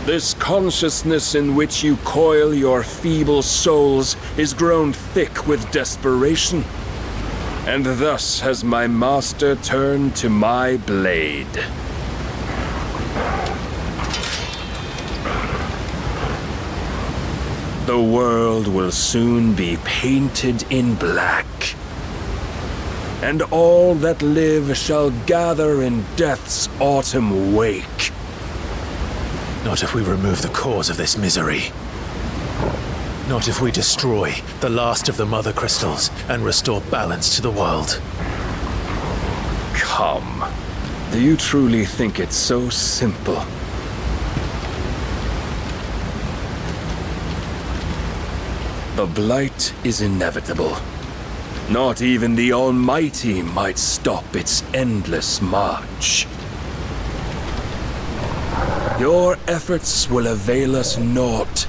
P: This consciousness in which you coil your feeble souls is grown thick with desperation, and thus has my master turned to my blade. The world will soon be painted in black, and all that live shall gather in death's autumn wake.
T: Not if we remove the cause of this misery. Not if we destroy the last of the Mother Crystals and restore balance to the world.
P: Come. Do you truly think it's so simple? The blight is inevitable. Not even the Almighty might stop its endless march. Your efforts will avail us naught.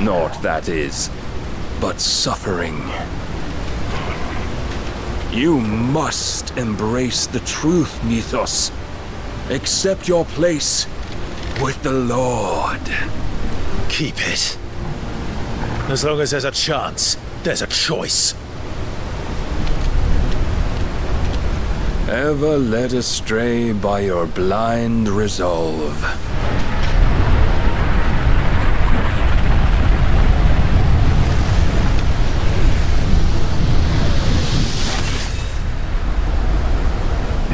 P: Naught, that is, but suffering. You must embrace the truth, Mythos. Accept your place with the Lord.
T: Keep it. As long as there's a chance, there's a choice.
P: Ever led astray by your blind resolve.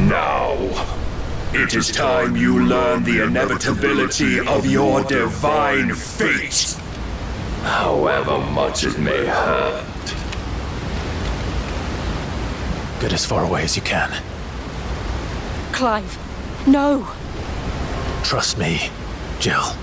R: Now, it is time you learn the inevitability of your divine fate, however much it may hurt.
T: Get as far away as you can.
O: Clive, no!
T: Trust me, Jill.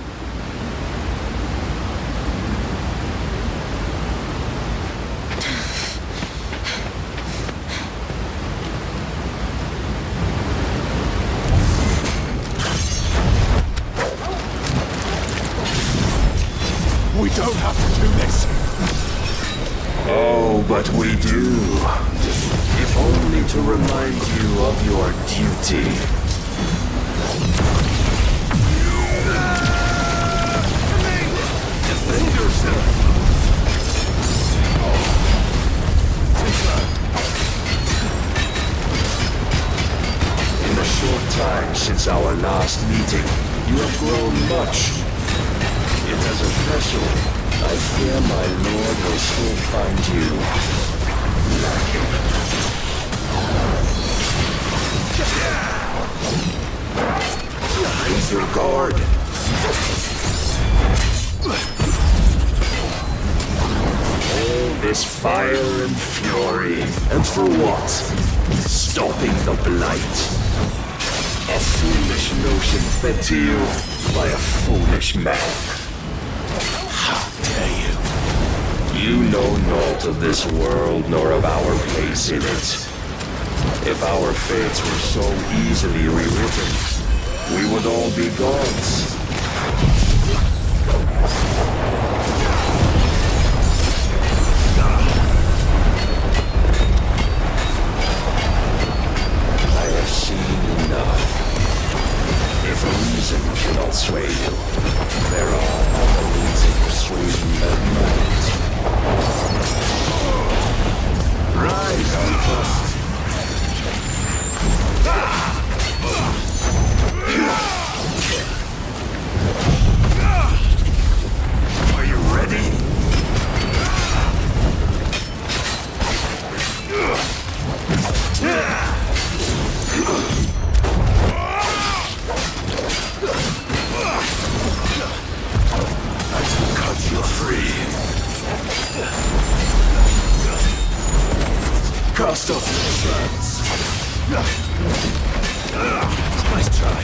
R: We don't have to do this. Oh, but we do. If only to remind you of your duty. Defend yourself. In the short time since our last meeting, you have grown much. Yet as a vessel, I fear my lord will still find you lacking. Raise your guard. All this fire and fury, and for what? Stopping the blight. A foolish notion fed to you by a foolish man. How dare you? You know naught of this world nor of our place in it. If our fates were so easily rewritten, we would all be gods. I have seen enough. If reason cannot sway you, there are other means of persuasion that might. Rise, Mythos. Are you ready? I shall cut you free. Cast off your chains. Nice try.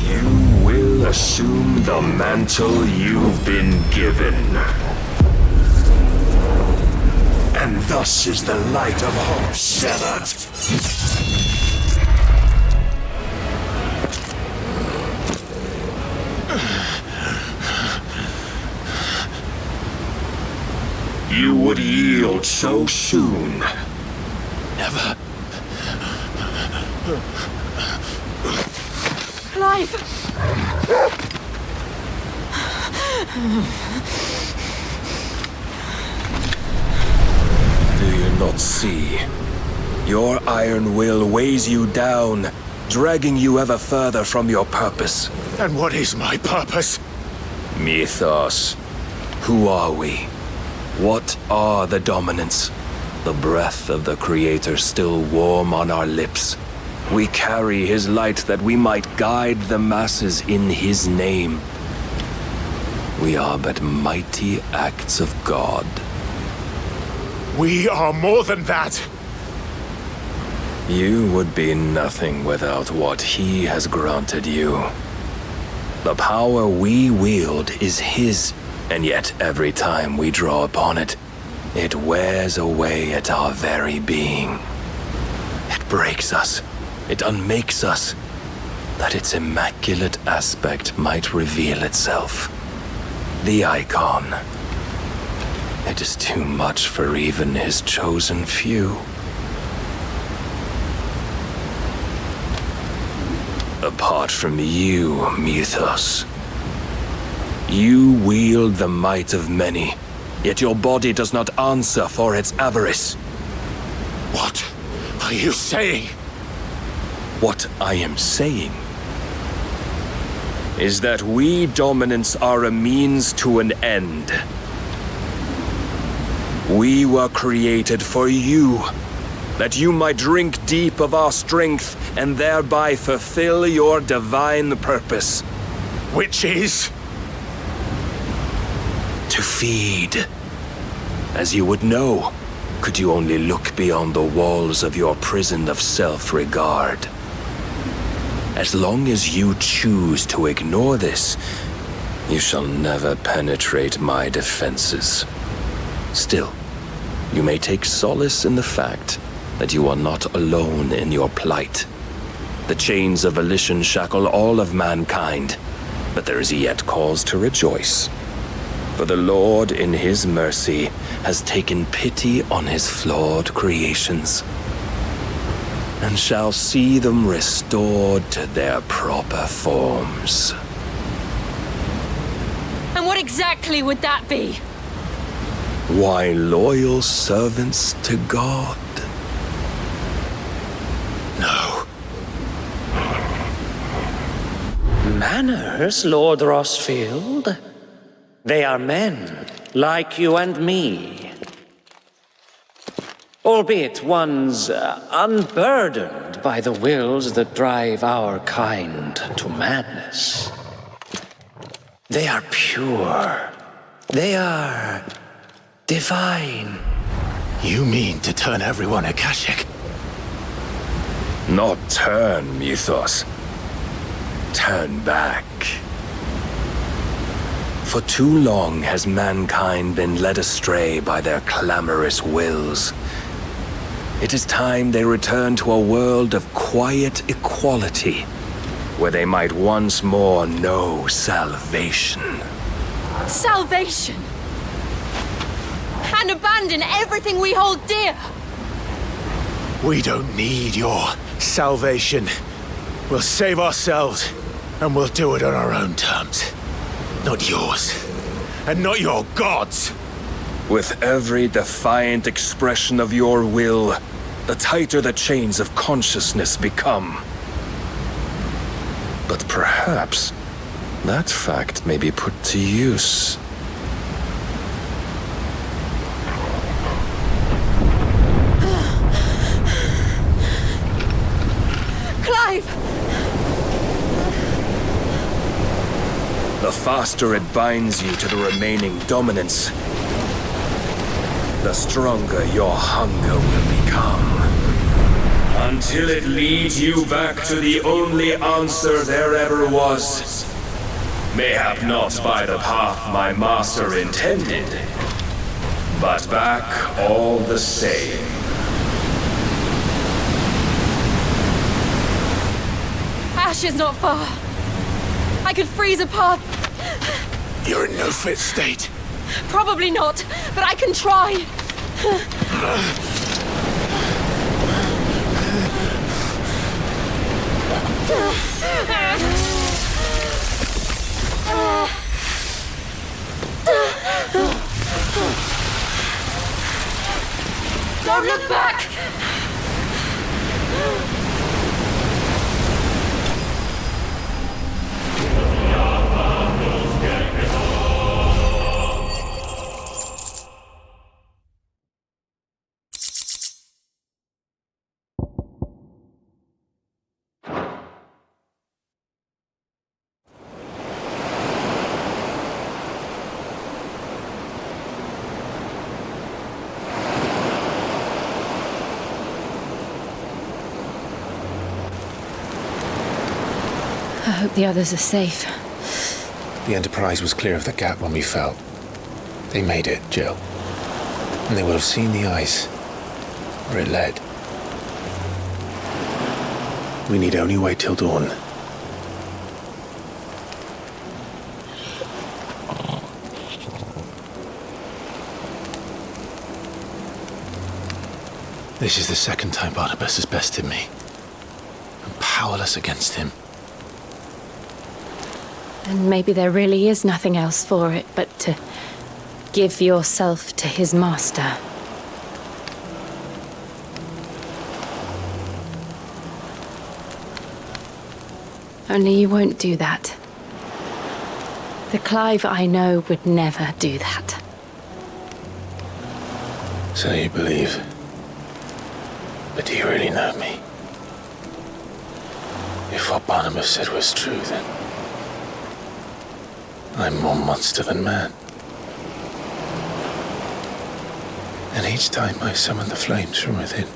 R: You will assume the mantle you've been given. And thus is the light of hope severed. You would yield so soon.
T: Never.
O: Clive!
P: Do you not see? Your iron will weighs you down, dragging you ever further from your purpose.
T: And what is my purpose?
P: Mythos. Who are we? What are the dominants? The breath of the Creator still warm on our lips. We carry his light that we might guide the masses in his name. We are but mighty acts of God.
T: We are more than that.
P: You would be nothing without what he has granted you. The power we wield is his, and yet every time we draw upon it, It wears away at our very being. It breaks us. It unmakes us, that its immaculate aspect might reveal itself. The icon. It is too much for even his chosen few. Apart from you, Mythos, you wield the might of many, yet your body does not answer for its avarice.
R: What are you saying?
P: What I am saying is that we dominants are a means to an end. We were created for you, that you might drink deep of our strength and thereby fulfill your divine purpose.
R: Which is?
P: To feed. As you would know, could you only look beyond the walls of your prison of self-regard. As long as you choose to ignore this, you shall never penetrate my defenses. Still, you may take solace in the fact that you are not alone in your plight. The chains of volition shackle all of mankind, but there is yet cause to rejoice. For the Lord, in his mercy, has taken pity on his flawed creations, and shall see them restored to their proper forms.
O: And what exactly would that be?
P: Why, loyal servants to God.
R: No.
X: Manners, Lord Rossfield? They are men, like you and me. Albeit one's unburdened by the wills that drive our kind to madness. They are pure. They are divine.
T: You mean to turn everyone Akashic?
P: Not turn, Mythos. Turn back. For too long has mankind been led astray by their clamorous wills. It is time they return to a world of quiet equality, where they might once more know salvation.
O: Salvation! And abandon everything we hold dear!
T: We don't need your salvation. We'll save ourselves, and we'll do it on our own terms. Not yours, and not your gods!
P: With every defiant expression of your will, the tighter the chains of consciousness become. But perhaps that fact may be put to use.
O: Clive!
P: The faster it binds you to the remaining dominance, the stronger your hunger will become. Until it leads you back to the only answer there ever was. Mayhap not by the path my master intended, but back all the same.
O: Ash is not far. I could freeze a path.
T: You're in no fit state.
O: Probably not, but I can try. Don't look back!
J: I hope the others are safe.
T: The Enterprise was clear of the gap when we fell. They made it, Jill.
L: and they will have seen the ice where it led. We need only wait till dawn. This is the second time Barnabas has bested me. I'm powerless against him.
O: And maybe there really is nothing else for it but to give yourself to his master. Only you won't do that. The Clive I know would never do that.
L: So you believe. But do you really know me? If what Barnabas said was true, then I'm more monster than man. And each time I summon the flames from within,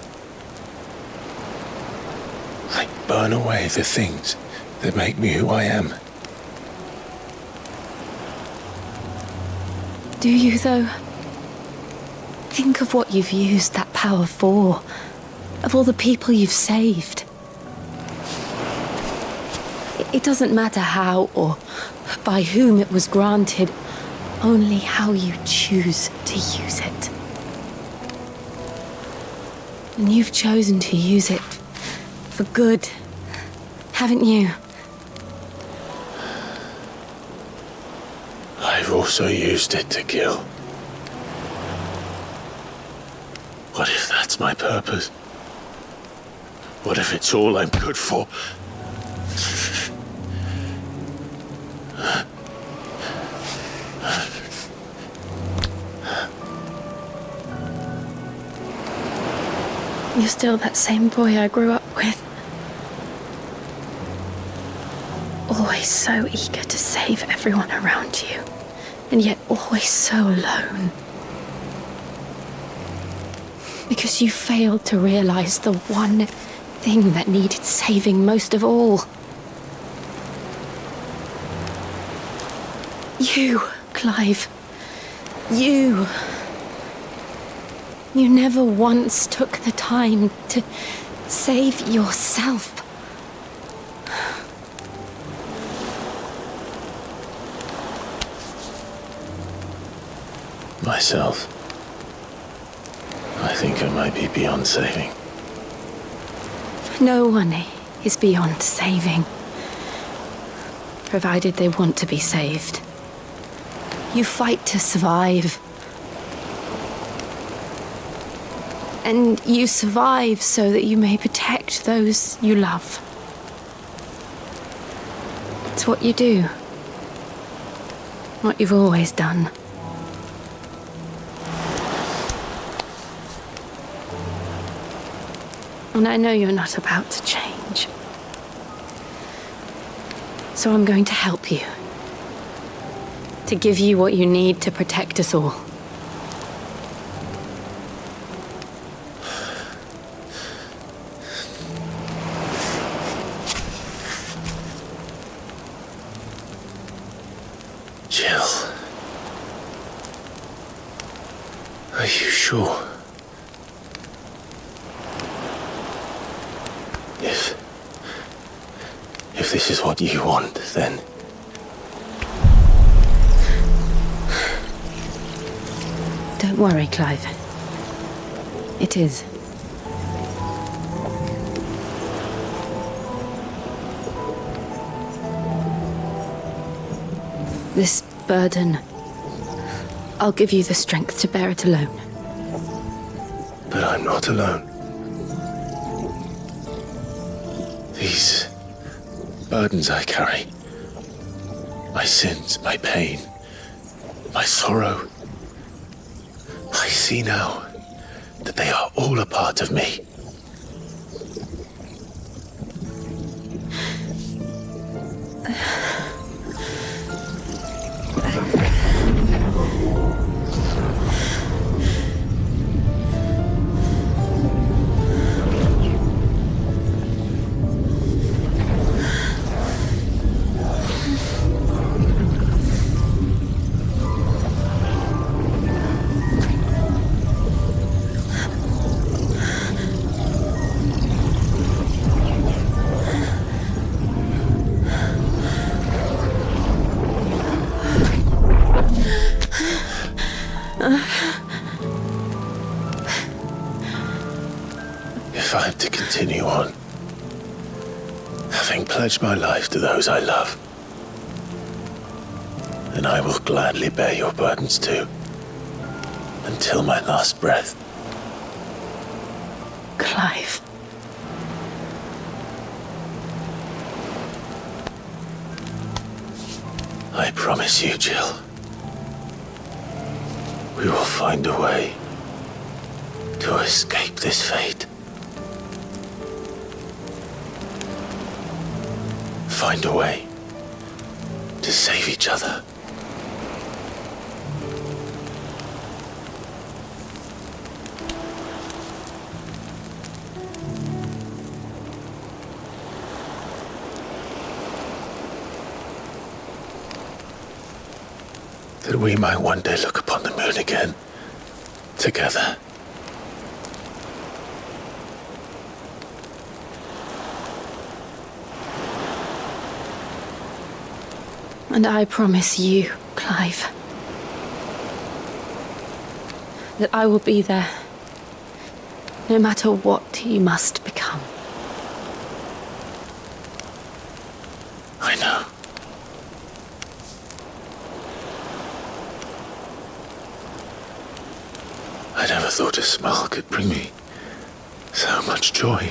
L: I burn away the things that make me who I am.
O: Do you, though? Think of what you've used that power for. Of all the people you've saved. It doesn't matter how or by whom it was granted, only how you choose to use it. And you've chosen to use it for good, haven't you?
L: I've also used it to kill. What if that's my purpose? What if it's all I'm good for?
O: You're still that same boy I grew up with. Always so eager to save everyone around you, and yet always so alone. Because you failed to realize the one thing that needed saving most of all. You, Clive. You. You never once took the time to save yourself.
L: Myself. I think I might be beyond saving.
O: No one is beyond saving, provided they want to be saved. You fight to survive. And you survive so that you may protect those you love. It's what you do. What you've always done. And I know you're not about to change. So I'm going to help you. To give you what you need to protect us all.
L: Jill. Are you sure? If this is what you want, then...
O: Don't worry, Clive. It is. This burden, I'll give you the strength to bear it alone.
L: But I'm not alone. These burdens I carry, my sins, my pain, my sorrow, I see now that they are all a part of me. continue on, having pledged my life to those I love. And I will gladly bear your burdens too, until my last breath.
O: Clive.
L: I promise you, Jill, we will find a way to escape this fate. Find a way to save each other. That we might one day look upon the moon again, together.
O: And I promise you, Clive, that I will be there, no matter what you must become.
L: I know. I never thought a smile could bring me so much joy.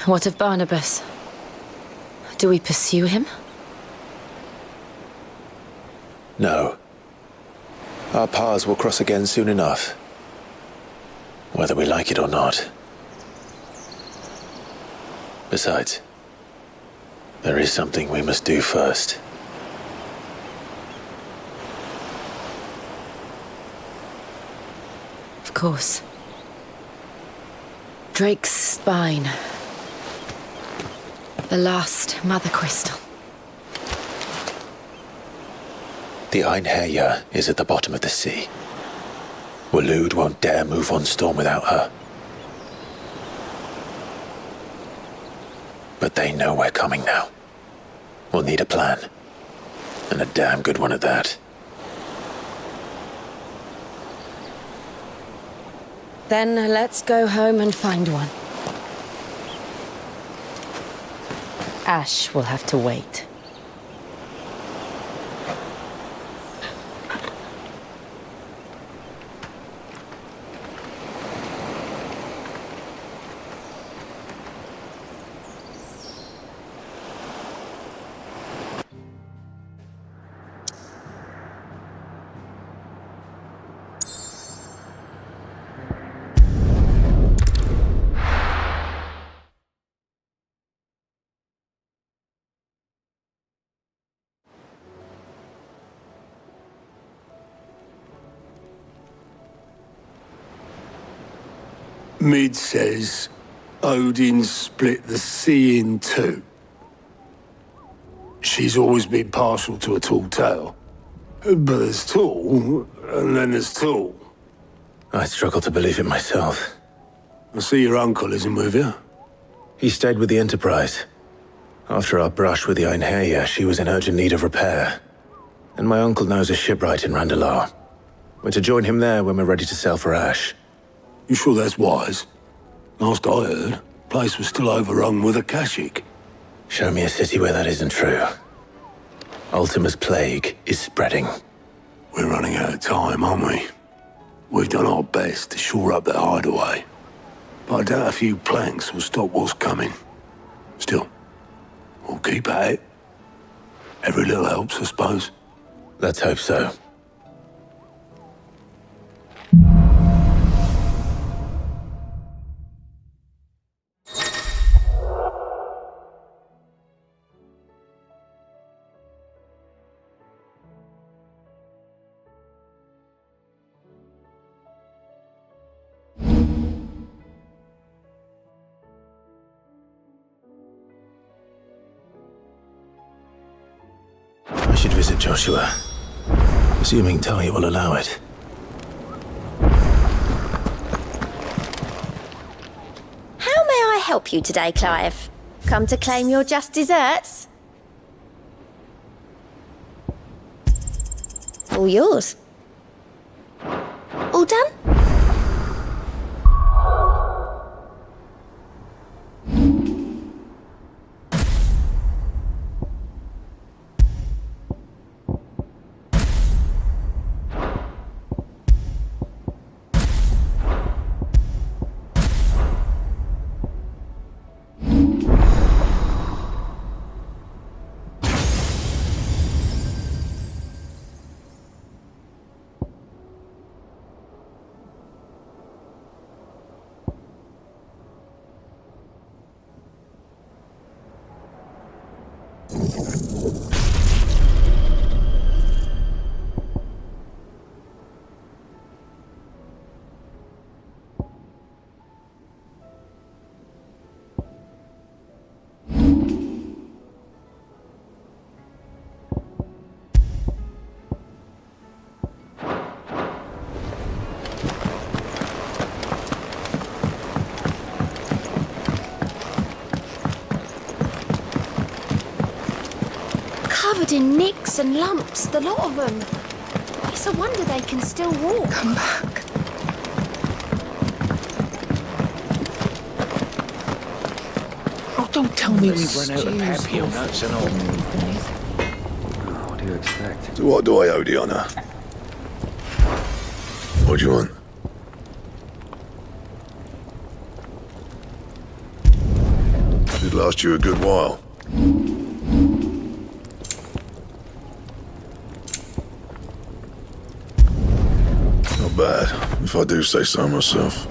O: What of Barnabas? Do we pursue him?
L: No. Our paths will cross again soon enough, whether we like it or not. Besides, there is something we must do first.
O: Of course. Drake's spine. The last Mother Crystal.
L: The Einherja is at the bottom of the sea. Waloed won't dare move on storm without her. But they know we're coming now. We'll need a plan. And a damn good one at that.
O: Then let's go home and find one. Ash will have to wait.
I: Mid says Odin split the sea in two. She's always been partial to a tall tale. But there's tall, and then there's tall.
L: I struggle to believe it myself.
I: I see your uncle isn't with you.
L: He stayed with the Enterprise. After our brush with the Einherja, she was in urgent need of repair. And my uncle knows a shipwright in Randalar. We're to join him there when we're ready to sail for Ash.
I: You sure that's wise? Last I heard, the place was still overrun with Akashic.
L: Show me a city where that isn't true. Ultima's plague is spreading.
I: We're running out of time, aren't we? We've done our best to shore up that hideaway. But I doubt a few planks will stop what's coming. Still, we'll keep at it. Every little helps, I suppose.
L: Let's hope so. I should visit Joshua, assuming Talia will allow it.
C: How may I help you today, Clive? Come to claim your just desserts? All yours. All done? Covered in nicks and lumps, the lot of them. It's a wonder they can still walk.
J: Come back.
X: Oh, don't tell me we've run out of Papio nuts and all.
D: What do you expect?
S: So what do I owe the honor? What do you want? Should last you a good while. Not bad, if I do say so myself.